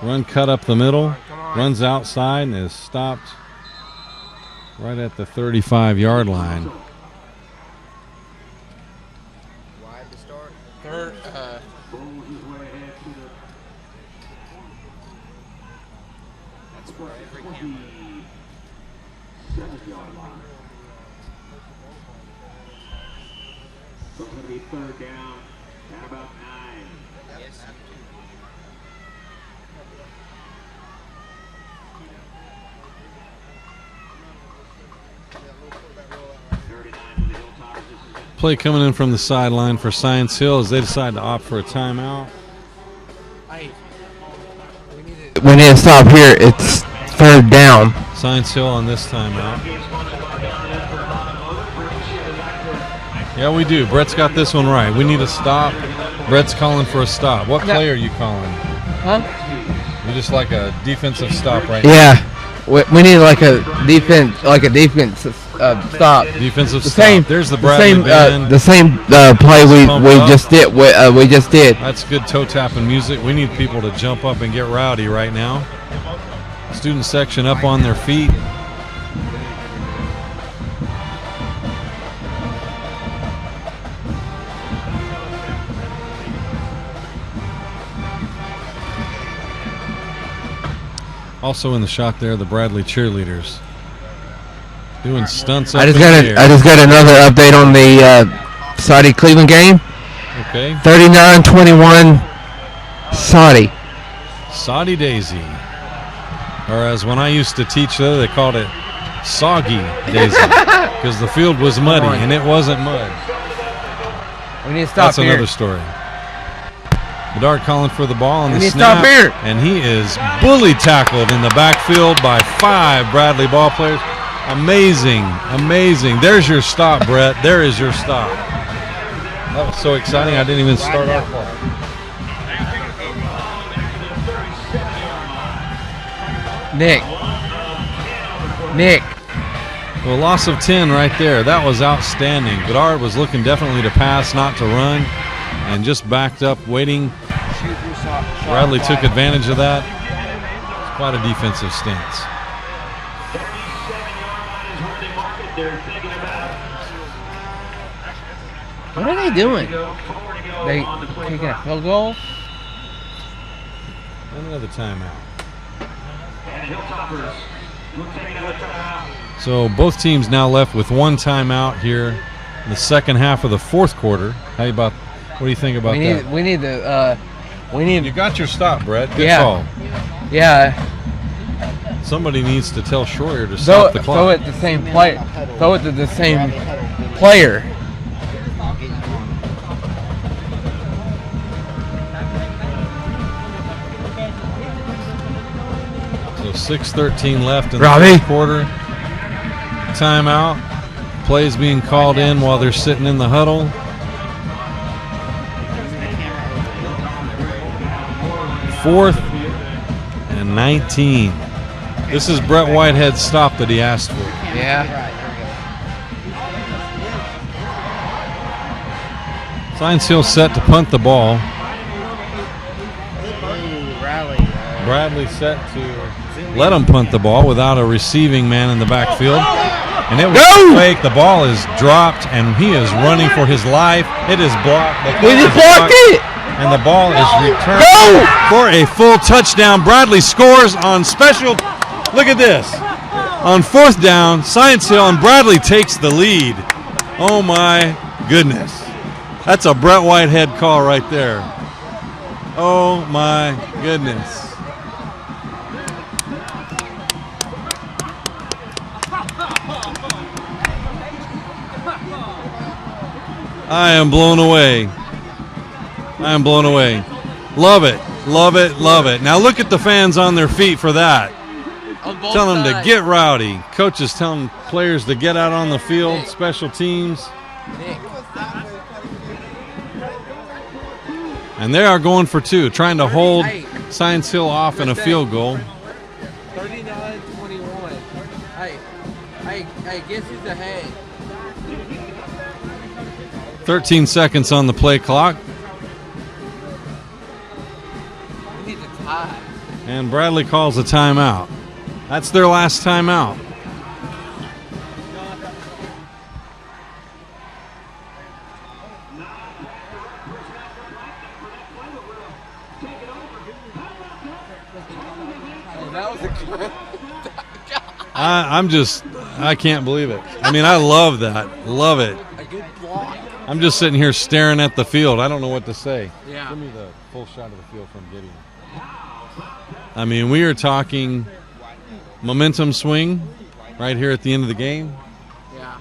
Run cut up the middle, runs outside and is stopped right at the 35-yard line. Wide to start. Third. That's for every 7-yard line. So it's going to be 3rd down at about 9. Yes. Play coming in from the sideline for Science Hill as they decide to opt for a timeout. We need to stop here. It's 3rd down. Science Hill on this timeout. Yeah, we do. Brett's got this one right. We need a stop. Brett's calling for a stop. What play are you calling? Huh? You just like a defensive stop right now. Yeah. We need like a defense stop. Defensive The stop. same. There's the Bradley band. The same play we just did. We just did. That's good toe tapping music. We need people to jump up and get rowdy right now. Student section up on their feet. Also in the shot there, the Bradley cheerleaders doing stunts. I just got another update on the Saudi Cleveland game. Okay. 39-21 Saudi. Saudi Daisy. Or as when I used to teach there, they called it Soggy Daisy because the field was muddy and it wasn't mud. We need to stop That's here. another story. Bedard calling for the ball on We the need to snap. stop here. And he is bully tackled in the backfield by 5 Bradley ball players. Amazing, amazing. There's your stop, Brett. There is your stop. That was so exciting, I didn't even start our clock. Nick. Well, loss of 10 right there. That was outstanding. Goddard was looking definitely to pass, not to run, and just backed up, waiting. Bradley took advantage of that. It's quite a defensive stance. What are they doing? They taking a field goal? Another timeout. So both teams now left with one timeout here in the second half of the fourth quarter. What do you think about that? We need. You got your stop, Brett. Good call. Yeah. Somebody needs to tell Schroyer to stop the clock. Throw it to the same player. Throw it to the same player. So 6:13 left in the fourth quarter. Timeout. Plays being called in while they're sitting in the huddle. Fourth and 19. This is Brett Whitehead's stop that he asked for. Yeah. Science Hill set to punt the ball. Bradley set to let him punt the ball without a receiving man in the backfield. And it was fake. The ball is dropped, and he is running for his life. It is blocked. We just blocked it! And the ball is returned for a full touchdown. Bradley scores on special. Look at this. On fourth down, Science Hill, and Bradley takes the lead. Oh, my goodness. That's a Brett Whitehead call right there. Oh, my goodness. I am blown away. I am blown away. Love it, love it, love it. Now look at the fans on their feet for that. Tell them to get rowdy. Coaches telling players to get out on the field, special teams. And they are going for two, trying to hold Science Hill off in a field goal. 39-21. Hey, guess who's ahead? 13 seconds on the play clock. We need to tie. And Bradley calls a timeout. That's their last timeout. I can't believe it. I mean, I love that. Love it. A good block. I'm just sitting here staring at the field. I don't know what to say. Yeah. Give me the full shot of the field from Gideon. I mean, we are talking momentum swing right here at the end of the game. Yeah.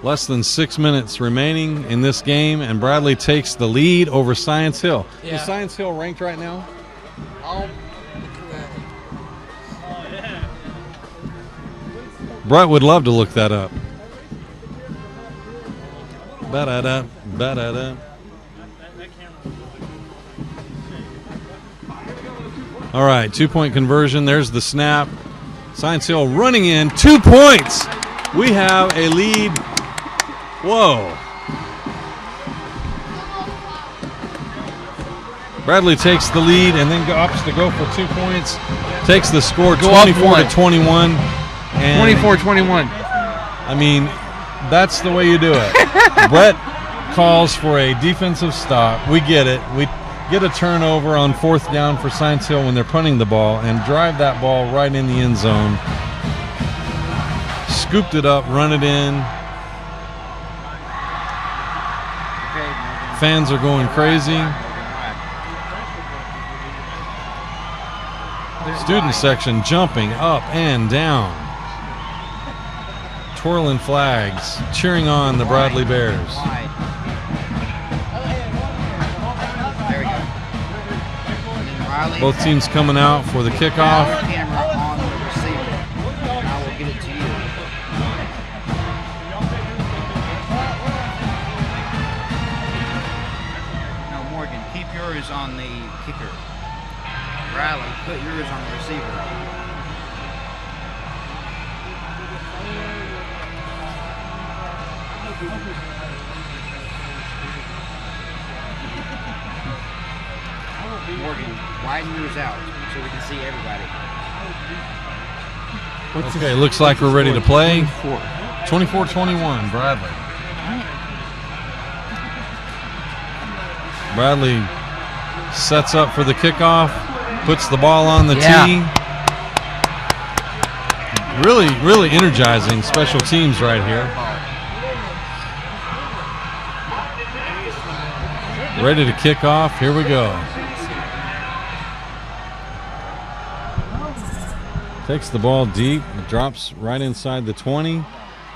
Less than 6 minutes remaining in this game, and Bradley takes the lead over Science Hill. Yeah. Is Science Hill ranked right now? Brett would love to look that up. Ba-da-da, ba-da-da. All right, 2-point conversion. There's the snap. Science Hill running in. 2 points. We have a lead. Whoa. Bradley takes the lead and then opts to go for 2 points. Takes the score 24-21. 24-21. I mean, that's the way you do it. Brett calls for a defensive stop. We get it. We get a turnover on fourth down for Science Hill when they're punting the ball and drive that ball right in the end zone. Scooped it up, run it in. Fans are going crazy. Student section jumping up and down. Twirling flags, cheering on the Bradley Bears. Both teams coming out for the kickoff. Camera on the receiver, and I will get it to you. No, Morgan, keep yours on the kicker. put yours on the receiver. Morgan, widen yours out so we can see everybody. Okay, looks like we're ready to play. 24-21, Bradley. Bradley sets up for the kickoff, puts the ball on the tee. Really energizing special teams right here. Ready to kick off. Here we go. Takes the ball deep, drops right inside the 20,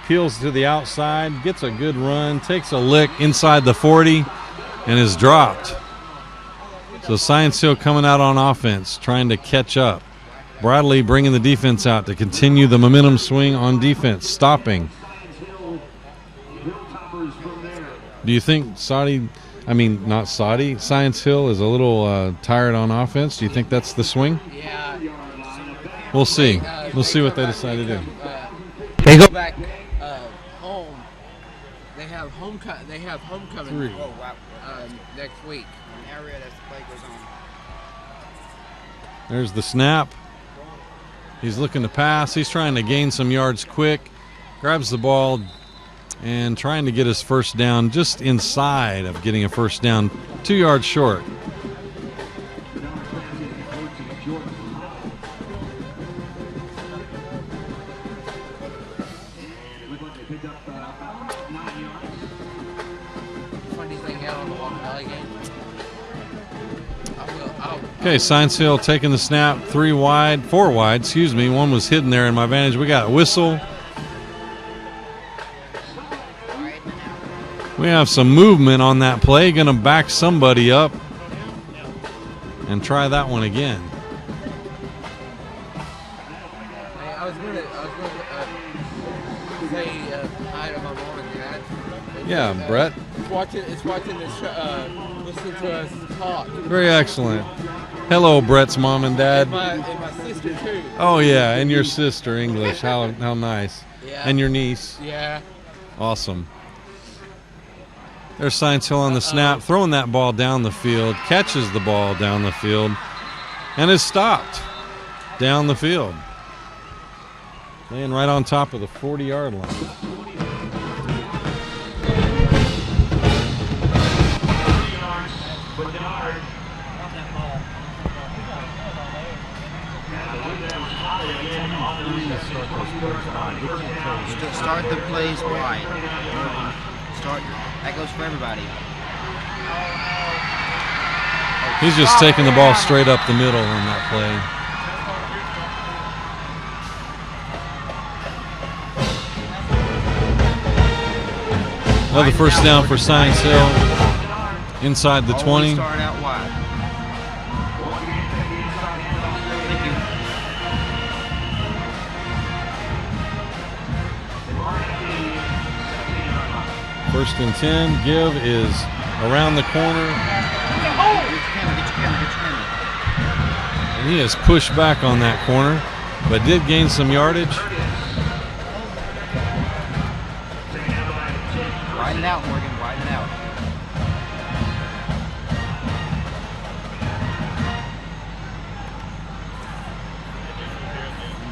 peels to the outside, gets a good run, takes a lick inside the 40, and is dropped. So Science Hill coming out on offense, trying to catch up. Bradley bringing the defense out to continue the momentum swing on defense, stopping. Do you think Science Hill is a little tired on offense? Do you think that's the swing? Yeah. We'll see. We'll see what they decide to do. They go back home. They have homecoming next week. Area as the play goes on. There's the snap. He's looking to pass. He's trying to gain some yards quick. Grabs the ball and trying to get his first down just inside of getting a first down, 2 yards short. Okay, Science Hill taking the snap, 4 wide, excuse me. One was hidden there in my vantage. We got a whistle. We have some movement on that play. Going to back somebody up and try that one again. I was going to say hi to my mom and dad. Yeah, Brett. It's watching this listening to us talk. Very excellent. Hello, Brett's mom and dad. And my sister too. Oh yeah, and your sister, English. How nice. Yeah. And your niece. Yeah. Awesome. There's Science Hill on the snap, throwing that ball down the field, catches the ball down the field, and is stopped down the field. Laying right on top of the 40-yard line. Start the plays wide. That goes for everybody. He's just taking the ball straight up the middle on that play. Another first down for Science Hill inside the 20. Start out wide. Thank you. First and 10. Give is around the corner. Get your camera. And he has pushed back on that corner, but did gain some yardage. Widen out, Morgan. Widen out.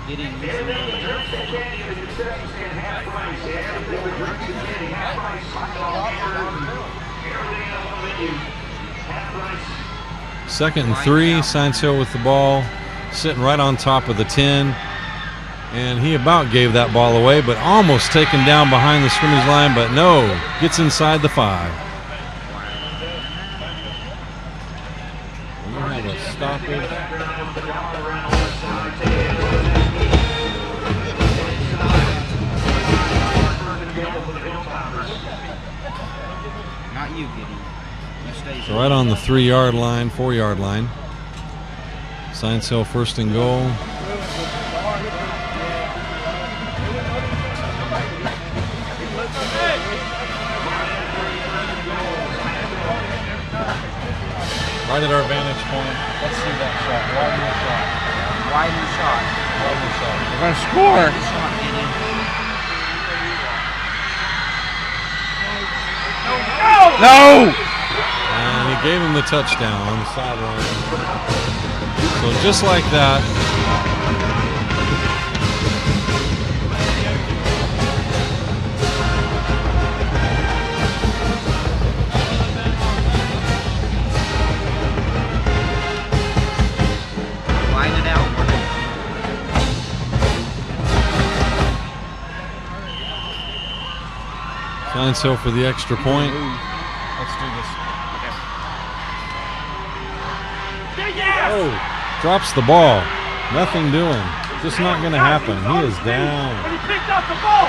Getting Second and 3, Science Hill with the ball, sitting right on top of the 10. And he about gave that ball away, but almost taken down behind the scrimmage line, but no, gets inside the 5. We have a stoppage. not you, Giddy. You stay. So right on the 3-yard line, 4-yard line. Science Hill first and goal. Right at our vantage point. Let's see that shot. Right in the shot. Widen the shot. They're going to score. No! And he gave him the touchdown on the sideline. So just like that, Widen it out. Science Hill for the extra point. Let's do this. Oh, drops the ball. Nothing doing. Just not going to happen. He is down. When he picked up the ball,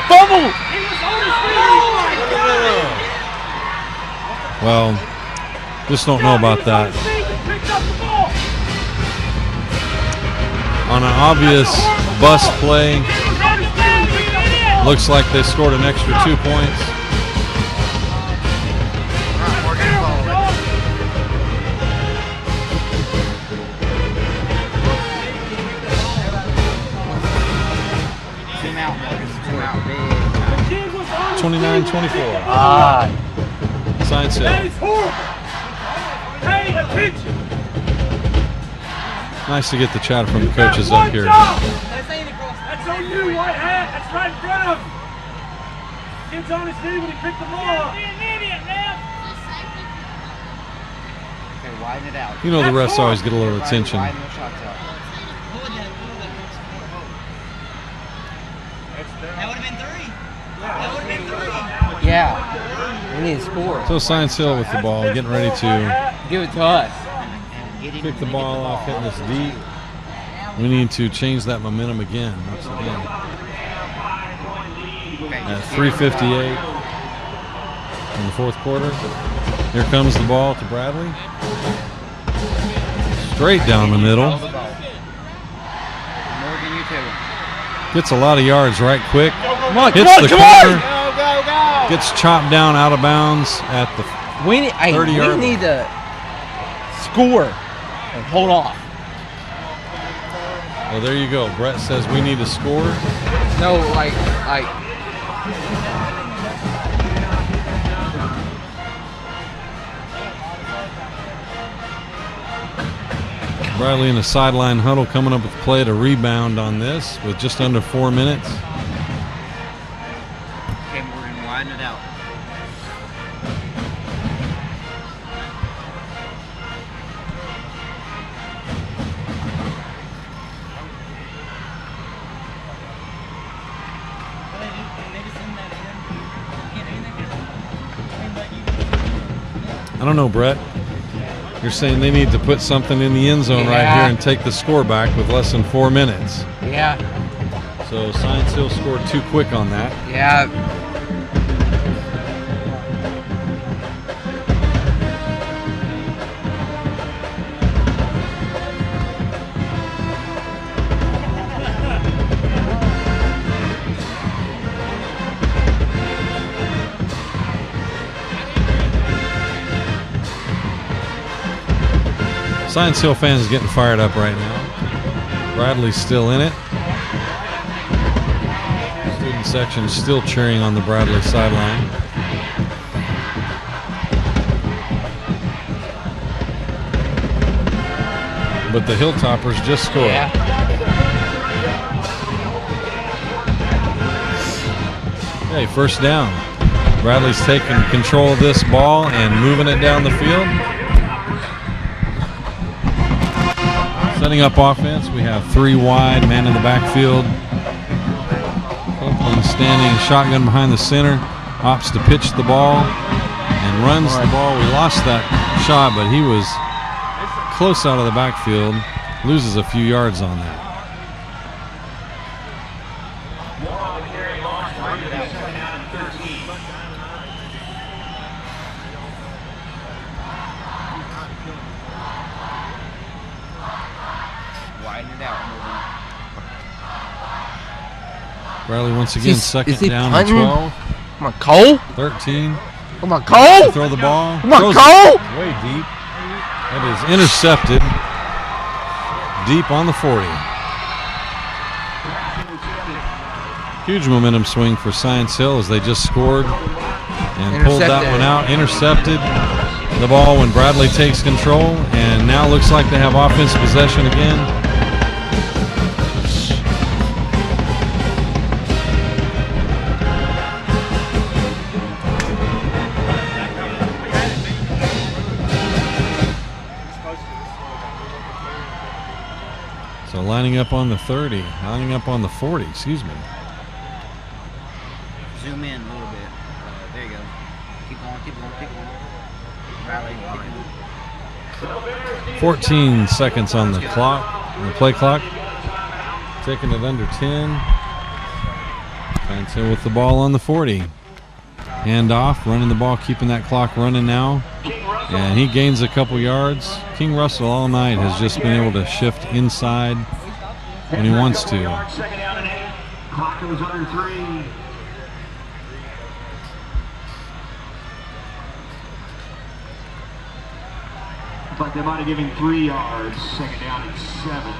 Fumble! he was on his feet. Oh my God! Well, just don't know about that. He picked up the ball. On an obvious bust play, He was on his feet. He picked up the ball. looks like they scored an extra 2 points. Zoom out, Marcus. Zoom out big. The kid was on his 29-24. Science Hill. That is horrible. Pay attention. Nice to get the chatter from the coaches up here. That's on you, white hat. That's right in front of him. Kid's on his knee when he picked the ball up. Okay, widen it out. You know the refs always get a little attention. Widen the shots out. That would have been 3. That would have been 3. Yeah. We need to score. So Science Hill with the ball, getting ready to Give it to us. Get him pick the to ball off, hitting this deep. We need to change that momentum again, once again. At 3:58 in the fourth quarter. Here comes the ball to Bradley. Straight down the middle. Morgan, you too. Gets a lot of yards right quick. Come on, Hits come on, the come corner. on! Go, go, go! Gets chopped down out of bounds at the We need, hey, 30-yard we need to score and hold off. Well, there you go. Brett says we need to score. No, like. Bradley in a sideline huddle coming up with the play to rebound on this with just under 4 minutes. Okay, Morgan, widen it out. I don't know, Brett. You're saying they need to put something in the end zone right here and take the score back with less than 4 minutes. Yeah. So Science Hill scored too quick on that. Yeah. Science Hill fans getting fired up right now. Bradley's still in it. Student section still cheering on the Bradley sideline. But the Hilltoppers just scored. Yeah. Okay, first down. Bradley's taking control of this ball and moving it down the field. Setting up offense, we have 3 wide, man in the backfield. Copeland standing shotgun behind the center, opts to pitch the ball and runs the ball. We lost that shot, but he was close out of the backfield, loses a few yards on that. Widen it out, Morgan. Bradley once again second down and punting? 12. Come on, Cole. 13. Come on, Cole. Throw the ball. Come on, Throws Cole. it way deep. That is intercepted. deep on the 40. Huge momentum swing for Science Hill as they just scored and pulled that one out. Intercepted the ball when Bradley takes control, and now looks like they have offensive possession again. So lining up on the 30, lining up on the 40, excuse me. Zoom in a little bit. There you go. Keep going, keep going, keep going. Riley, keep going. 14 seconds on the clock, on the play clock. Taking it under 10. Science Hill with the ball on the 40. Hand off, running the ball, keeping that clock running now. And he gains a couple yards. King Russell all night has just been able to shift inside when he wants to. Second down and 8. Clock goes under 3. But they might have given 3 yards. Second down and 7.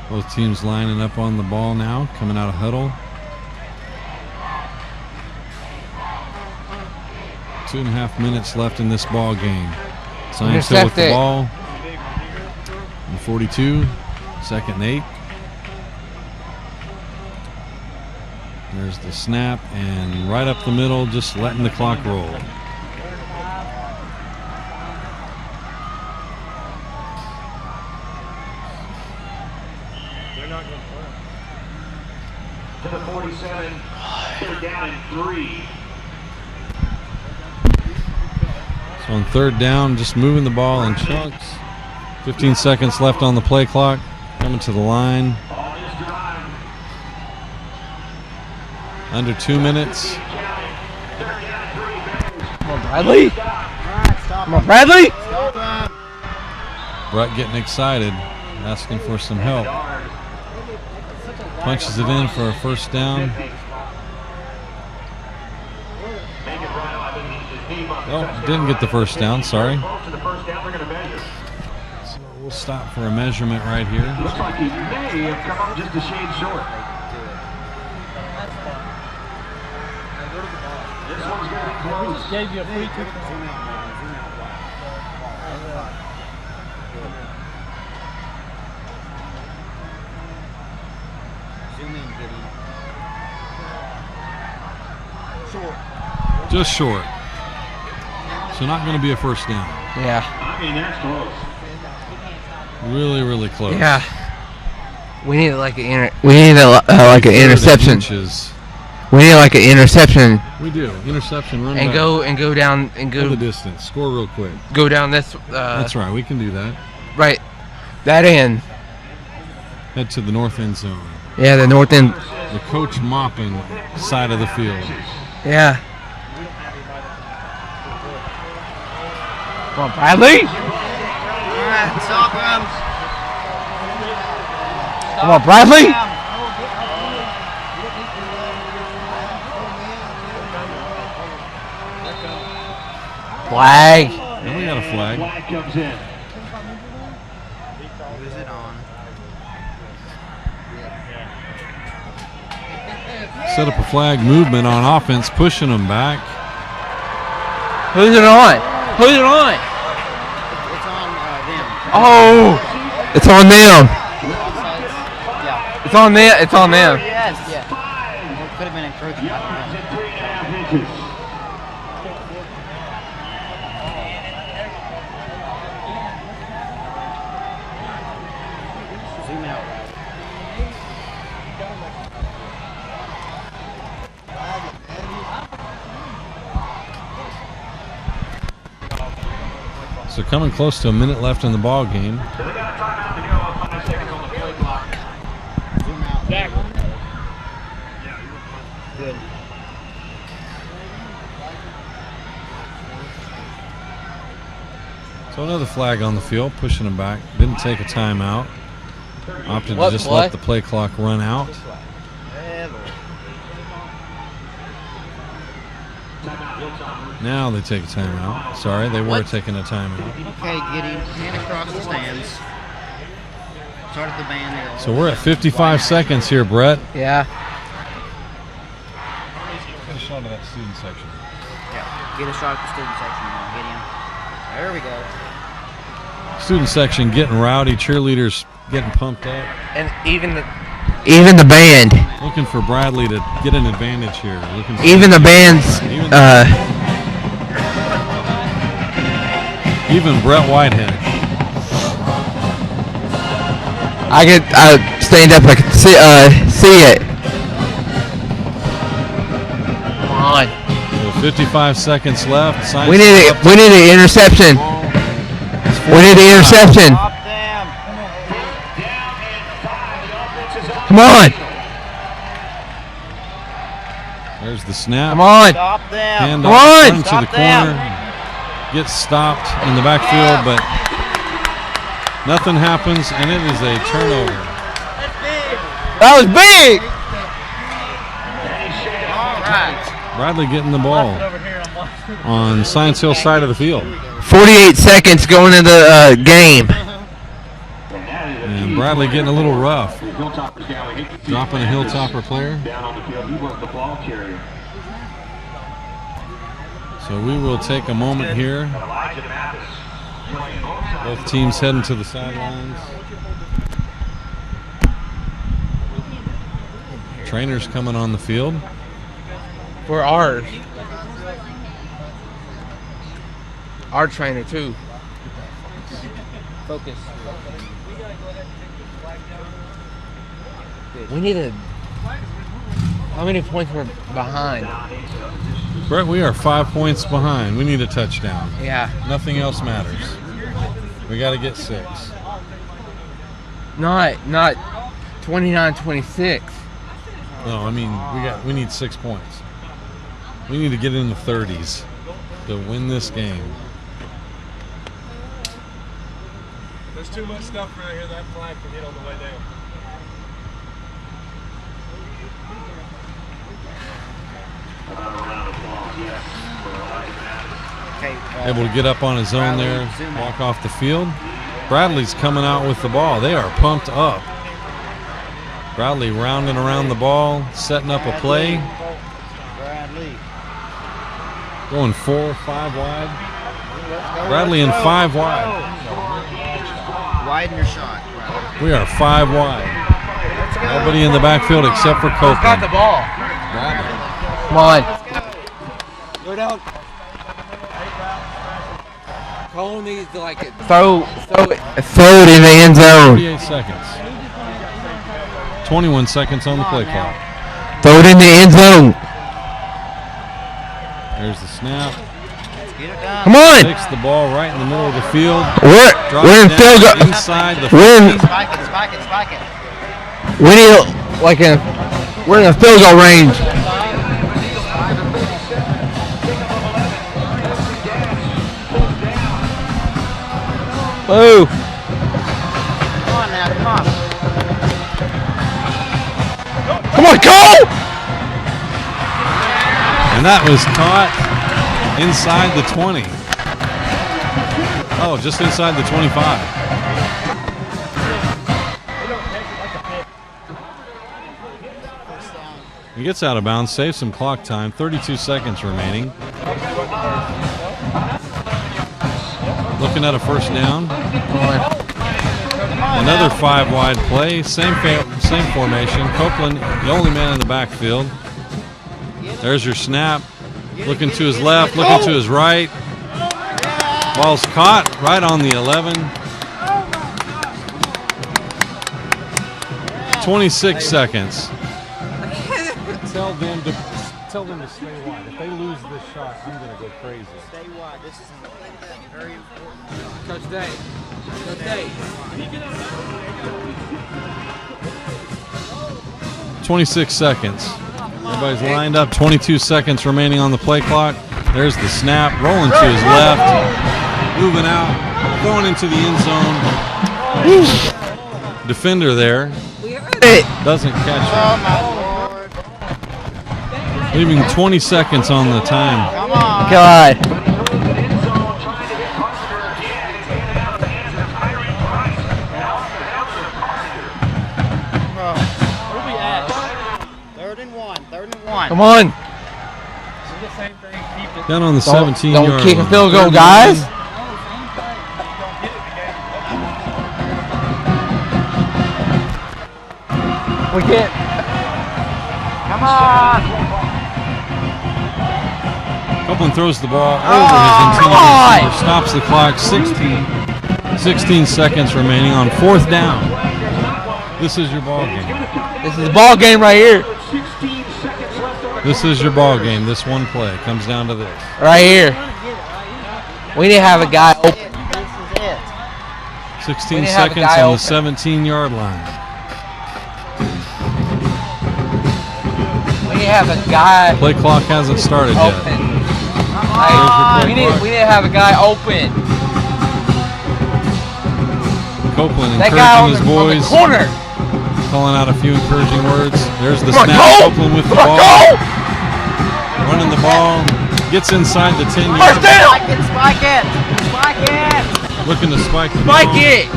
Both teams lining up on the ball now, coming out of huddle. 2.5 minutes left in this ball game. Science Hill with the ball. And 42, second and 8. There's the snap, and right up the middle, just letting the clock roll. To the 47, third down and 3. So on third down, just moving the ball in chunks. 15 seconds left on the play clock. Coming to the line. Under 2 minutes. Come on, Bradley. Come on, Bradley. Brett getting excited, asking for some help. Punches it in for a first down. Oh, didn't get the first down, sorry. So we'll stop for a measurement right here. Looks like he may have come up just a shade short. This one's going to be close. Gave you a free ticket. Just short. So not going to be a first down. Yeah. I mean, that's close. Really, really close. Yeah. We need like an interception. Inches. We need like an interception. We do. Interception, run and back. go down and Go go the distance. Score real quick. go down this. That's right. We can do that. Right. That end. Head to the north end zone. Yeah, the north end. The coach mopping side of the field. Yeah. Come on, Bradley. Alright, stop him. Come on, Bradley. Flag. And we got a flag. Flag comes in. Who's it on? Set up a flag movement on offense, pushing them back. Who's it on? Who's it on? It's on them. Oh, it's on them. Yeah. It's on them. It's on them. Yes. Yeah. It could have been encroaching. I don't know. 3.5 inches. Zoom out. So coming close to a minute left in the ball game. So they got a timeout to go. 5 seconds on the play clock. Zoom out. Jack. Good. So another flag on the field, pushing them back. Didn't take a timeout. Opted to just let the play clock run out. Now they take a timeout. Sorry, they were taking a timeout. Okay, Gideon, hand across the stands. Started the band. So we're at 55 seconds here, Brett. Yeah. Get a shot of that student section. Yeah, get a shot at the student section, Gideon. There we go. Student section getting rowdy, cheerleaders getting pumped up. And even the band. Looking for Bradley to get an advantage here. Even the band's. Even Brett Whitehead. I stand up. I can see it. Come on. So 55 seconds left. We need an interception. We need an interception. Come on. There's the snap. Come on. Stop them. Hand Come off on. to the corner. Gets stopped in the backfield, but nothing happens, and it is a turnover. That was big. All right. Bradley getting the ball on Science Hill side of the field. 48 seconds going into the game. And Bradley getting a little rough. Dropping a Hilltopper player. Down on the field, he was the ball carrier. So we will take a moment here. Both teams heading to the sidelines. Trainers coming on the field. For ours. Our trainer too. Focus. We need a. How many points we're behind? Brett, we are 5 points behind. We need a touchdown. Yeah. Nothing else matters. We got to get 6. Not 29-26. No, I mean we need 6 points. We need to get in the 30s to win this game. There's too much stuff right here that flag can hit on the way down. Able to get up on his own there, walk off the field. Bradley's coming out with the ball. They are pumped up. Bradley rounding around the ball, setting up a play. Going 4, 5 wide. Bradley in 5 wide. Widen your shot. We are 5 wide. Nobody in the backfield except for Copeland. Got the ball. Bradley. Come on. Go down. Cole needs to throw it in the end zone. 48 seconds. 21 seconds on the play clock. Throw it in the end zone. There's the snap. Come on. Takes the ball right in the middle of the field. We're in field goal. Inside the Spike it. We need we're in a field goal range. Whoa. Come on now, come on. Come on, Cole! And that was caught inside the 20. Oh, just inside the 25. He gets out of bounds, saves some clock time. 32 seconds remaining. Looking at a first down. Another 5 wide play. Same formation. Copeland, the only man in the backfield. There's your snap. Looking to his left, looking to his right. Ball's caught right on the 11. 26 seconds. Tell them to stay wide. If they lose this shot, I'm going to go crazy. Stay wide. This is very important. Coach Day. Coach Day. 26 seconds. Everybody's lined up. 22 seconds remaining on the play clock. There's the snap. Rolling to his left. Moving out. Going into the end zone. Defender there. Doesn't catch it. Leaving 20 seconds on the time. Come on. God. We'll be at 3rd and 1. Come on. Down on the 17 Don't yard kick a line. field goal, guys. We can't. Come on. Copeland throws the ball over Oh, his come intended on. receiver, stops the clock. 16 seconds remaining on 4th down. This is your ball game. This is a ball game right here. This is your ball game. This one play comes down to this. Right here. We need to have a guy open. This is it. 16 We need to have a seconds guy on the open. 17-yard line. We need to have a guy Play clock hasn't started yet. open. There's your play We need clock. to have a guy open. Copeland That guy encouraging his on the boys, corner. calling out a few encouraging words. There's the Come on, snap. go! Copeland with the Come on, ball. go! Running the ball. Gets inside the 10 First yard. down! Spike it. Spike it. Looking to spike the Spike ball. it!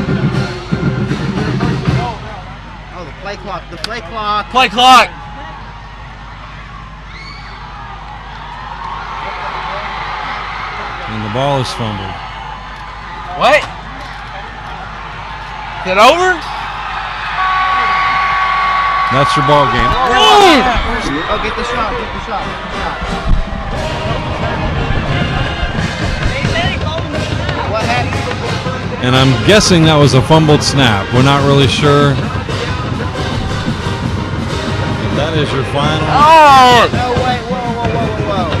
Oh, the play clock. The play clock. Play clock! And the ball is fumbled. What? Is it over? That's your ball game. Oh, get the shot. Get the shot. Get the shot. What happened? And I'm guessing that was a fumbled snap. We're not really sure. That is your final. Oh! No, wait. Whoa.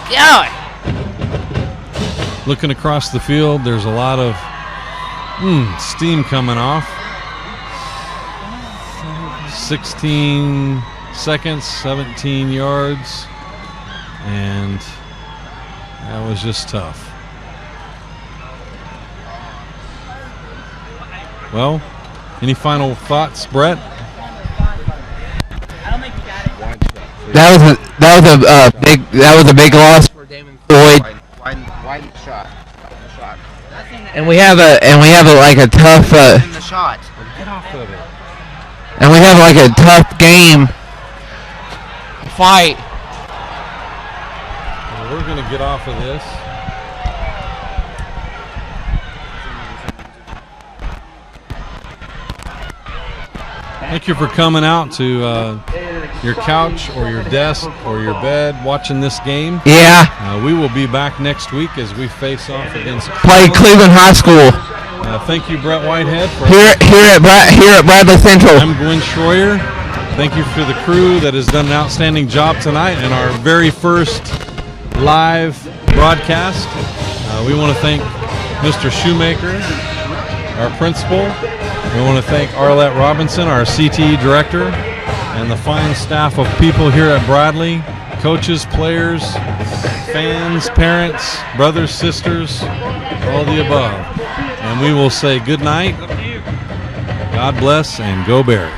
Yeah! Looking across the field, there's a lot of steam coming off. 16 seconds, 17 yards, and that was just tough. Well, any final thoughts, Brett? That was a big loss for Damon Floyd. Wide shot. And we have a like a tough In the shot. Get off of it. and we have like a tough game fight. Well, we're going to get off of this. Thank you for coming out to your couch or your desk or your bed watching this game. Yeah. We will be back next week as we face off against Play Cleveland High School thank you, Brett Whitehead. For here at Bradley Central. I'm Gwen Schroyer. Thank you for the crew that has done an outstanding job tonight in our very first live broadcast. We want to thank Mr. Shoemaker, our principal. We want to thank Arlette Robinson, our CTE director, and the fine staff of people here at Bradley, coaches, players, fans, parents, brothers, sisters, all the above. And we will say good night, God bless, and go Bears.